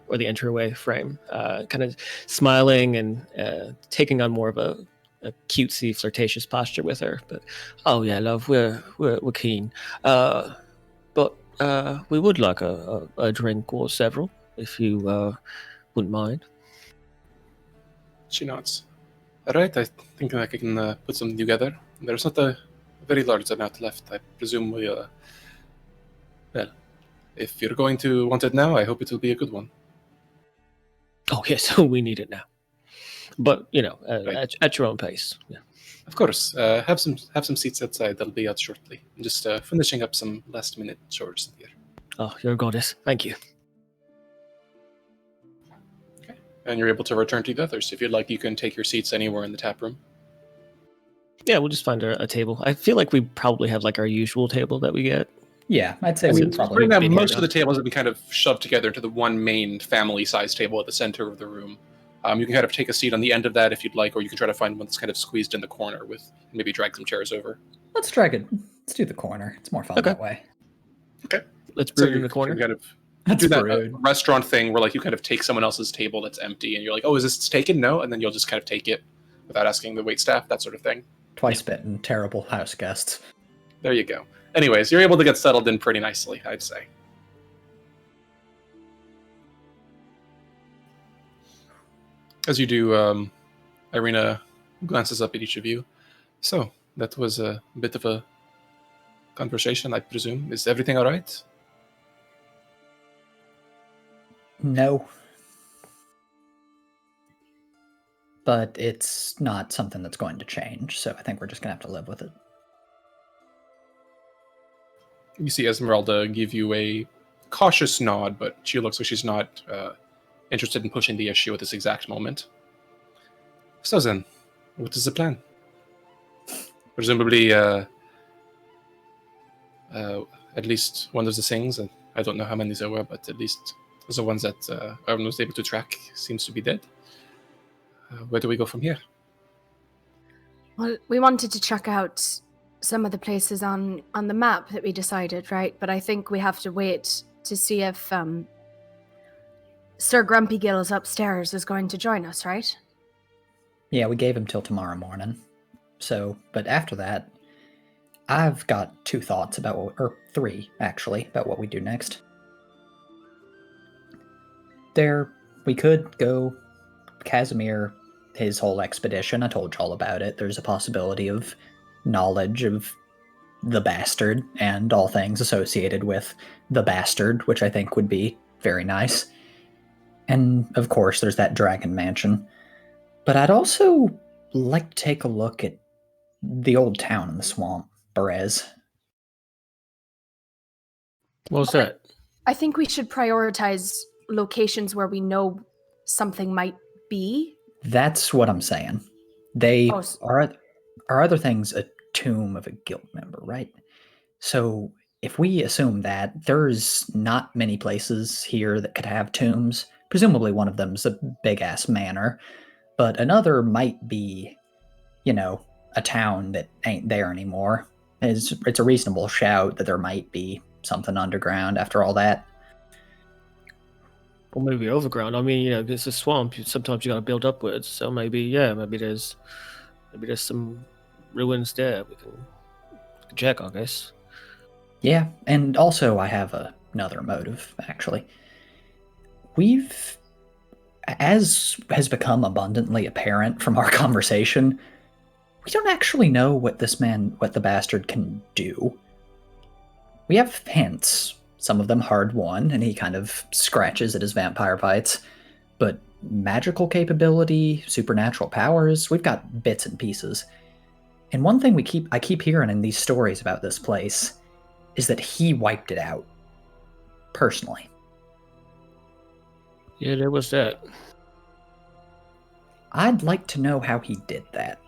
or the entryway frame, kind of smiling and taking on more of a cutesy, flirtatious posture with her. But oh yeah, love, we're keen. But we would like a drink or several, if you wouldn't mind. She nods. All right, I think I can put some together. There's not a very large amount left. I presume well, if you're going to want it now, I hope it will be a good one. Oh yes, we need it now. But Right. at your own pace. Yeah. Of course. Have some seats outside. They'll be out shortly. I'm just finishing up some last-minute chores here. Oh, you're a goddess. Thank you. Okay. And you're able to return to the others. If you'd like, you can take your seats anywhere in the tap room. Yeah, we'll just find a table. I feel like we probably have like our usual table that we get. Yeah, I'd say I we mean, probably... Right now, been most here of the tables have been kind of shoved together into the one main family-sized table at the center of the room. You can kind of take a seat on the end of that if you'd like, or you can try to find one that's kind of squeezed in the corner with maybe drag some chairs over. Let's drag it. Let's do the corner. It's more fun Okay. that way. Okay. Let's So brew in the corner. You kind of That's do that rude. restaurant thing where like you kind of take someone else's table that's empty and you're like, oh, is this taken? No. And then you'll just kind of take it without asking the waitstaff, that sort of thing. Twice bitten, terrible house guests. There you go. Anyways, you're able to get settled in pretty nicely, I'd say. As you do, Irina glances up at each of you. So, that was a bit of a conversation, I presume. Is everything all right? No. but it's not something that's going to change, so I think we're just going to have to live with it. You see Esmeralda give you a cautious nod, but she looks like she's not interested in pushing the issue at this exact moment. So then, what is the plan? Presumably, at least one of the things, and I don't know how many there were, but at least the ones that Erwin was able to track seems to be dead. Where do we go from here? Well, we wanted to check out some of the places on the map that we decided, right? But I think we have to wait to see if Sir Grumpy Gills upstairs is going to join us, right? Yeah, we gave him till tomorrow morning. So, but after that, I've got 2 thoughts about or 3 actually, about what we do next. We could go Casimir, his whole expedition. I told you all about it. There's a possibility of knowledge of the bastard and all things associated with the bastard, which I think would be very nice. And of course, there's that dragon mansion. But I'd also like to take a look at the old town in the swamp, Berez. What was that? I think we should prioritize locations where we know something might be. That's what I'm saying. Are other things a tomb of a guild member, right? So if we assume that, there's not many places here that could have tombs. Presumably one of them's a big-ass manor, but another might be, a town that ain't there anymore. It's a reasonable shout that there might be something underground after all that. Or maybe overground. I mean, it's a swamp. Sometimes you gotta build upwards. So maybe there's some ruins there. We can check, I guess. Yeah, and also I have another motive, actually. As has become abundantly apparent from our conversation, we don't actually know what the bastard can do. We have hints, some of them hard-won, and he kind of scratches at his vampire bites, but magical capability, supernatural powers, we've got bits and pieces. And one thing I keep hearing in these stories about this place is that he wiped it out. Personally. Yeah, there was that. I'd like to know how he did that.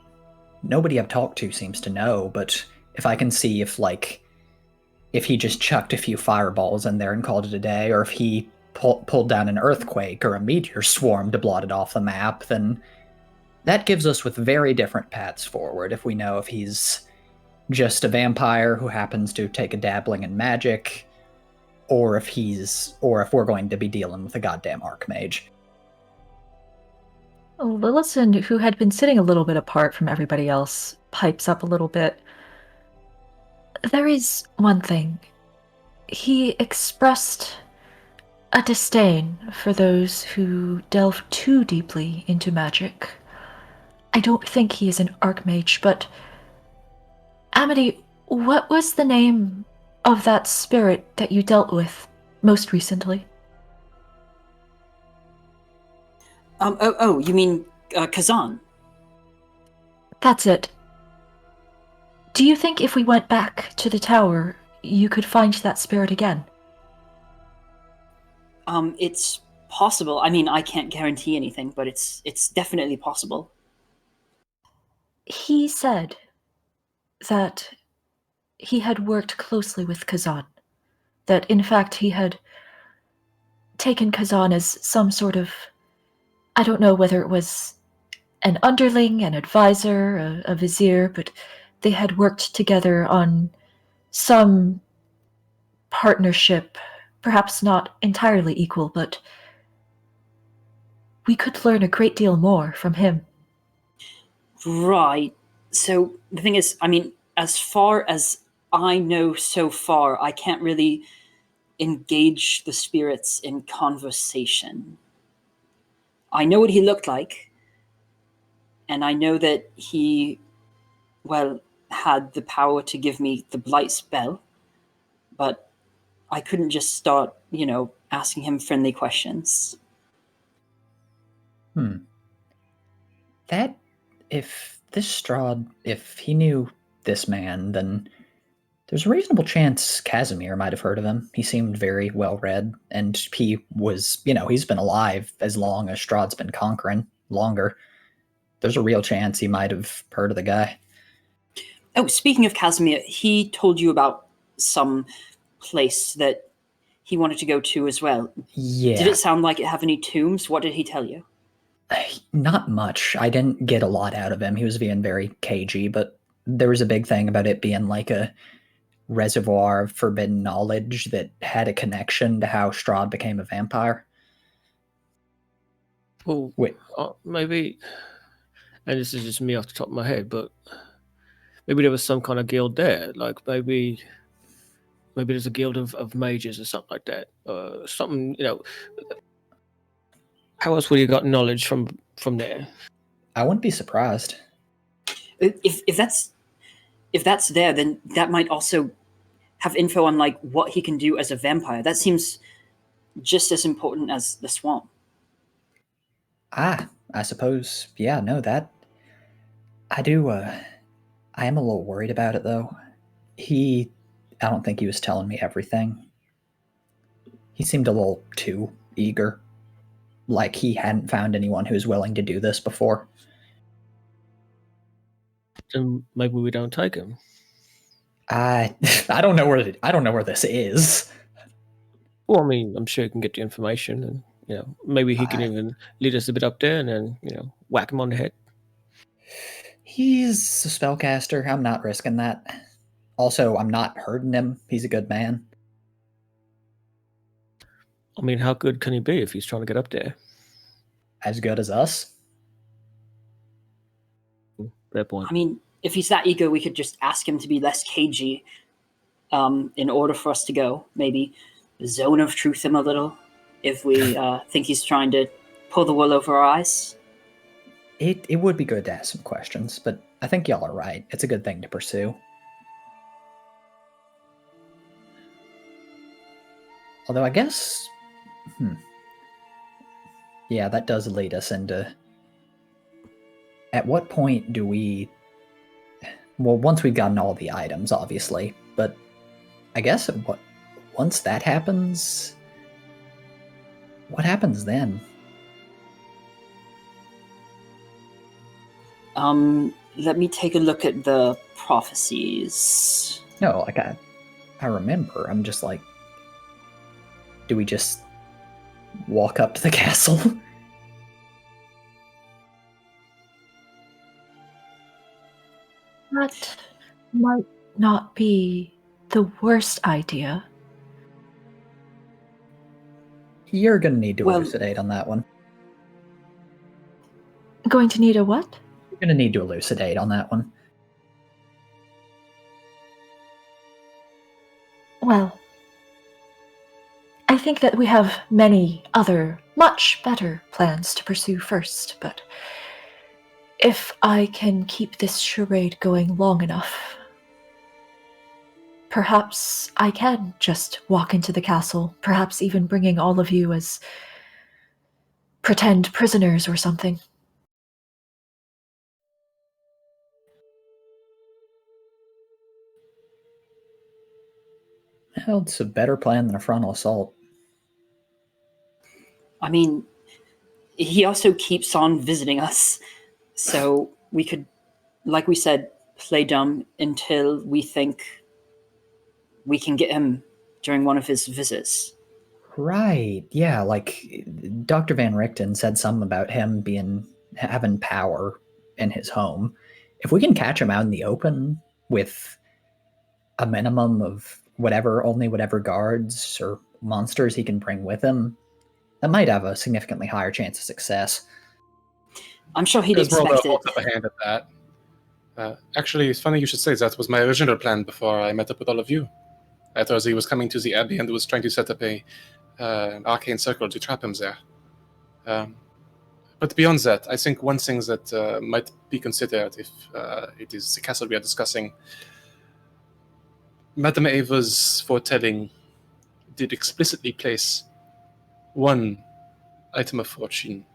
Nobody I've talked to seems to know, but if I can see if he just chucked a few fireballs in there and called it a day, or if he pulled down an earthquake or a meteor swarm to blot it off the map, then that gives us with very different paths forward if we know if he's just a vampire who happens to take a dabbling in magic, or if we're going to be dealing with a goddamn archmage. Lillison, who had been sitting a little bit apart from everybody else, pipes up a little bit. There is one thing. He expressed a disdain for those who delve too deeply into magic. I don't think he is an archmage, but Amity, what was the name of that spirit that you dealt with most recently? You mean Kazan? That's it. Do you think if we went back to the tower, you could find that spirit again? It's possible. I mean, I can't guarantee anything, but it's definitely possible. He said that he had worked closely with Kazan. That, in fact, he had taken Kazan as some sort of... I don't know whether it was an underling, an advisor, a vizier, but they had worked together on some partnership, perhaps not entirely equal, but we could learn a great deal more from him. Right. So the thing is, I mean, as far as I know so far, I can't really engage the spirits in conversation. I know what he looked like, and I know that he, had the power to give me the blight spell, but I couldn't just start, asking him friendly questions. That, if this Strahd, if he knew this man, then there's a reasonable chance Casimir might have heard of him. He seemed very well read, and he was, he's been alive as long as Strahd's been conquering, longer. There's a real chance he might have heard of the guy. Oh, speaking of Casimir, he told you about some place that he wanted to go to as well. Yeah. Did it sound like it have any tombs? What did he tell you? Not much. I didn't get a lot out of him. He was being very cagey, but there was a big thing about it being like a reservoir of forbidden knowledge that had a connection to how Strahd became a vampire. Well, Wait. Maybe, and this is just me off the top of my head, but maybe there was some kind of guild there. Like maybe there's a guild of mages or something like that. Something, How else would you got knowledge from there? I wouldn't be surprised. If that's there, then that might also have info on like what he can do as a vampire. That seems just as important as the swamp. I suppose. Yeah, no, that I do. I am a little worried about it though. I don't think he was telling me everything. He seemed a little too eager. Like he hadn't found anyone who was willing to do this before. Then maybe we don't take him. I don't know where this is. Well, I mean, I'm sure you can get the information, and maybe he can even lead us a bit up there, and then whack him on the head. He's a spellcaster. I'm not risking that. Also, I'm not hurting him. He's a good man. I mean, how good can he be if he's trying to get up there? As good as us. Fair point. I mean, if he's that eager, we could just ask him to be less cagey in order for us to go. Maybe zone of truth him a little if we think he's trying to pull the wool over our eyes. It would be good to ask some questions, but I think y'all are right. It's a good thing to pursue. Although I guess... Yeah, that does lead us into... At what point do we... Well, once we've gotten all the items, obviously, but I guess once that happens... What happens then? Let me take a look at the prophecies. No, like I remember. I'm just like... Do we just walk up to the castle? That might not be the worst idea. You're gonna need to elucidate on that one. Going to need a what? You're gonna need to elucidate on that one. Well, I think that we have many other, much better plans to pursue first, but if I can keep this charade going long enough, perhaps I can just walk into the castle, perhaps even bringing all of you as pretend prisoners or something. Well, it's a better plan than a frontal assault. I mean, he also keeps on visiting us, so we could, like we said, play dumb until we think we can get him during one of his visits. Right, yeah, like Dr. Van Richten said something about him having power in his home. If we can catch him out in the open with a minimum of only whatever guards or monsters he can bring with him, that might have a significantly higher chance of success. I'm sure he'd expect it. Up a hand at that. Actually, it's funny you should say that was my original plan before I met up with all of you. I thought he was coming to the Abbey and was trying to set up an arcane circle to trap him there. But beyond that, I think one thing that might be considered if it is the castle we are discussing, Madame Ava's foretelling did explicitly place one item of fortune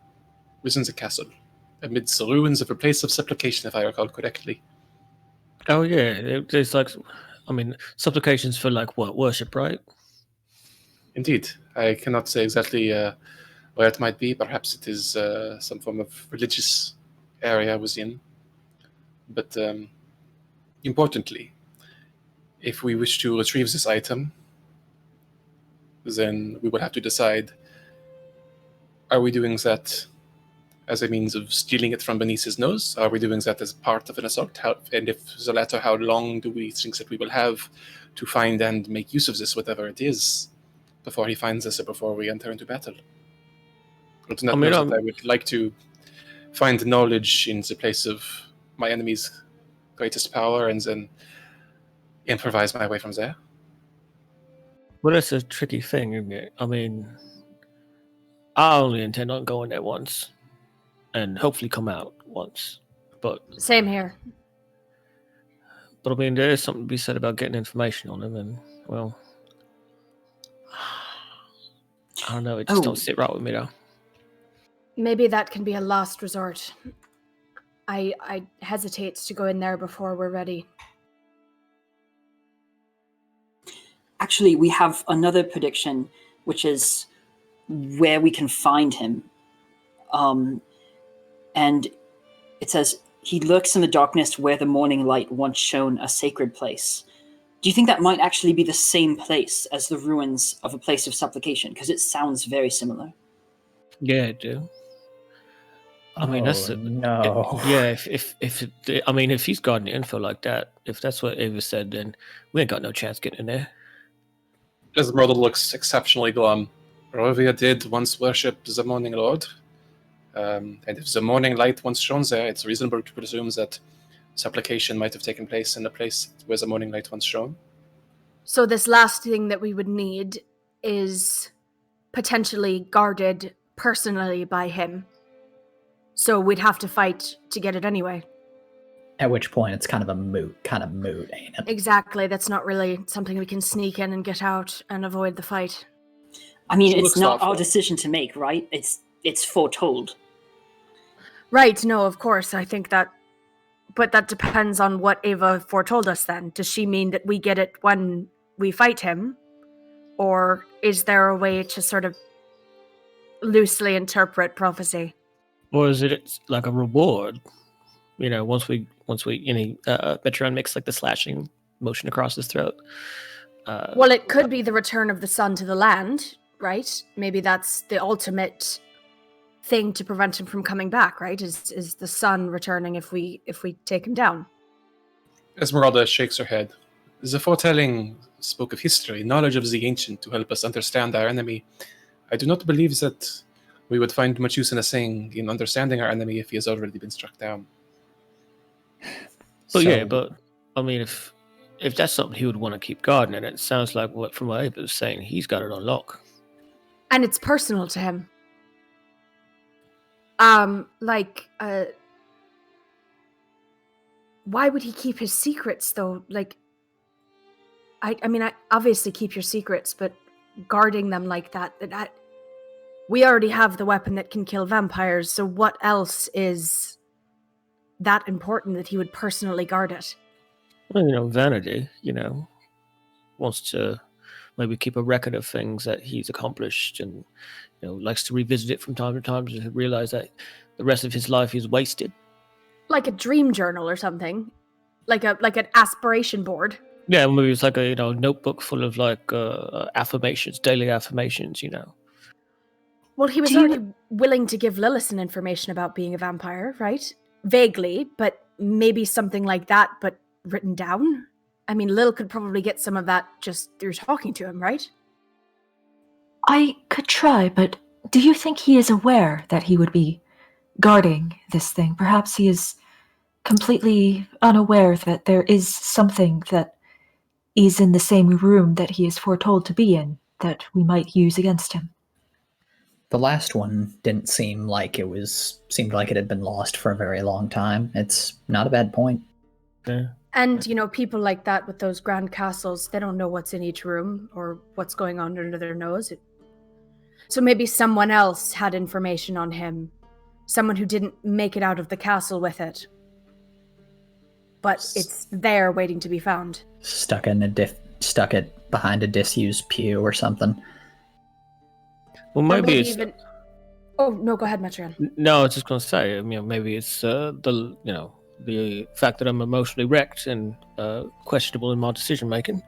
within the castle, amidst the ruins of a place of supplication, if I recall correctly. Oh yeah, there's like, I mean, supplications for like what, worship, right? Indeed. I cannot say exactly where it might be. Perhaps it is some form of religious area I was in. But importantly, if we wish to retrieve this item, then we will have to decide, are we doing that as a means of stealing it from beneath his nose? Are we doing that as part of an assault? And if the latter, how long do we think that we will have to find and make use of this, whatever it is, before he finds us or before we enter into battle? I do not know that I would like to find knowledge in the place of my enemy's greatest power and then improvise my way from there. Well, that's a tricky thing, isn't it? I mean, I only intend on going there once, and hopefully come out once. But Same here. I mean, there is something to be said about getting information on him, and well, I don't know. It just don't sit right with me though. Maybe that can be a last resort. I hesitate to go in there before we're ready. Actually, we have another prediction, which is where we can find him. And it says, he lurks in the darkness where the morning light once shone, a sacred place. Do you think that might actually be the same place as the ruins of a place of supplication? Because it sounds very similar. Yeah, I do. I mean, that's no. if he's got an info like that, if that's what Ava said, then we ain't got no chance getting in there. Esmeralda looks exceptionally glum. Rovia did once worship the Morning Lord, and if the morning light once shone there, it's reasonable to presume that supplication might have taken place in a place where the morning light once shone. So this last thing that we would need is potentially guarded personally by him. So we'd have to fight to get it anyway. At which point it's kind of moot, ain't it? Exactly. That's not really something we can sneak in and get out and avoid the fight. I mean, She it's looks not thoughtful. our decision to make, right? It's foretold. Right, no, of course. I think that... But that depends on what Ava foretold us then. Does she mean that we get it when we fight him? Or is there a way to sort of loosely interpret prophecy? Or is it like a reward? You know, once we Metron makes like the slashing motion across his throat. Well, it could be the return of the sun to the land, right? Maybe that's the ultimate thing to prevent him from coming back, right? Is the sun returning if we take him down? Esmeralda shakes her head. The foretelling spoke of history, knowledge of the ancient to help us understand our enemy. I do not believe that we would find much use in a saying in understanding our enemy if he has already been struck down. But I mean, if that's something he would want to keep guarding, and it sounds like from what Ava was saying, he's got it on lock. And it's personal to him. Why would he keep his secrets though? Like, I mean, I obviously keep your secrets, but guarding them like that, we already have the weapon that can kill vampires, so what else is that important that he would personally guard it? Well, vanity, wants to maybe keep a record of things that he's accomplished, and likes to revisit it from time to time to realize that the rest of his life is wasted. Like a dream journal or something, like an aspiration board. Yeah, maybe it's like a notebook full of like affirmations, daily affirmations. Well, he was already willing to give Lillison information about being a vampire, right? Vaguely, but maybe something like that, but written down. I mean, Lil could probably get some of that just through talking to him, right? I could try, but do you think he is aware that he would be guarding this thing? Perhaps he is completely unaware that there is something that is in the same room that he is foretold to be in that we might use against him. The last one didn't seem like seemed like it had been lost for a very long time. It's not a bad point. Yeah. And, people like that with those grand castles, they don't know what's in each room or what's going on under their nose. So maybe someone else had information on him someone who didn't make it out of the castle with it. But it's there waiting to be found. Stuck it behind a disused pew or something. Well, maybe it's even. Oh no, go ahead, Metrion. no. I was just gonna say, maybe it's the fact that I'm emotionally wrecked and questionable in my decision making.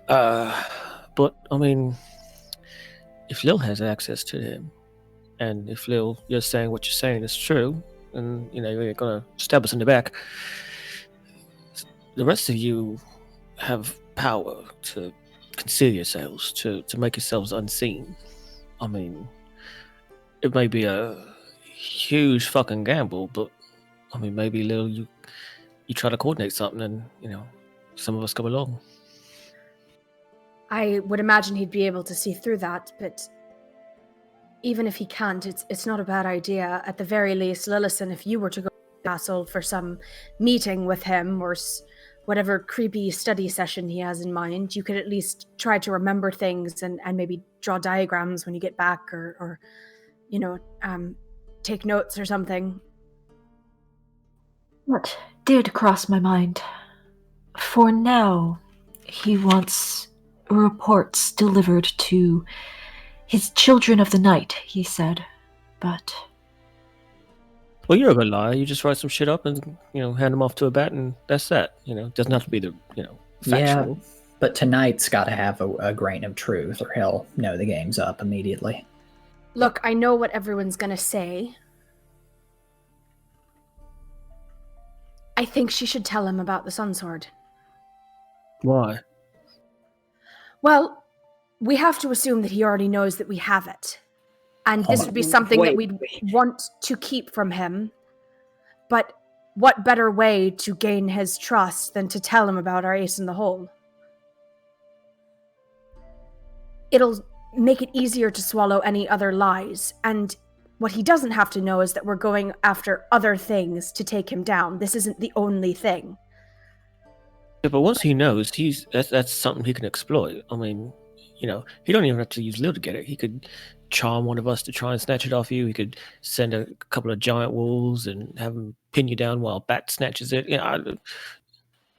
But I mean, if Lil has access to him, and if Lil, you're saying what you're saying is true, and you're gonna stab us in the back, the rest of you have power to conceal yourselves, to make yourselves unseen. I mean, it may be a huge fucking gamble, but I mean, maybe Lil, you try to coordinate something, and some of us come along. I would imagine he'd be able to see through that, but even if he can't, it's not a bad idea. At the very least, Lillison, if you were to go to the castle for some meeting with him or whatever creepy study session he has in mind, you could at least try to remember things and maybe draw diagrams when you get back or take notes or something. What did cross my mind? For now, he wants reports delivered to his children of the night, he said. But... Well, you're a good liar. You just write some shit up and, hand them off to a bat, and that's that. It doesn't have to be the, factual. Yeah, but tonight's got to have a grain of truth, or he'll know the game's up immediately. Look, I know what everyone's gonna say. I think she should tell him about the Sun Sword. Why? Well, we have to assume that he already knows that we have it. And this would be something that we'd want to keep from him. But what better way to gain his trust than to tell him about our ace in the hole? It'll make it easier to swallow any other lies. And what he doesn't have to know is that we're going after other things to take him down. This isn't the only thing. Yeah, but once he knows, that's something he can exploit. I mean, he don't even have to use Lil to get it. He could charm one of us to try and snatch it off you. He could send a couple of giant wolves and have them pin you down while Bat snatches it.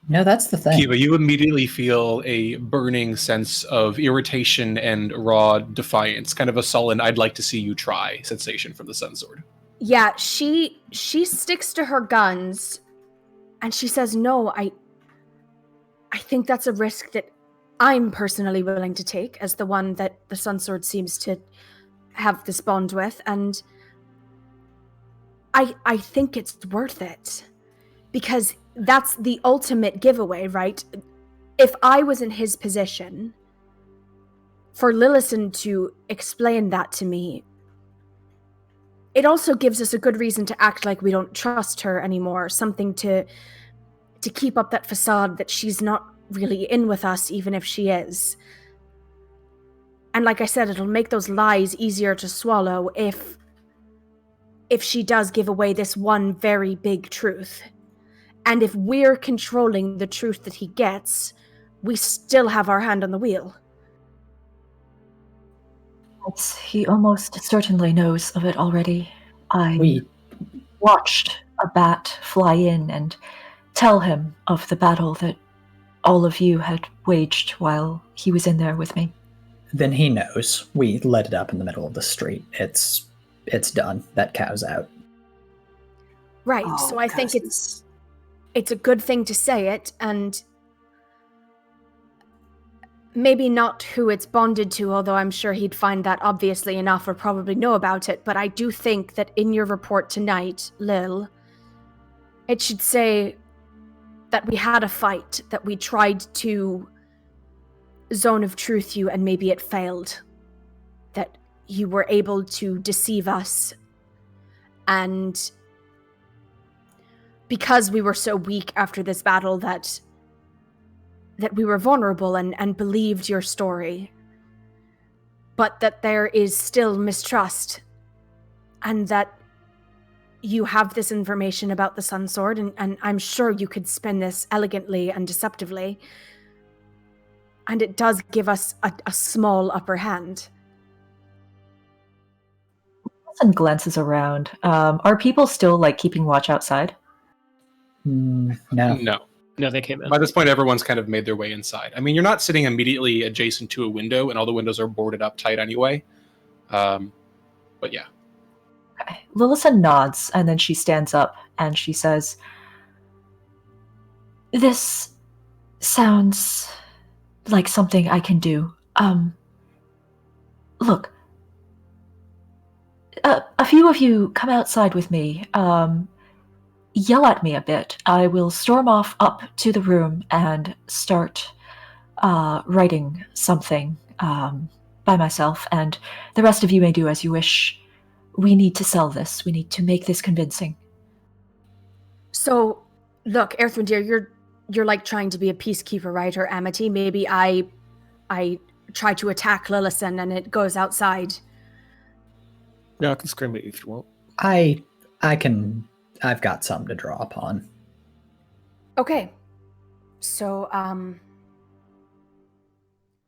No, that's the thing. Kiva, you immediately feel a burning sense of irritation and raw defiance, kind of a sullen "I'd like to see you try" sensation from the Sun Sword. Yeah, she sticks to her guns and she says, no, I think that's a risk that I'm personally willing to take as the one that the Sun Sword seems to have this bond with, and I think it's worth it. Because that's the ultimate giveaway, right? If I was in his position, for Lillison to explain that to me, it also gives us a good reason to act like we don't trust her anymore, something to keep up that facade that she's not really in with us, even if she is. And like I said, it'll make those lies easier to swallow if she does give away this one very big truth. And if we're controlling the truth that he gets, we still have our hand on the wheel. He almost certainly knows of it already. I watched a bat fly in and tell him of the battle that all of you had waged while he was in there with me. Then he knows. We let it up in the middle of the street. It's done. That cow's out. Right, so I think it's a good thing to say it, and maybe not who it's bonded to, although I'm sure he'd find that obviously enough or probably know about it, but I do think that in your report tonight, Lil, it should say that we had a fight, that we tried to zone of truth you and maybe it failed, that you were able to deceive us, and because we were so weak after this battle that we were vulnerable and believed your story, but that there is still mistrust, and that you have this information about the Sun Sword, and I'm sure you could spin this elegantly and deceptively, and it does give us a small upper hand. Lillison glances around. Are people still like keeping watch outside? No. No, they came in. By this point, everyone's kind of made their way inside. I mean, you're not sitting immediately adjacent to a window, and all the windows are boarded up tight anyway. But yeah. Okay. Lillison nods, and then she stands up and she says, "This sounds like something I can do. Look, a few of you come outside with me. Yell at me a bit. I will storm off up to the room and start writing something by myself, and the rest of you may do as you wish. We need to sell this. We need to make this convincing." So, look, Erthrindir, you're like trying to be a peacekeeper, right? Or Amity. Maybe I try to attack Lillison and it goes outside. No, I can scream at you if you want. I've got something to draw upon. Okay. So,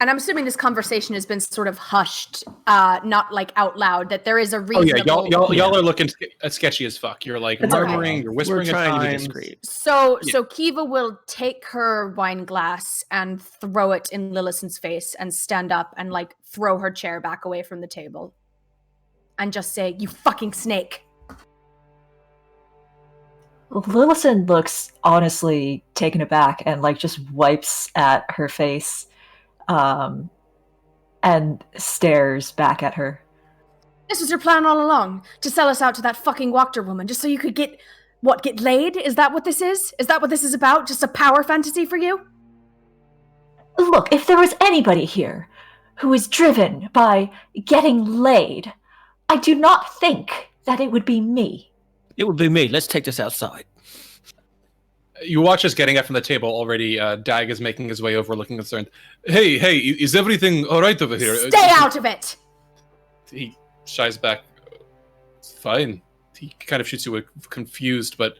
and I'm assuming this conversation has been sort of hushed, not like out loud, that there is a reasonable... Y'all are looking sketchy as fuck. You're like murmuring, you're whispering We're at trying to be times. discreet. So Kiva will take her wine glass and throw it in Lillison's face and stand up and like throw her chair back away from the table. And just say, "You fucking snake." Lillison looks honestly taken aback and like just wipes at her face and stares back at her. This was your plan all along, to sell us out to that fucking Wachter woman, just so you could get laid? Is that what this is? Is that what this is about? Just a power fantasy for you? Look, if there was anybody here who is driven by getting laid, I do not think that it would be me. It would be me. Let's take this outside. You watch us getting up from the table already. Dag is making his way over, looking concerned. Hey, is everything all right over here? Stay out of it! He shies back. It's fine. He kind of shoots you a confused but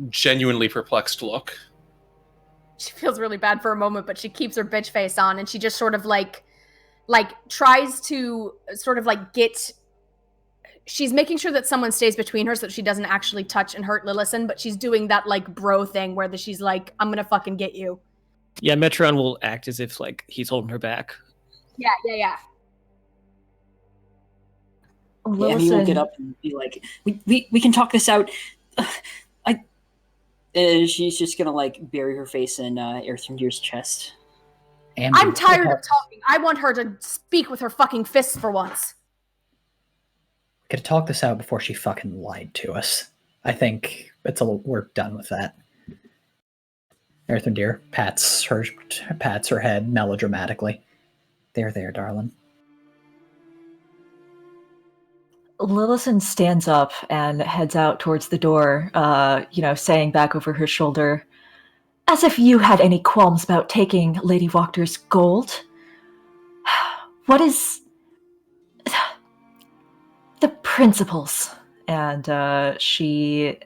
genuinely perplexed look. She feels really bad for a moment, but she keeps her bitch face on, and she just sort of like tries to sort of like get... She's making sure that someone stays between her so that she doesn't actually touch and hurt Lillison, but she's doing that like bro thing where she's like, "I'm gonna fucking get you." Yeah, Metron will act as if like he's holding her back. Yeah. Amy will get up and be like, we can talk this out. She's just gonna like bury her face in Erthrindir's chest. I'm tired of talking. I want her to speak with her fucking fists for once. Could have talked this out before she fucking lied to us. I think we're done with that. Erthrindir pats her head melodramatically. There, darling. Lillison stands up and heads out towards the door, saying back over her shoulder, "As if you had any qualms about taking Lady Wachter's gold. What is... the principles?" And she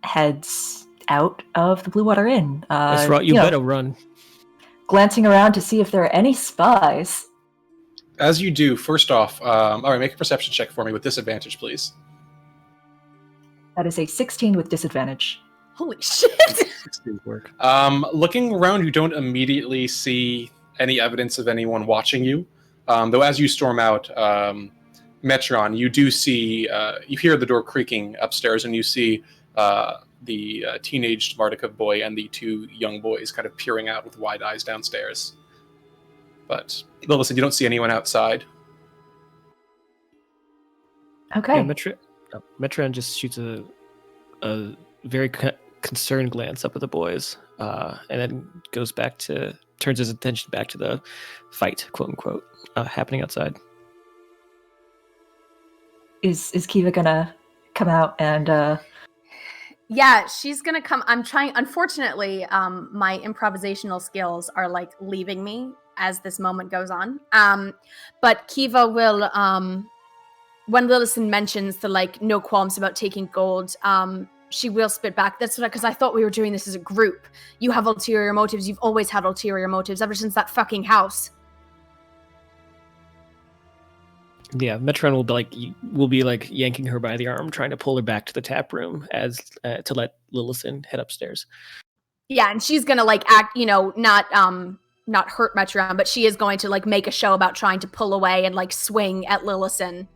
heads out of the Blue Water Inn. That's right, you better run. Glancing around to see if there are any spies. As you do, first off, all right, make a perception check for me with disadvantage, please. That is a 16 with disadvantage. Holy shit! 16 work. Looking around, you don't immediately see any evidence of anyone watching you. Though as you storm out, Metron, you do see, you hear the door creaking upstairs, and you see the teenaged Mardukov boy and the two young boys kind of peering out with wide eyes downstairs. But listen, you don't see anyone outside. Okay. Yeah, Metron just shoots a very concerned glance up at the boys, and then turns his attention back to the fight, quote unquote, happening outside. Is Kiva gonna come out and Yeah, she's gonna come. I'm trying. Unfortunately, my improvisational skills are like leaving me as this moment goes on. But Kiva will, when Lillison mentions the like no qualms about taking gold, she will spit back. That's because I thought we were doing this as a group. You have ulterior motives. You've always had ulterior motives ever since that fucking house. Yeah, Metron will be like yanking her by the arm, trying to pull her back to the tap room as to let Lillison head upstairs. Yeah, and she's gonna like act, not hurt Metron, but she is going to like make a show about trying to pull away and like swing at Lillison.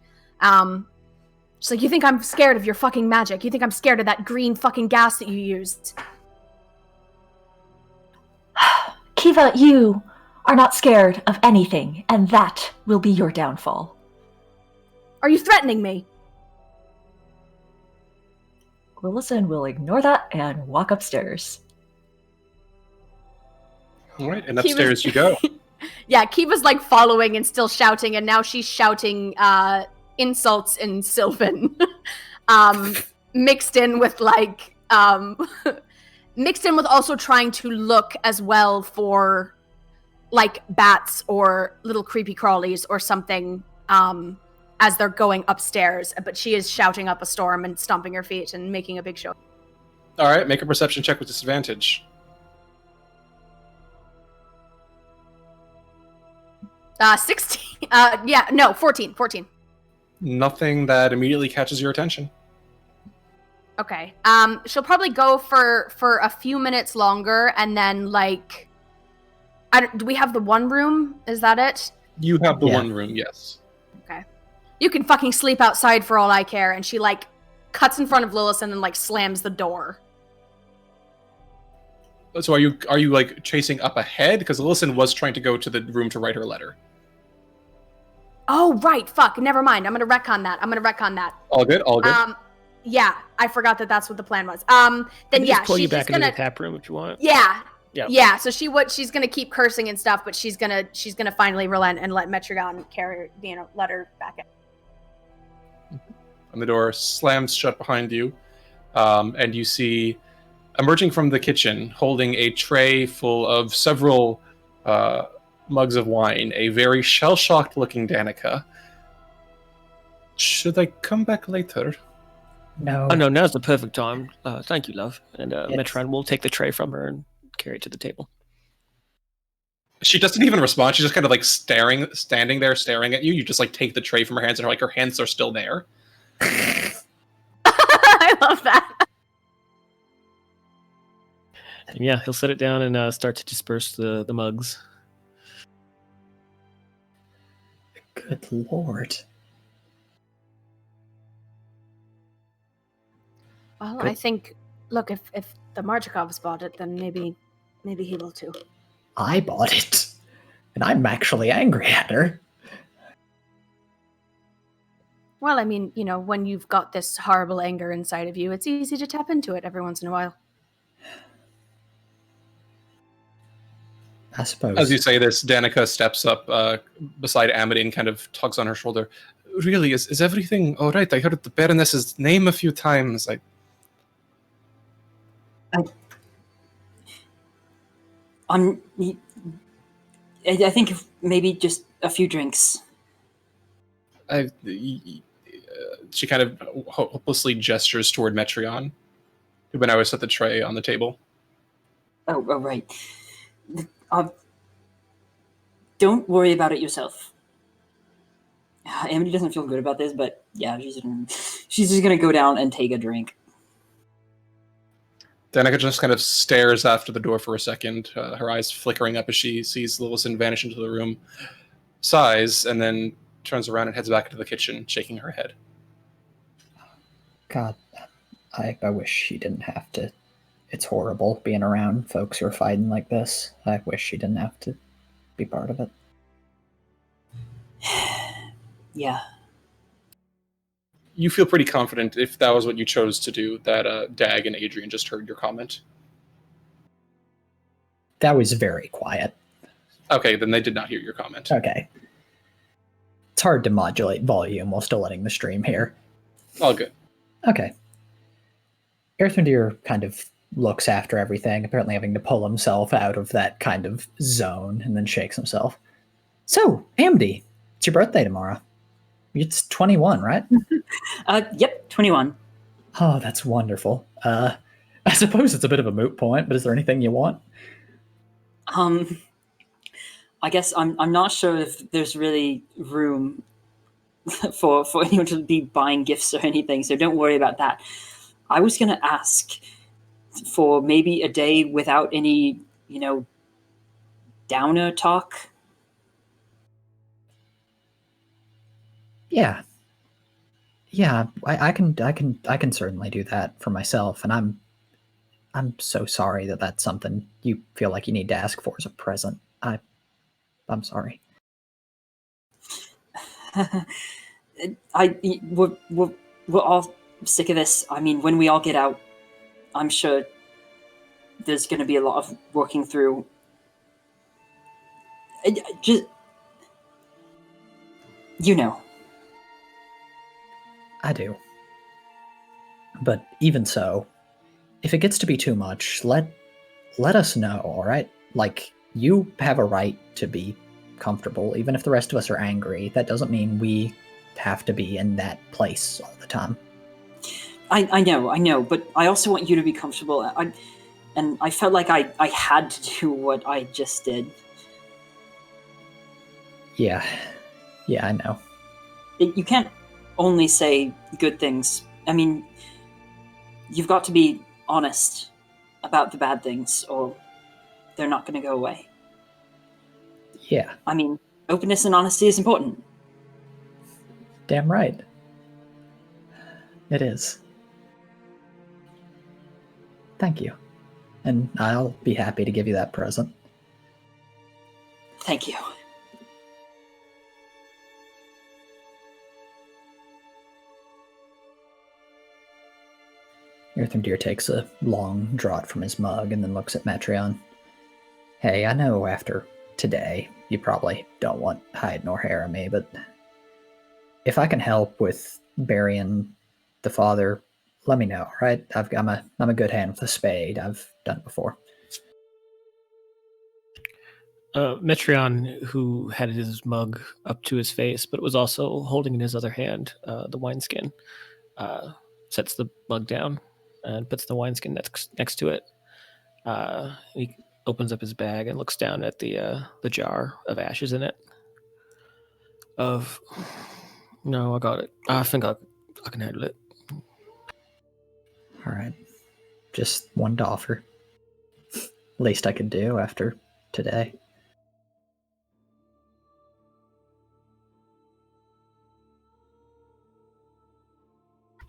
She's like, you think I'm scared of your fucking magic? You think I'm scared of that green fucking gas that you used? Kiva, you are not scared of anything, and that will be your downfall. Are you threatening me? Lillison will ignore that and walk upstairs. All right, and upstairs you go. Yeah, Kiva's like following and still shouting, and now she's shouting insults in Sylvan, mixed in with also trying to look as well for like bats or little creepy crawlies or something as they're going upstairs. But she is shouting up a storm and stomping her feet and making a big show. All right, make a perception check with disadvantage. 16. 14. Nothing that immediately catches your attention. Okay. She'll probably go for a few minutes longer, and then like, do we have the one room? Is that it? You have the one room, yes. Okay. You can fucking sleep outside for all I care. And she like cuts in front of Lillison and like slams the door. So are you like chasing up ahead? Because Lillison was trying to go to the room to write her letter. Oh, right. Fuck. Never mind. I'm going to retcon that. All good. Yeah, I forgot that that's what the plan was. Just pull you back into the tap room if you want. Yeah. Yeah. Yeah. So she's going to keep cursing and stuff, but she's going to finally relent and let Metrogon carry, let her back in. And the door slams shut behind you, and you see emerging from the kitchen, holding a tray full of several mugs of wine, a very shell-shocked looking Danica. Should I come back later? No. Oh, no, now's the perfect time. Thank you, love. And Yes. Metron will take the tray from her and carry it to the table. She doesn't even respond. She's just kind of like standing there staring at you. You just like take the tray from her hands, and her hands are still there. I love that. And yeah, he'll set it down and start to disperse the mugs. Good lord. Well, Good. I think, look, if the Marchikovs bought it, then maybe he will too. I bought it. And I'm actually angry at her. Well, I mean, when you've got this horrible anger inside of you, it's easy to tap into it every once in a while. I suppose. As you say this, Danica steps up beside Amity and kind of tugs on her shoulder. Really, is everything all right? I heard the Baroness's name a few times. I think maybe just a few drinks. She kind of hopelessly gestures toward Metreon, who now has set the tray on the table. Oh, right. Don't worry about it yourself. Amity doesn't feel good about this, but yeah, she's just gonna go down and take a drink. Danica just kind of stares after the door for a second, her eyes flickering up as she sees Lillison vanish into the room, sighs, and then turns around and heads back into the kitchen, shaking her head. God, I wish she didn't have to. It's horrible being around folks who are fighting like this. I wish she didn't have to be part of it. Yeah. You feel pretty confident, if that was what you chose to do, that Dag and Adrian just heard your comment. That was very quiet. Okay, then they did not hear your comment. Okay. It's hard to modulate volume while still letting the stream hear. All good. Okay. Earthrendir kind of looks after everything, apparently having to pull himself out of that kind of zone, and then shakes himself. So, Amity, it's your birthday tomorrow. It's 21, right? Yep, 21. Oh, that's wonderful. I suppose it's a bit of a moot point, but is there anything you want? I guess I'm not sure if there's really room for anyone to be buying gifts or anything, so don't worry about that. I was going to ask for maybe a day without any, downer talk. Yeah. Yeah, I can certainly do that for myself, and I'm so sorry that that's something you feel like you need to ask for as a present. I'm sorry. We're all sick of this. I mean, when we all get out, I'm sure there's going to be a lot of working through. Just, I do. But even so, if it gets to be too much, let us know, all right? Like, you have a right to be comfortable, even if the rest of us are angry. That doesn't mean we have to be in that place all the time. I know, but I also want you to be comfortable. And I felt like I had to do what I just did. Yeah, I know. You can't only say good things. I mean, you've got to be honest about the bad things, or they're not going to go away. Yeah. I mean, openness and honesty is important. Damn right. It is. Thank you. And I'll be happy to give you that present. Thank you. Earthendeer takes a long draught from his mug and then looks at Metreon. Hey, I know after today you probably don't want hide nor hair of me, but if I can help with burying the father, let me know, all right? I'm a good hand with a spade. I've done it before. Metreon, who had his mug up to his face, but was also holding in his other hand the wineskin, sets the mug down and puts the wineskin next to it. He opens up his bag and looks down at the jar of ashes in it. No, I got it. I think I can handle it. All right. Just one to offer. Least I could do after today.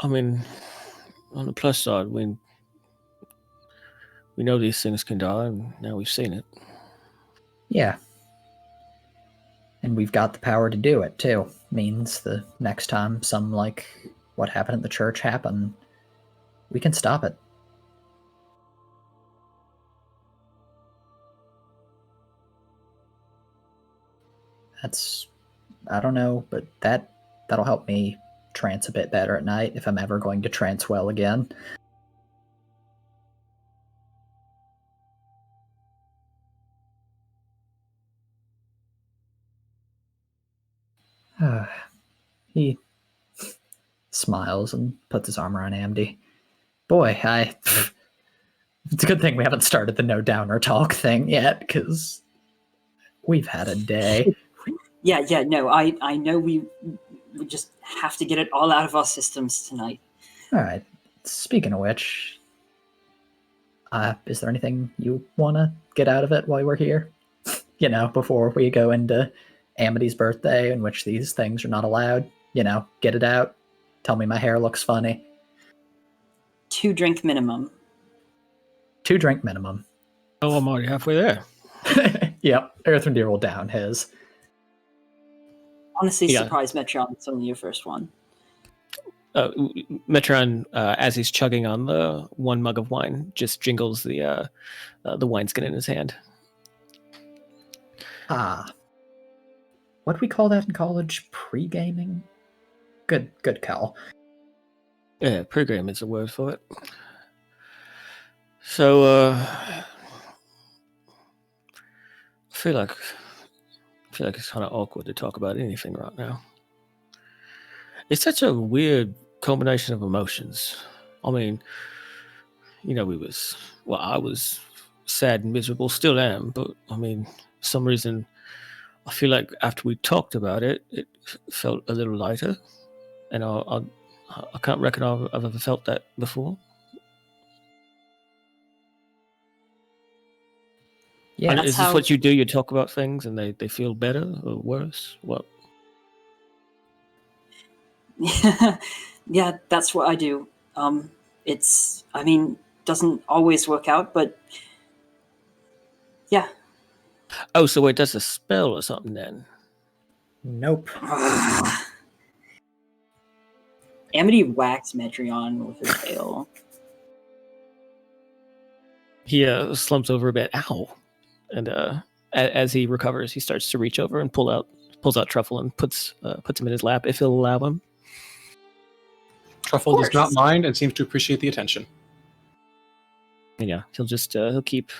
I mean, on the plus side, we know these things can die, and now we've seen it. Yeah. And we've got the power to do it, too. Means the next time some like what happened at the church happen, we can stop it. I don't know, but that'll help me trance a bit better at night if I'm ever going to trance well again. He smiles and puts his arm around Amdy. Boy, it's a good thing we haven't started the no downer talk thing yet, because we've had a day. Yeah, no, I know we just have to get it all out of our systems tonight. All right. Speaking of which, is there anything you want to get out of it while we're here? Before we go into Amity's birthday, in which these things are not allowed. Get it out. Tell me my hair looks funny. 2 drink minimum. 2 drink minimum. Oh, I'm already halfway there. Yep, Earthendeer will down his. Honestly, surprised Metron, it's only your first one. Metron, as he's chugging on the one mug of wine, just jingles the wineskin in his hand. What do we call that in college? Pre-gaming? Good call. Yeah, pre-game is the word for it. So, I feel like it's kind of awkward to talk about anything right now. It's such a weird combination of emotions. I mean, I was sad and miserable, still am, but I mean, for some reason, I feel like after we talked about it, it felt a little lighter, and I can't reckon I've ever felt that before. Yeah, That's Is this how- what you do? You talk about things and they feel better or worse? What? Yeah, that's what I do. Doesn't always work out, but yeah. Oh, so it does a spell or something then? nope. Amity whacks Metreon with her tail. He slumps over a bit. Ow! And as he recovers, he starts to reach over and pulls out Truffle and puts him in his lap if he'll allow him. Truffle does not course. mind and seems to appreciate the attention. And yeah, he'll keep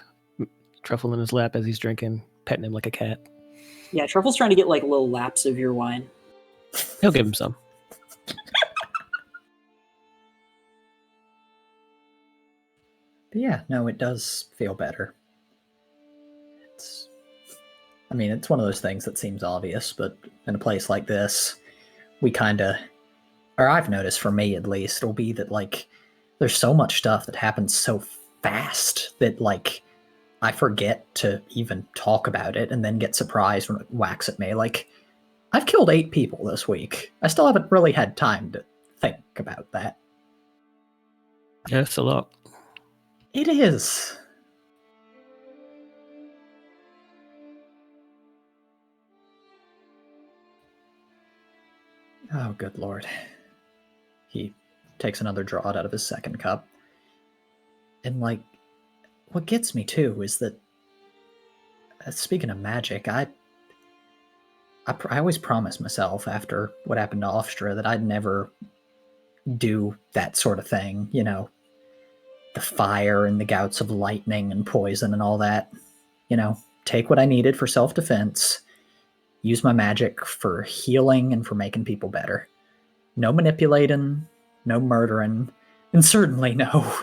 Truffle in his lap as he's drinking, petting him like a cat. Yeah, Truffle's trying to get like little laps of your wine. He'll give him some. But yeah, no, it does feel better. It's one of those things that seems obvious, but in a place like this, we kind of, or I've noticed for me at least, it'll be that like there's so much stuff that happens so fast that like I forget to even talk about it and then get surprised when it whacks at me. Like, I've killed 8 people this week. I still haven't really had time to think about that. Yeah, that's a lot. It is. Oh, good lord. He takes another draught out of his second cup. And, like, what gets me, too, is that, speaking of magic, I always promised myself after what happened to Offstra that I'd never do that sort of thing, you know, the fire and the gouts of lightning and poison and all that. You know, take what I needed for self-defense, use my magic for healing and for making people better. No manipulating, no murdering, and certainly no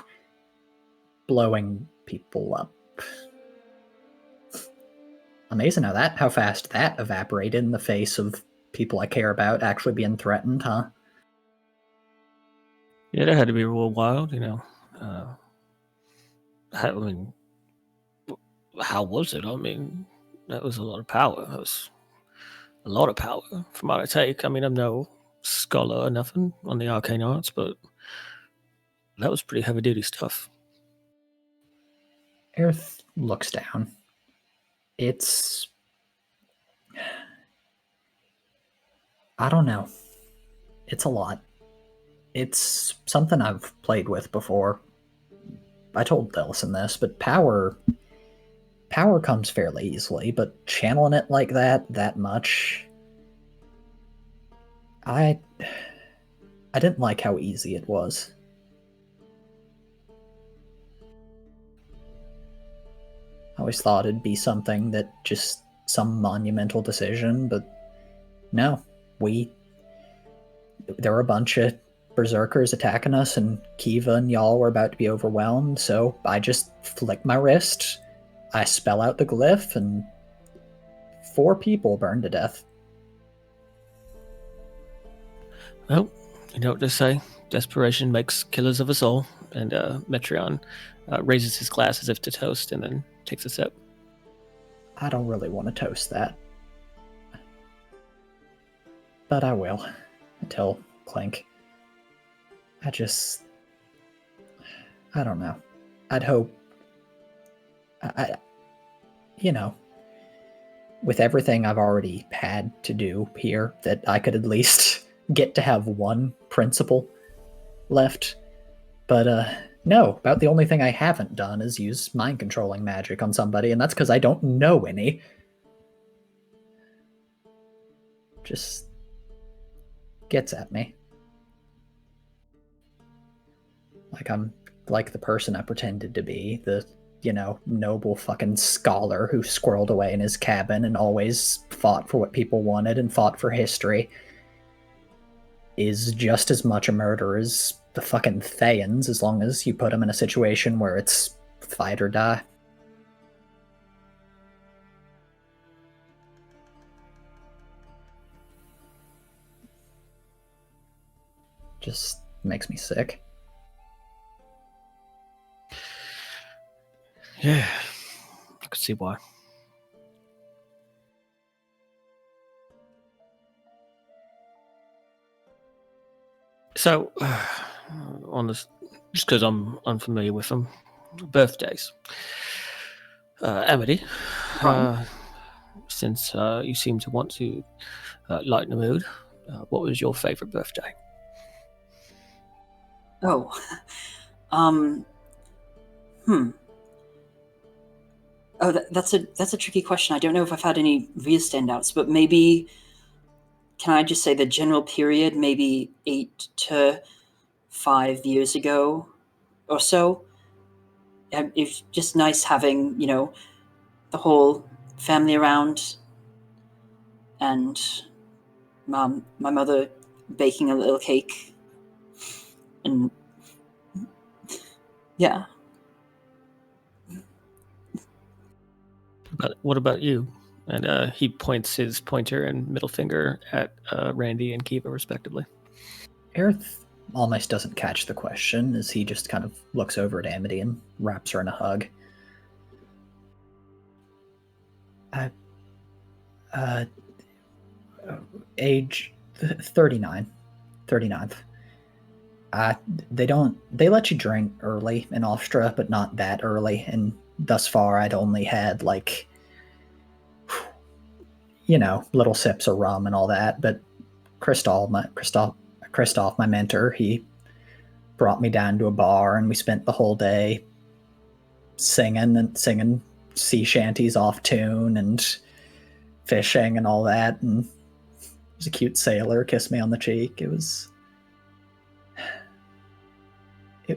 blowing people up. Amazing how fast that evaporated in the face of people I care about actually being threatened, huh? Yeah, that had to be real wild, you know. How was it? I mean, that was a lot of power. That was a lot of power from what I take. I mean, I'm no scholar or nothing on the arcane arts, but that was pretty heavy duty stuff. Aerith looks down. It's... I don't know. It's a lot. It's something I've played with before. I told Delson this, but power comes fairly easily, but channeling it like that much, I didn't like how easy it was. I always thought it'd be something that just some monumental decision, but no, there were a bunch of berserkers attacking us, and Kiva and y'all were about to be overwhelmed, so I just flick my wrist, I spell out the glyph, and 4 people burned to death. Well, you know what they say. Desperation makes killers of us all. And Metreon raises his glass as if to toast and then takes a sip. I don't really want to toast that. But I will. Until Clink. I don't know. I'd hope... with everything I've already had to do here, that I could at least get to have one principle left. But, no, about the only thing I haven't done is use mind-controlling magic on somebody, and that's because I don't know any. Just gets at me. Like I'm like the person I pretended to be, the, noble fucking scholar who squirreled away in his cabin and always fought for what people wanted and fought for history, is just as much a murderer as the fucking Thayans, as long as you put them in a situation where it's fight or die. just makes me sick. Yeah, I could see why. So, on this, just because I'm unfamiliar with them, birthdays. Amity, since you seem to want to lighten the mood, what was your favorite birthday? Oh, um, hmm. Oh, that's a tricky question. I don't know if I've had any real standouts, but maybe can I just say the general period, maybe 8 to 5 years ago or so. It's just nice having, the whole family around, and my mother baking a little cake, and yeah. But what about you? And he points his pointer and middle finger at Randy and Kiva, respectively. Aerith almost doesn't catch the question as he just kind of looks over at Amity and wraps her in a hug. Age 39. 39th. They let you drink early in Austria, but not that early, and thus far I'd only had little sips of rum and all that, but Christoph, my mentor, he brought me down to a bar and we spent the whole day singing sea shanties off tune and fishing and all that, and it was a cute sailor kissed me on the cheek. It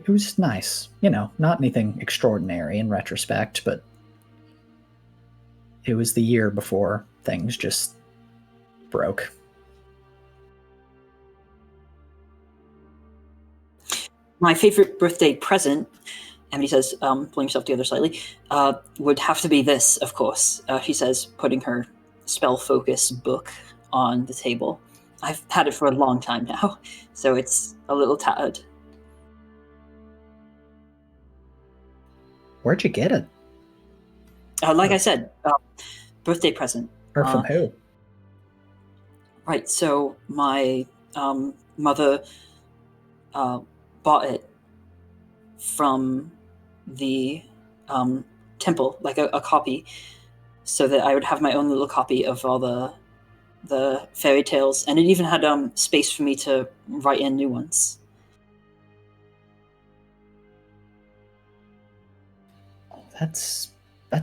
was nice, not anything extraordinary in retrospect, but it was the year before things just broke. My favorite birthday present, Amity says, pulling herself together slightly, would have to be this, of course. She says, putting her spell focus book on the table. I've had it for a long time now, so it's a little tattered. Where'd you get it? Like I said, birthday present. Or from who? Right, so my mother bought it from the temple, like a copy, so that I would have my own little copy of all the fairy tales, and it even had space for me to write in new ones. That's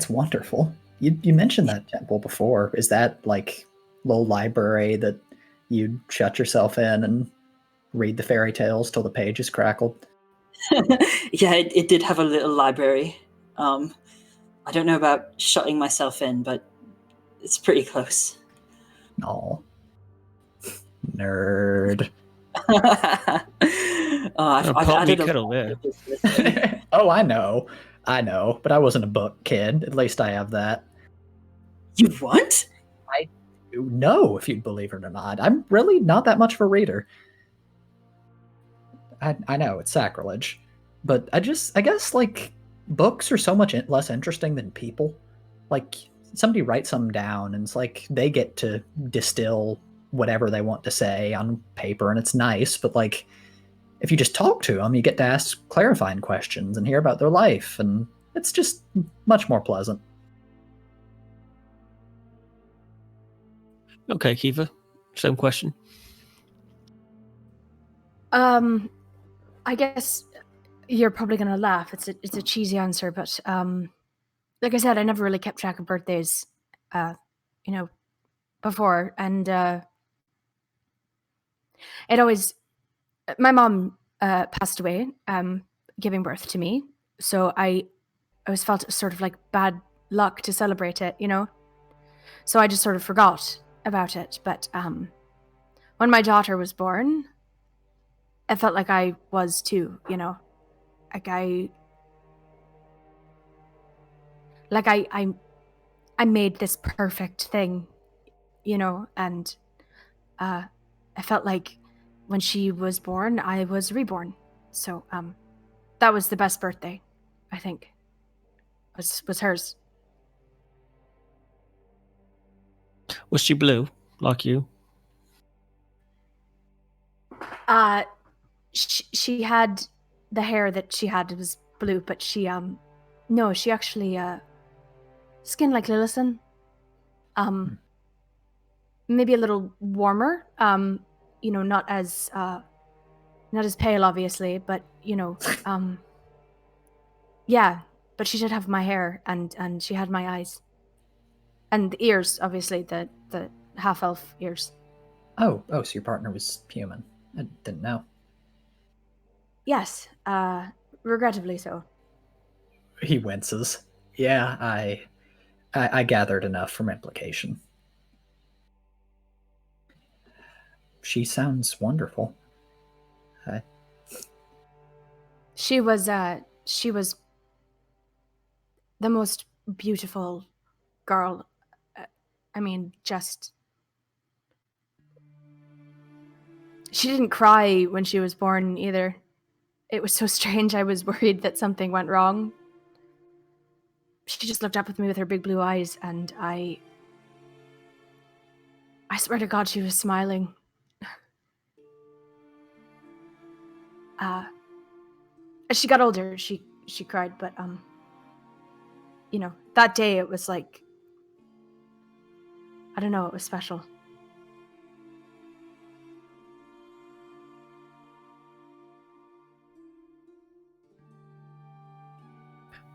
wonderful. You mentioned that temple before. Is that like little library that you'd shut yourself in and read the fairy tales till the pages crackled? Yeah, it did have a little library. I don't know about shutting myself in, but it's pretty close. Aw. Nerd. I've Pop me added kettle there. Oh, I know, but I wasn't a book kid. At least I have that. You what? I know, if you'd believe it or not. I'm really not that much of a reader. I know, it's sacrilege. But I guess, like, books are so much less interesting than people. Like, somebody writes something down, and it's like they get to distill whatever they want to say on paper, and it's nice, but, like, if you just talk to them, you get to ask clarifying questions and hear about their life, and it's just much more pleasant. Okay, Kiva, same question. I guess you're probably gonna laugh. It's a cheesy answer, but like I said, I never really kept track of birthdays, before, and it always. My mom passed away, giving birth to me, so I always felt it was sort of like bad luck to celebrate it, So I just sort of forgot about it. But when my daughter was born, it felt like I was too, like I made this perfect thing, and I felt like when she was born, I was reborn. So, that was the best birthday, I think. Was hers. Was she blue, like you? She had the hair that she had was blue, but she no, she actually skin like Lillison. Maybe a little warmer. Not as pale, obviously, but yeah. But she did have my hair, and she had my eyes, and the ears, obviously the half elf ears. Oh, so your partner was human. I didn't know. Yes, regrettably so. He winces. Yeah, I gathered enough from implication. She sounds wonderful. She was the most beautiful girl. I mean, just she didn't cry when she was born either. It was so strange. I was worried that something went wrong. She just looked up at me with her big blue eyes, and I swear to God, she was smiling. As she got older, she cried, but that day it was like, I don't know, it was special.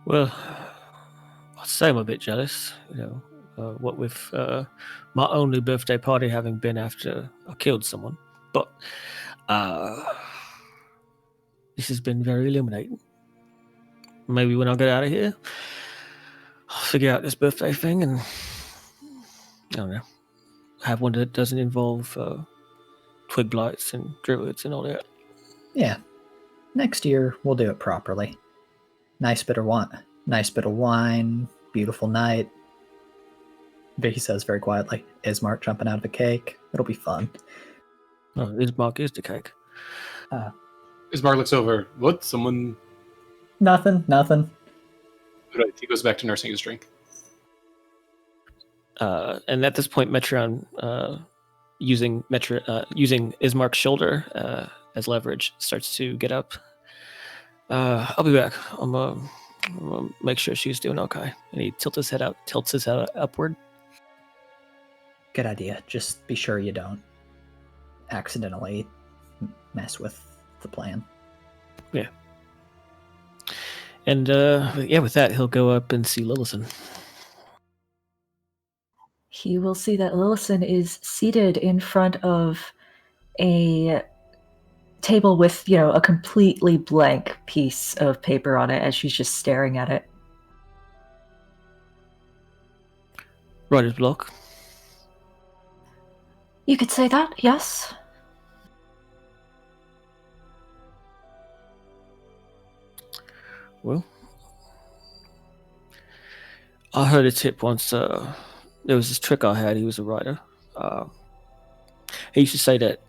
Well, I'd say I'm a bit jealous, what with my only birthday party having been after I killed someone. But this has been very illuminating. Maybe when I get out of here, I'll figure out this birthday thing and, I don't know, have one that doesn't involve twig blights and druids and all that. Yeah. Next year, we'll do it properly. Nice bit of wine, beautiful night. Vicky says very quietly, Ismark jumping out of a cake. It'll be fun. Oh, Ismark is the cake. Ismar looks over. What? Someone? Nothing. Right. He goes back to nursing his drink. And at this point, Metron, using Ismark's shoulder as leverage, starts to get up. I'll be back. I'm gonna make sure she's doing okay. And he tilts his head upward. Good idea. Just be sure you don't accidentally mess with the plan. Yeah. And with that, he'll go up and see Lillison. He will see that Lillison is seated in front of a table with, a completely blank piece of paper on it as she's just staring at it. Writer's block. You could say that, yes. Well, I heard a tip once. There was this trick I had. He was a writer. He used to say that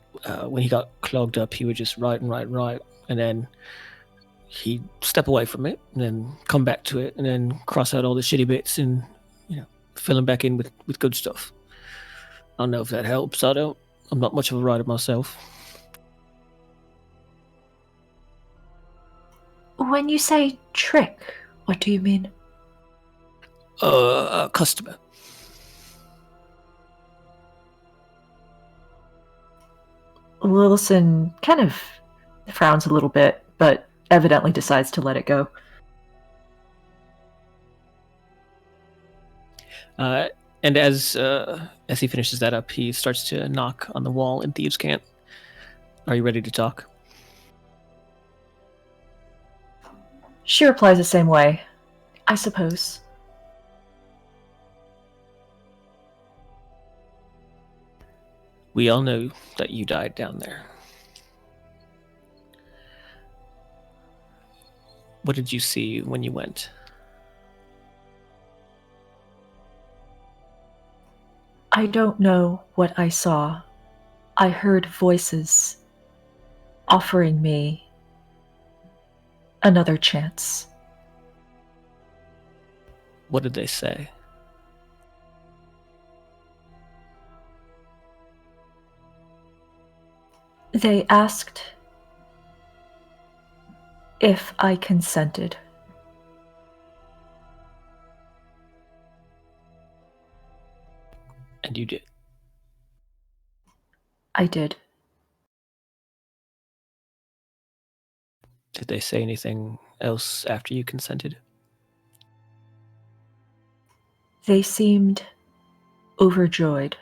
when he got clogged up, he would just write, and then he'd step away from it, and then come back to it, and then cross out all the shitty bits, and fill them back in with good stuff. I don't know if that helps. I'm not much of a writer myself. When you say trick, what do you mean? A customer. Lillison kind of frowns a little bit, but evidently decides to let it go. And as he finishes that up, he starts to knock on the wall in Thieves' Cant. Are you ready to talk? She replies the same way. I suppose. We all know that you died down there. What did you see when you went? I don't know what I saw. I heard voices offering me another chance. What did they say? They asked if I consented. And you did. I did. Did they say anything else after you consented? They seemed overjoyed.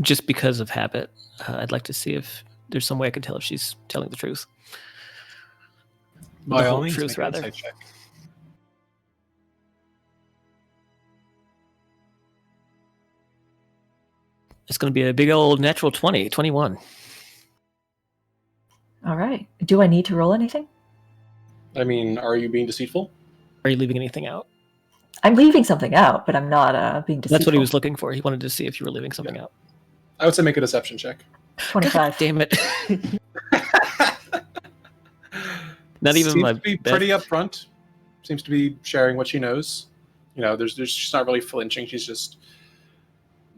Just because of habit, I'd like to see if there's some way I can tell if she's telling the truth. By The all whole means, truth, make an rather. insight check. It's going to be a big old natural 20, 21. All right. Do I need to roll anything? I mean, are you being deceitful? Are you leaving anything out? I'm leaving something out, but I'm not being deceitful. That's what he was looking for. He wanted to see if you were leaving something out. I would say make a deception check. 25. Damn it. Not even Seems my to be best. pretty upfront. Seems to be sharing what she knows. You know, she's not really flinching. She's just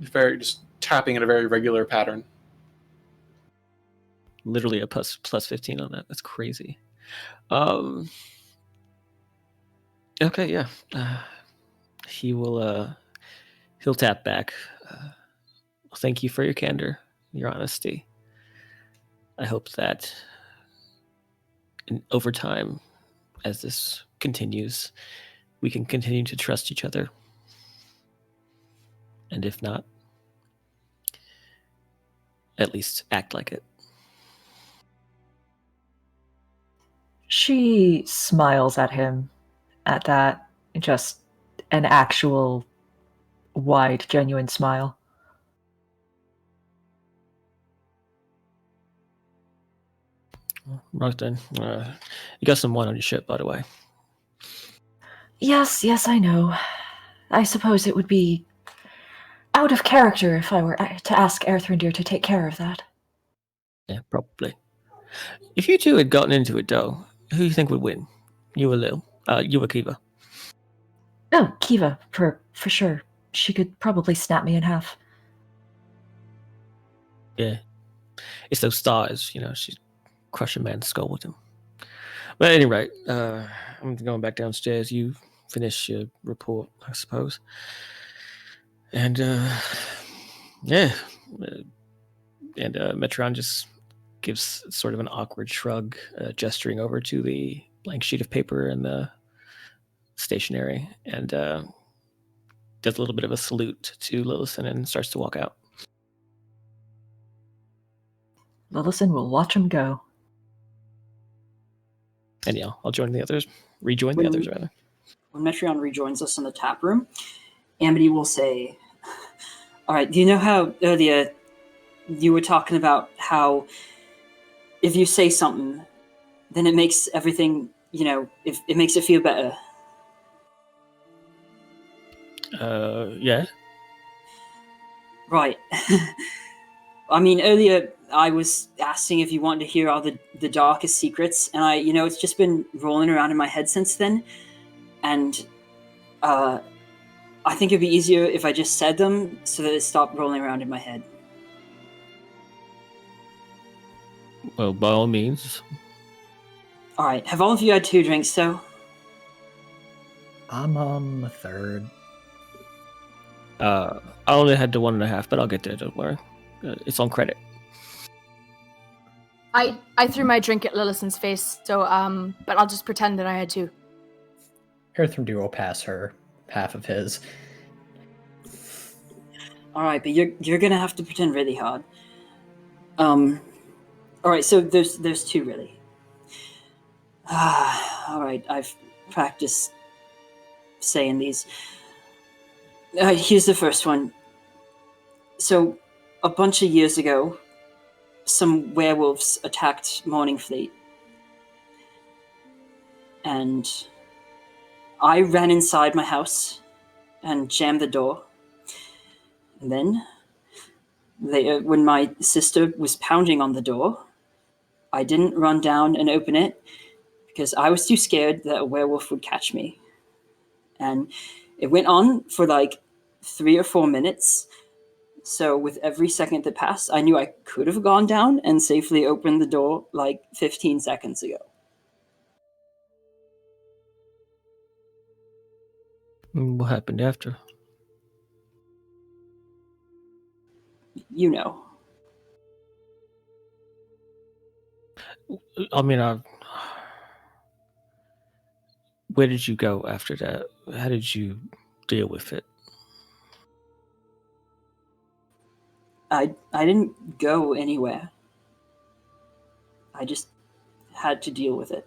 just tapping in a very regular pattern. Literally a plus 15 on that. That's crazy. Okay, yeah. He'll tap back. Thank you for your candor, your honesty. I hope that over time, as this continues, we can continue to trust each other. And if not, at least act like it. She smiles at him at that. Just an actual wide, genuine smile. Rockton, you got some wine on your ship, by the way. Yes, I know. I suppose it would be out of character if I were to ask Erthrindir to take care of that. Yeah, probably. If you two had gotten into it, though, who do you think would win? You or Lil? You or Kiva? Oh, Kiva, for sure. She could probably snap me in half. Yeah. It's those stars, you know, she'd crush a man's skull with them. But anyway, I'm going back downstairs. You finish your report, I suppose. And, yeah. And Metron just gives sort of an awkward shrug, gesturing over to the blank sheet of paper and the stationery, and does a little bit of a salute to Lillison and starts to walk out. Lillison will watch him go. And yeah, I'll join the others. Rejoin the others, rather. When Metreon rejoins us in the tap room, Amity will say, all right, do you know how earlier you were talking about how if you say something, then it makes everything, you know, if it makes it feel better? Yeah. Right. I mean, earlier I was asking if you wanted to hear all the darkest secrets, and it's just been rolling around in my head since then. And I think it'd be easier if I just said them so that it stopped rolling around in my head. Well, by all means. All right. Have all of you had 2 drinks, though? I'm on the third. I only had the 1.5, but I'll get there. Don't worry. It's on credit. I threw my drink at Lillison's face, so but I'll just pretend that I had 2. Erthrindir will pass her half of his. All right, but you're gonna have to pretend really hard. All right, so there's 2 really. All right, I've practiced saying these. Here's the first one. So, a bunch of years ago, some werewolves attacked Morning Fleet. And I ran inside my house and jammed the door. And then, when my sister was pounding on the door, I didn't run down and open it because I was too scared that a werewolf would catch me. And it went on for like 3 or 4 minutes. So with every second that passed, I knew I could have gone down and safely opened the door like 15 seconds ago. What happened after? You know. I mean, where did you go after that? How did you deal with it? I didn't go anywhere. I just had to deal with it.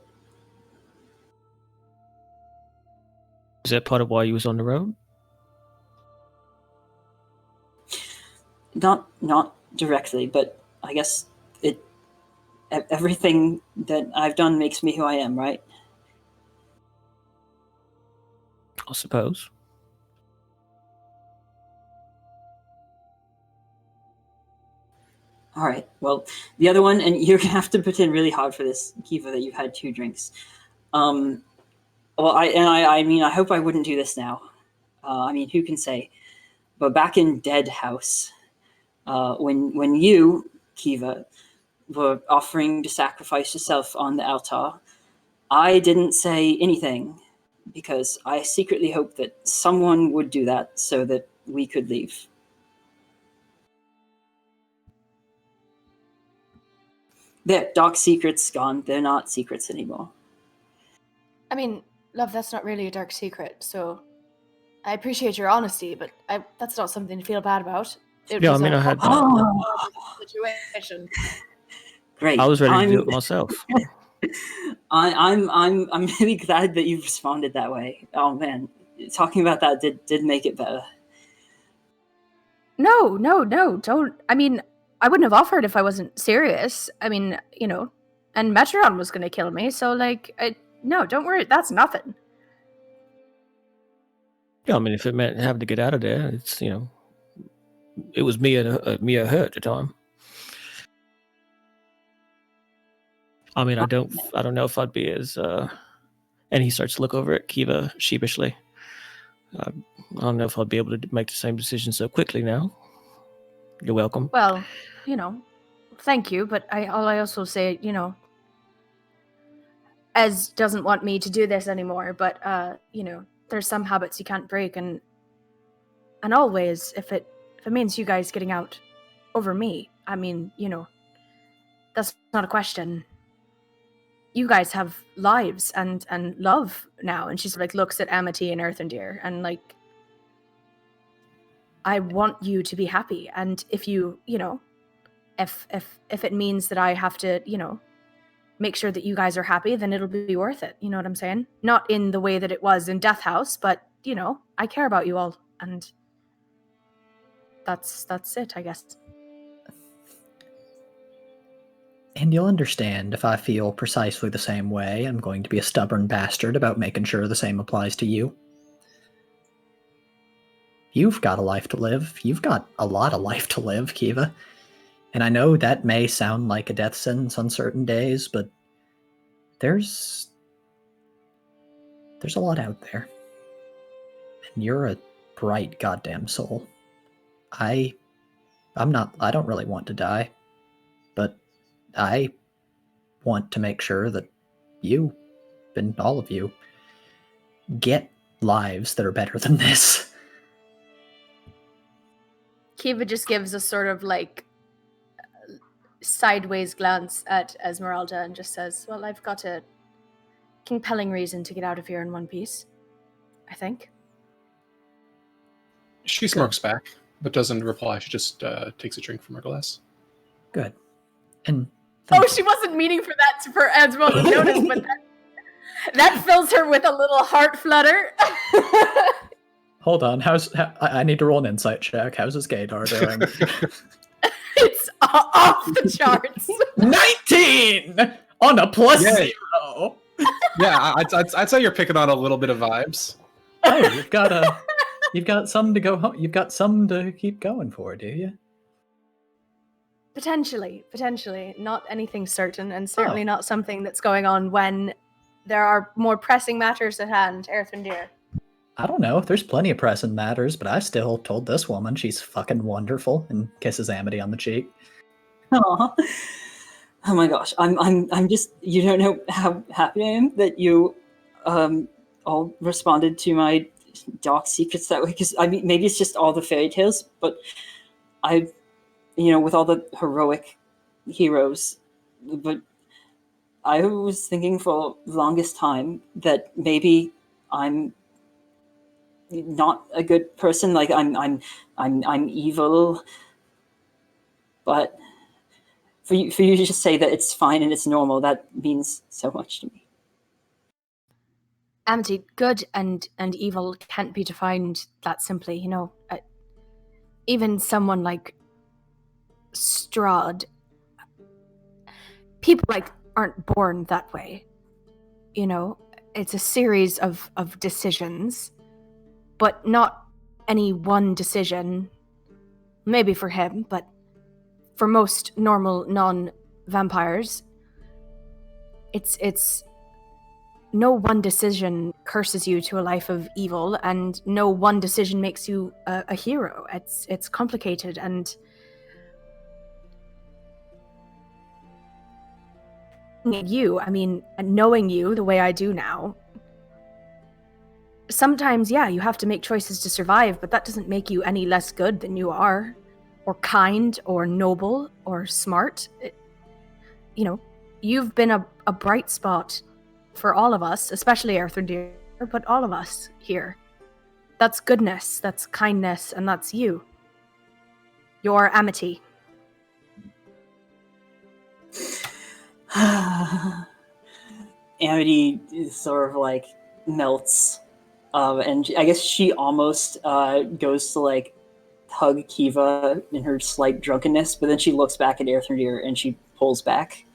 Is that part of why you was on the road? Not directly, but I guess everything that I've done makes me who I am, right? I suppose. All right. Well, the other one, and you're gonna have to pretend really hard for this, Kiva, that you've had 2 drinks. Well, I mean, I hope I wouldn't do this now. I mean, who can say? But back in Dead House, when you, Kiva, were offering to sacrifice yourself on the altar, I didn't say anything because I secretly hoped that someone would do that so that we could leave. There, dark secrets gone. They're not secrets anymore. I mean, love, that's not really a dark secret, so I appreciate your honesty, but that's not something to feel bad about. Yeah, I mean, I had. Situation. Great. I was ready to do it myself. I'm really glad that you responded that way. Oh man, talking about that did make it better. No, don't. I mean, I wouldn't have offered if I wasn't serious. I mean, you know, and Metron was going to kill me, so like, no, don't worry. That's nothing. Yeah, I mean, if it meant having to get out of there, it's, you know, it was me and her at the time. I mean, I don't know if I'd be as. And he starts to look over at Kiva sheepishly. I don't know if I'd be able to make the same decision so quickly now. You're welcome. Well, you know, thank you, but I also say, you know, Ez doesn't want me to do this anymore, but you know, there's some habits you can't break, and always if it means you guys getting out over me, I mean, you know, that's not a question. You guys have lives and love now, and she's like looks at Amity and Earthendeer and like, I want you to be happy, and if you know, if it means that I have to, you know, make sure that you guys are happy, then it'll be worth it. You know what I'm saying? Not in the way that it was in Death House, but you know, I care about you all, and that's it, I guess. And you'll understand if I feel precisely the same way. I'm going to be a stubborn bastard about making sure the same applies to you. You've got a life to live. You've got a lot of life to live, Kiva. And I know that may sound like a death sentence on certain days, but there's a lot out there. And you're a bright goddamn soul. I don't really want to die, but I want to make sure that you and all of you get lives that are better than this. Kiva just gives a sort of like sideways glance at Esmeralda and just says, well, I've got a compelling reason to get out of here in one piece, I think. She smirks back, but doesn't reply. She just takes a drink from her glass. Good. And she wasn't meaning for that for Esmeralda to notice, but that fills her with a little heart flutter. Hold on, I need to roll an insight check. How's his gaydar doing? It's off the charts. 19 on a +0. Yeah, I'd say you're picking on a little bit of vibes. Oh, you've got some to go home. You've got some to keep going for, do you? Potentially. Not anything certain, and certainly Oh. not something that's going on when there are more pressing matters at hand, Earthendeer. I don't know. There's plenty of pressing matters, but I still told this woman she's fucking wonderful and kisses Amity on the cheek. Aw. Oh my gosh, I'm just, you don't know how happy I am that you all responded to my dark secrets that way, because I mean, maybe it's just all the fairy tales, but with all the heroic heroes, but I was thinking for the longest time that maybe I'm not a good person, like I'm evil, but for you to just say that it's fine and it's normal, that means so much to me. Amity, good and evil can't be defined that simply, even someone like Strahd, people aren't born that way. It's a series of decisions, but not any one decision. Maybe for him, but for most normal non-vampires, it's no one decision curses you to a life of evil, and no one decision makes you a hero. It's complicated, and knowing you the way I do now, sometimes, yeah, you have to make choices to survive, but that doesn't make you any less good than you are, or kind, or noble, or smart. You've been a bright spot for all of us, especially Earthendeer, but all of us here. That's goodness, that's kindness, and that's you. Your Amity. Amity sort of melts, and I guess she almost goes to hug Kiva in her slight drunkenness, but then she looks back at Earthendeer and she pulls back.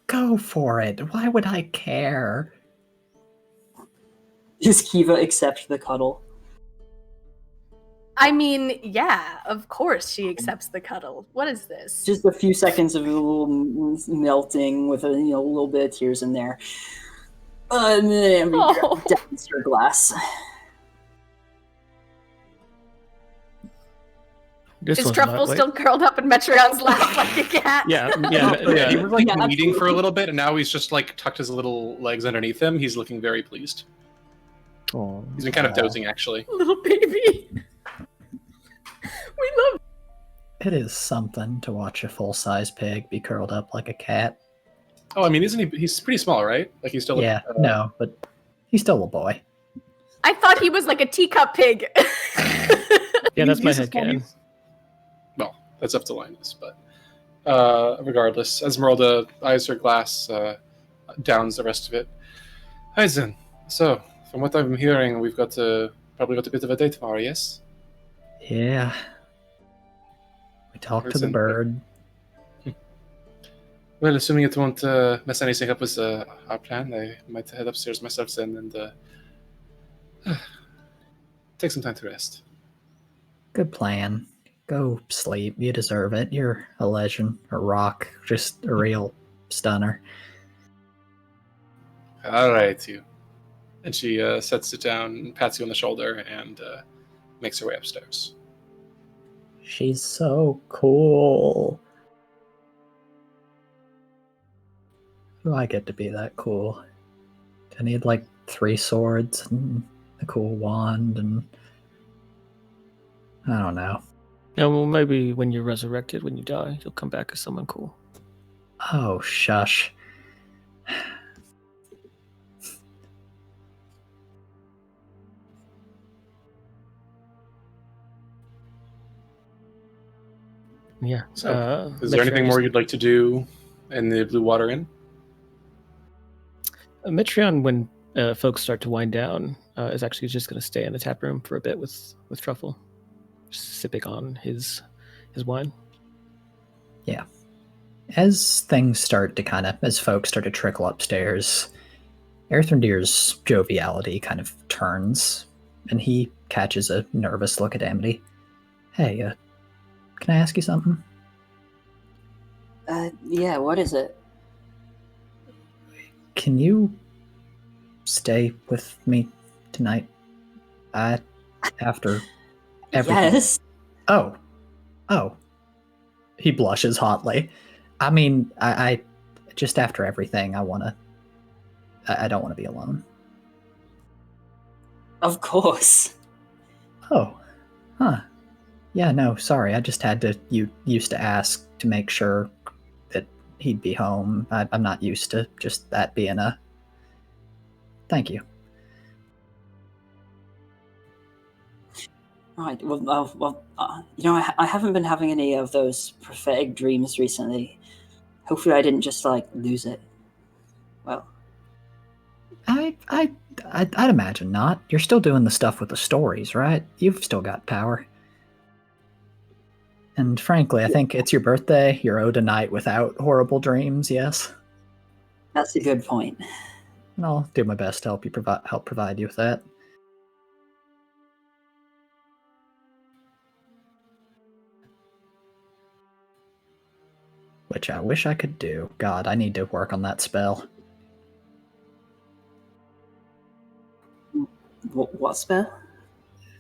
Go for it. Why would I care? Does Kiva accept the cuddle? Yeah, of course she accepts the cuddle. What is this? Just a few seconds of a little melting with a little bit of tears in there. And then downs her glass. Is Truffle still curled up in Metreon's lap like a cat? Yeah. He was eating for a little bit, and now he's just tucked his little legs underneath him. He's looking very pleased. Oh, he's been kind of dozing, actually. Little baby. We love. It is something to watch a full-size pig be curled up like a cat. Oh, isn't he? He's pretty small, right? He's still. Yeah, no, but he's still a boy. I thought he was like a teacup pig. Yeah, that's my headcanon. Well, that's up to Linus, but regardless, Esmeralda eyes her glass, downs the rest of it. Hi, Zen. So, from what I'm hearing, we've probably got a bit of a day tomorrow, yes? Yeah. We talked to the bird. Well, assuming it won't mess anything up with our plan, I might head upstairs myself then and take some time to rest. Good plan. Go sleep. You deserve it. You're a legend, a rock, just a real stunner. All right, you. And she sets it down, pats you on the shoulder, and makes her way upstairs. She's so cool. Do I get to be that cool? I need 3 swords and a cool wand and I don't know. Yeah, well, maybe when you're resurrected, when you die, you'll come back as someone cool. Oh, shush. Yeah. So, is there anything more you'd like to do in the Blue Water Inn? Metreon, when folks start to wind down, is actually just going to stay in the tap room for a bit with Truffle, just sipping on his wine. Yeah. As things start to as folks start to trickle upstairs, Erthrendir's joviality kind of turns, and he catches a nervous look at Amity. Hey, can I ask you something? Yeah, what is it? Can you stay with me tonight? After everything. Yes. Oh. He blushes hotly. I mean, I just after everything, I don't want to be alone. Of course. Oh. Huh. Yeah, no, sorry. I just had to, used to ask to make sure that he'd be home. I'm not used to just that being a... Thank you. Right. Well, I haven't been having any of those prophetic dreams recently. Hopefully I didn't just, lose it. Well, I'd imagine not. You're still doing the stuff with the stories, right? You've still got power. And frankly, I think it's your birthday. You're owed a night without horrible dreams, yes? that's a good point. And I'll do my best to help provide you with that. Which I wish I could do. God, I need to work on that spell. What spell?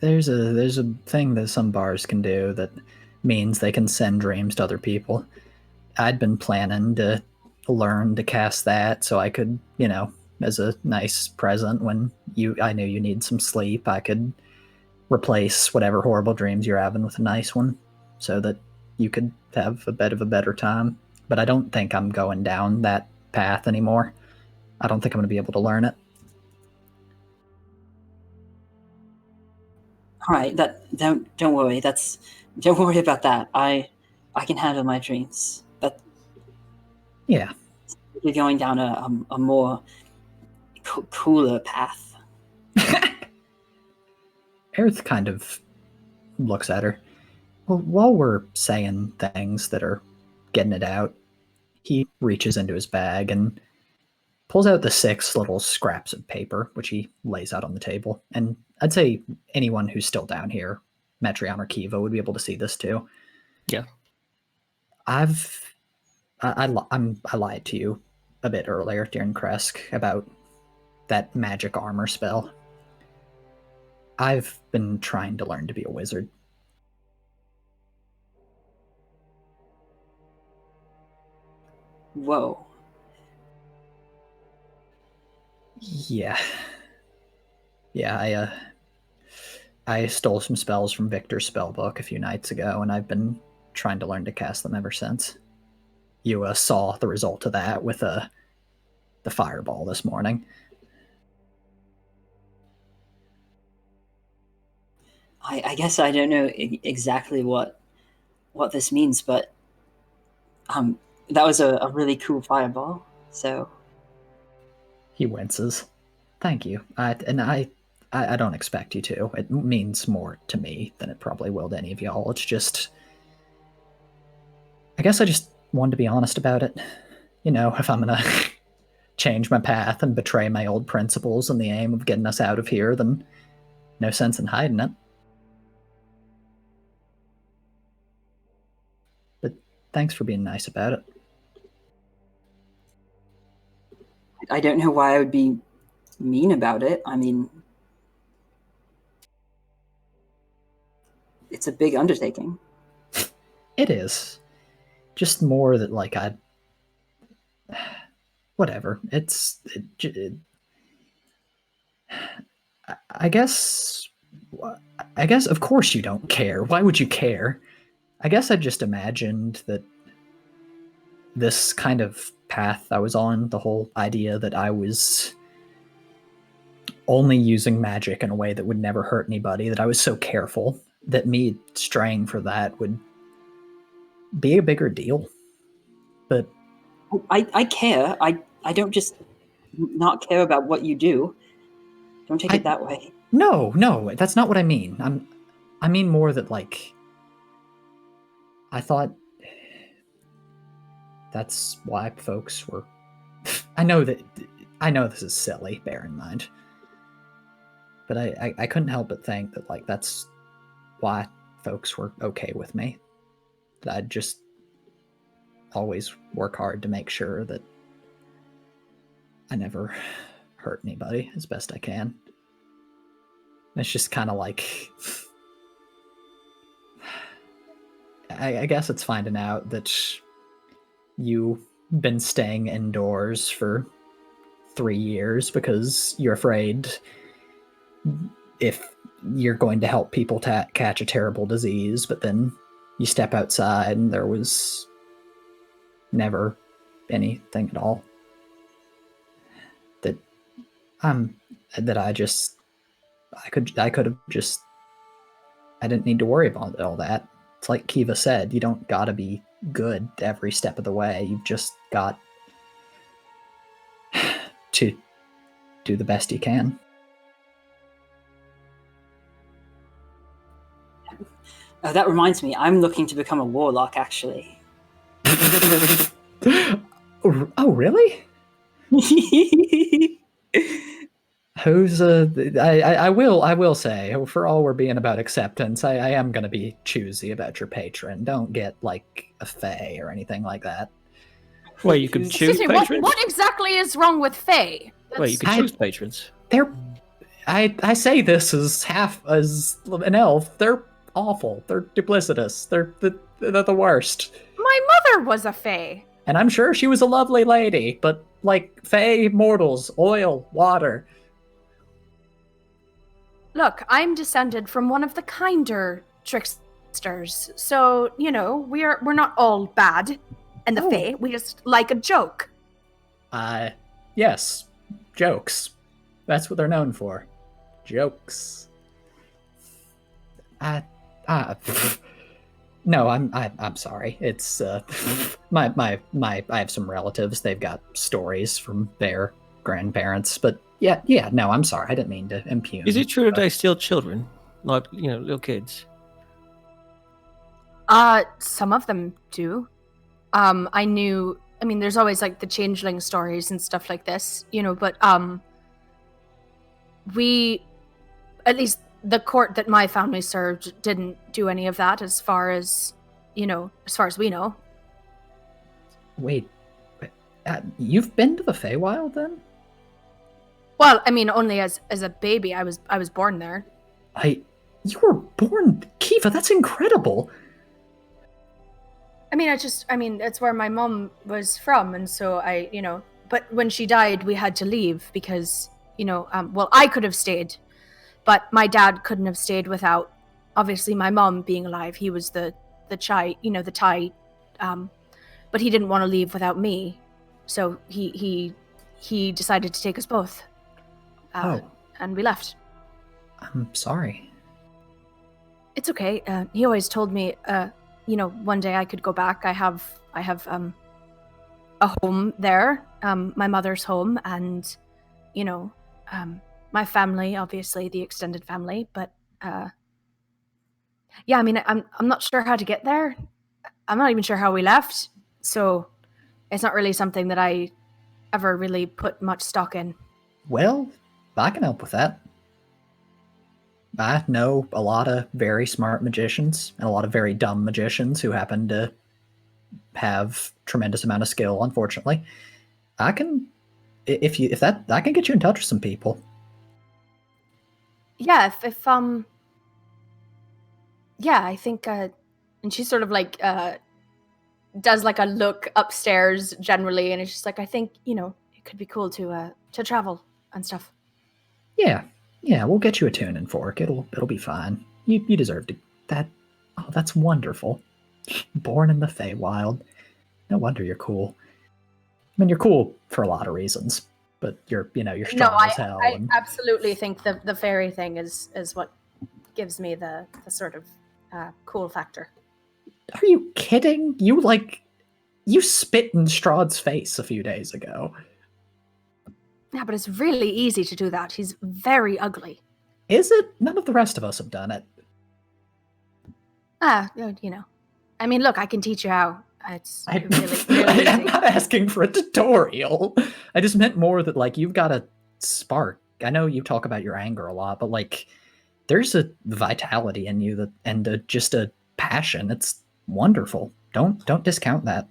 There's a thing that some bars can do that means they can send dreams to other people. I'd been planning to learn to cast that so I could, as a nice present when I knew you need some sleep, I could replace whatever horrible dreams you're having with a nice one so that you could have a bit of a better time. But I don't think I'm going down that path anymore. I don't think I'm going to be able to learn it. All right, don't worry. Don't worry about that. I can handle my dreams. But Yeah. you're going down a more cooler path. Aerith kind of looks at her. Well, while we're saying things that are getting it out, he reaches into his bag and pulls out the 6 little scraps of paper, which he lays out on the table. And I'd say anyone who's still down here, Metreon or Kiva, would be able to see this too. Yeah. I lied to you a bit earlier during Kresk about that magic armor spell. I've been trying to learn to be a wizard. Whoa. Yeah. Yeah, I stole some spells from Victor's spellbook a few nights ago, and I've been trying to learn to cast them ever since. You saw the result of that with the fireball this morning. I guess I don't know exactly what this means, but that was a really cool fireball. So He winces. Thank you. I don't expect you to. It means more to me than it probably will to any of y'all. It's just... I guess I just wanted to be honest about it. If I'm gonna change my path and betray my old principles in the aim of getting us out of here, then no sense in hiding it. But thanks for being nice about it. I don't know why I would be mean about it. I mean, it's a big undertaking. It is. Just more that, whatever. I guess, of course you don't care. Why would you care? I guess I just imagined that this kind of path I was on, the whole idea that I was only using magic in a way that would never hurt anybody, that I was so careful, that me straying for that would be a bigger deal. But I care. I don't just not care about what you do. Don't take it that way. No, that's not what I mean. I mean more that, I thought that's why folks were... I know that I know this is silly, bear in mind. But I couldn't help but think that, like, that's why folks were okay with me. That I'd just always work hard to make sure that I never hurt anybody as best I can. It's just kind of like... I guess it's finding out that you've been staying indoors for 3 years because you're afraid if you're going to help people catch a terrible disease, but then you step outside and there was never anything at all. That I could have just, I didn't need to worry about all that. It's like Kiva said, you don't gotta be good every step of the way. You've just got to do the best you can. That reminds me, I'm looking to become a warlock, actually. Oh, really? Who's I will say, for all we're being about acceptance, I am going to be choosy about your patron. Don't get like a fae or anything like that. Well, you could choose Excuse me, patrons. what exactly is wrong with fae? Well, you could choose patrons. I say this as half as an elf. They're awful. They're duplicitous. They're the worst. My mother was a fae. And I'm sure she was a lovely lady, but like fae mortals, oil, water. Look, I'm descended from one of the kinder tricksters, so we're not all bad. And the fae, we just like a joke. Yes, jokes. That's what they're known for. Jokes. No, I'm sorry. It's my I have some relatives. They've got stories from their grandparents, but yeah. No, I'm sorry. I didn't mean to impugn. Is it true that they steal children, like little kids? Some of them do. I mean, there's always like the changeling stories and stuff like this, but we, at least the court that my family served, didn't do any of that as far as we know. Wait, you've been to the Feywild then? Well, I mean, only as a baby. I was born there. You were born, Kiva. That's incredible. I mean, it's where my mom was from, and so but when she died, we had to leave because, I could have stayed, but my dad couldn't have stayed without, obviously, my mom being alive. He was the tie, but he didn't want to leave without me, so he decided to take us both. And we left. I'm sorry. It's okay. He always told me, one day I could go back. I have a home there, my mother's home, and my family, obviously the extended family. But I mean, I'm not sure how to get there. I'm not even sure how we left, so it's not really something that I ever really put much stock in. Well, I can help with that. I know a lot of very smart magicians and a lot of very dumb magicians who happen to have tremendous amount of skill, unfortunately. I can get you in touch with some people. Yeah, if I think and she sort of like does like a look upstairs generally, and it's just like, I think, it could be cool to travel and stuff. Yeah, we'll get you a tuning fork. It'll be fine. You deserve to. That's wonderful. Born in the Feywild. No wonder you're cool. I mean, you're cool for a lot of reasons, but you're strong as hell. I absolutely think the fairy thing is what gives me the sort of cool factor. Are you kidding? You spit in Strahd's face a few days ago. Yeah, but it's really easy to do that. He's very ugly. Is it? None of the rest of us have done it. I mean, look, I can teach you how. It's I, really I'm easy. not asking for a tutorial. I just meant more that, like, you've got a spark. I know you talk about your anger a lot, but, like, there's a vitality in you just a passion. It's wonderful. Don't discount that.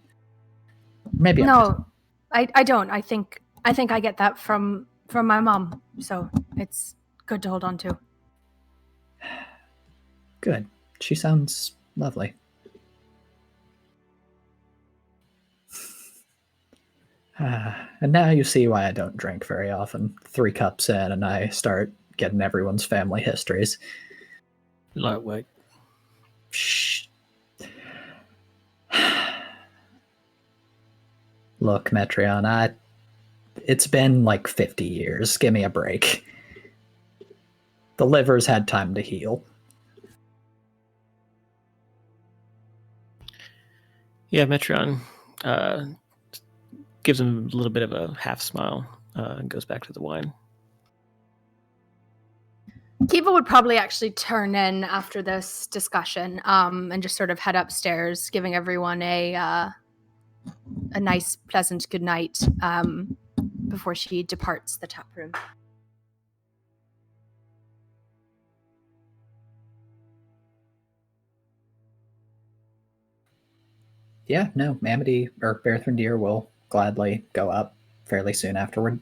Maybe No, I don't. I think I get that from my mom. So it's good to hold on to. Good. She sounds lovely. And now you see why I don't drink very often. 3 cups in, and I start getting everyone's family histories. Lightweight. Shh. Look, Metreon, it's been like 50 years. Give me a break. The liver's had time to heal. Yeah, Metron gives him a little bit of a half smile and goes back to the wine. Kiva would probably actually turn in after this discussion and just sort of head upstairs, giving everyone a nice, pleasant good night before she departs the tap room. Yeah, no, Amity or Berthrandir will gladly go up fairly soon afterward.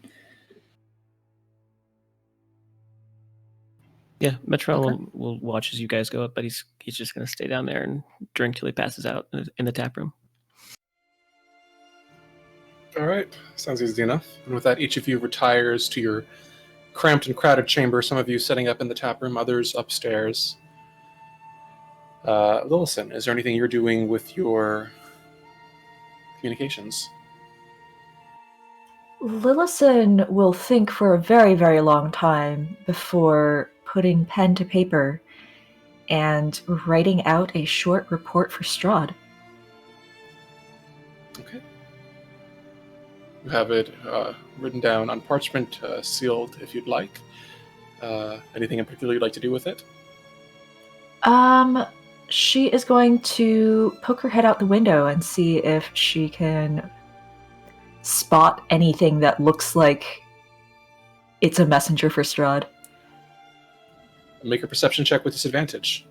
Yeah, Metron Okay. will watch as you guys go up, but he's just going to stay down there and drink till he passes out in the tap room. All right, sounds easy enough. And with that, each of you retires to your cramped and crowded chamber. Some of you setting up in the tap room, others upstairs. Lillison, is there anything you're doing with your communications? Lillison will think for a very, very long time before putting pen to paper and writing out a short report for Strahd. Okay. You have it written down on parchment, sealed if you'd like. Anything in particular you'd like to do with it? She is going to poke her head out the window and see if she can spot anything that looks like it's a messenger for Strahd. Make a perception check with disadvantage.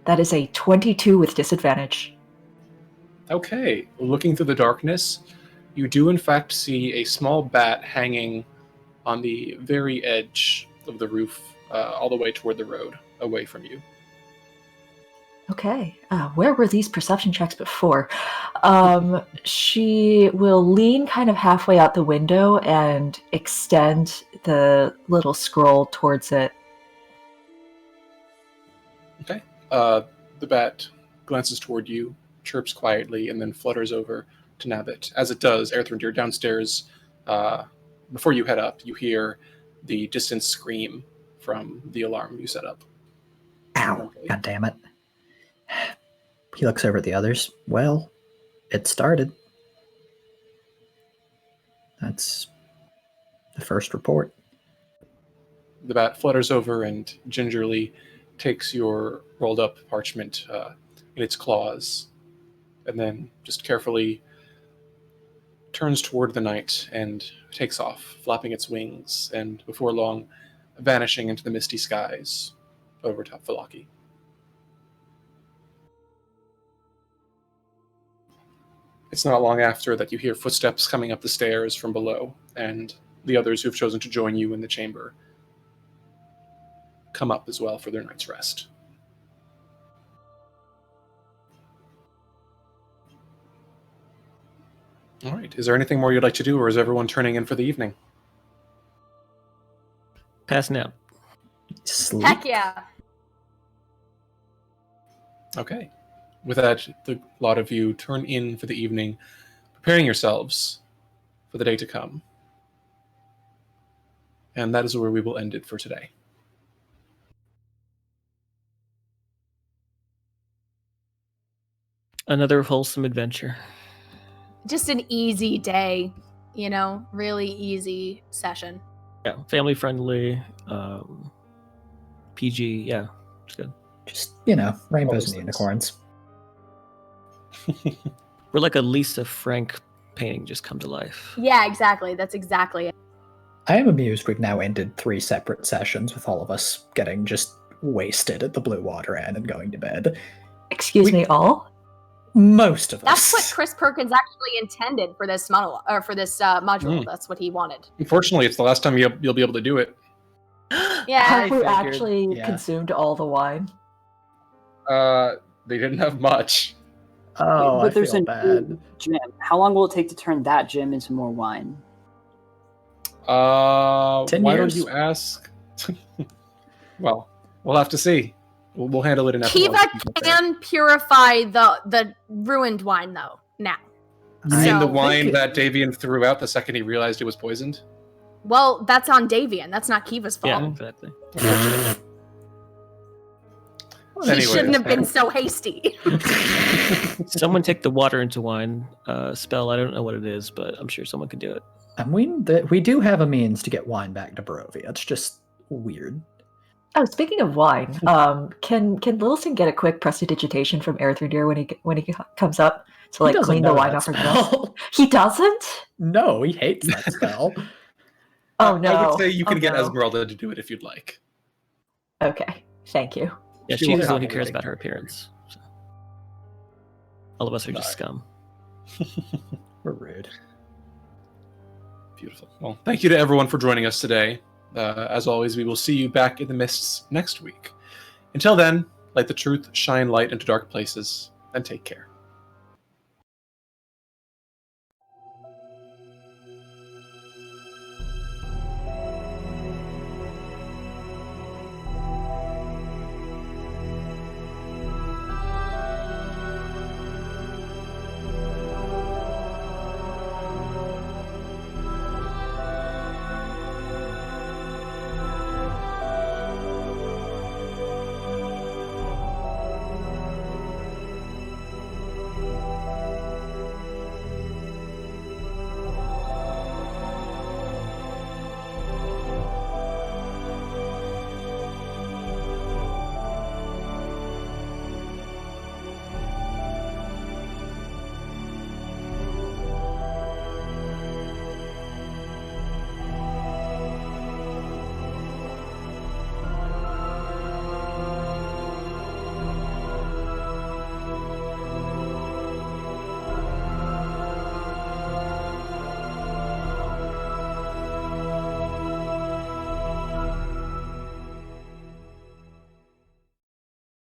That is a 22 with disadvantage. Okay. Looking through the darkness, you do in fact see a small bat hanging on the very edge of the roof, all the way toward the road, away from you. Okay. Where were these perception checks before? She will lean kind of halfway out the window and extend the little scroll towards it. Okay. The bat glances toward you, chirps quietly, and then flutters over to Nabbit. As it does, Erthrindir, downstairs, before you head up, you hear the distant scream from the alarm you set up. Ow, god damn it. He looks over at the others. Well, it started. That's the first report. The bat flutters over and gingerly takes your rolled up parchment in its claws, and then just carefully turns toward the night and takes off, flapping its wings, and before long, vanishing into the misty skies over top Valaki. It's not long after that you hear footsteps coming up the stairs from below, and the others who've chosen to join you in the chamber come up as well for their night's rest. All right. Is there anything more you'd like to do, or is everyone turning in for the evening? Passing out. Sleep. Heck yeah. Okay. With that, the lot of you turn in for the evening, preparing yourselves for the day to come. And that is where we will end it for today. Another wholesome adventure. Just an easy day, really easy session. Yeah, family friendly, PG. Yeah, it's good. Just, rainbows those and things. unicorns. We're like a Lisa Frank painting just come to life. Yeah, exactly. That's exactly it. I am amused we've now ended 3 separate sessions with all of us getting just wasted at the Blue Water Inn and going to bed. Excuse me, all? Most of us. That's what Chris Perkins actually intended for this monologue, or for this module. Mm. That's what he wanted. Unfortunately, it's the last time you'll be able to do it. Yeah. Have we figured, actually yeah. consumed all the wine? They didn't have much. Oh, but I there's feel a bad. new gem. How long will it take to turn that gem into more wine? 10 Why years? don't you ask? Well, we'll have to see. We'll handle it in Kiva can purify the ruined wine, though, now. You mean the So- wine that Davian threw out the second he realized it was poisoned? Well, that's on Davian. That's not Kiva's fault. Yeah, exactly. He Anyways. shouldn't have been so hasty. Someone take the water into wine spell. I don't know what it is, but I'm sure someone could do it. And we do have a means to get wine back to Barovia. It's just weird. Oh, speaking of wine, can Lilson get a quick prestidigitation from Earthreader when he comes up to He doesn't clean the know wine that off her glass? spell. He doesn't? No, he hates that spell. Oh no! I would say you can Oh, get no. Esmeralda to do it if you'd like. Okay, thank you. Yeah, She she's will the one who probably cares like about her her. appearance. So. All of us are just scum. We're rude. Beautiful. Well, thank you to everyone for joining us today. As always, we will see you back in the mists next week. Until then, let the truth shine light into dark places, and take care.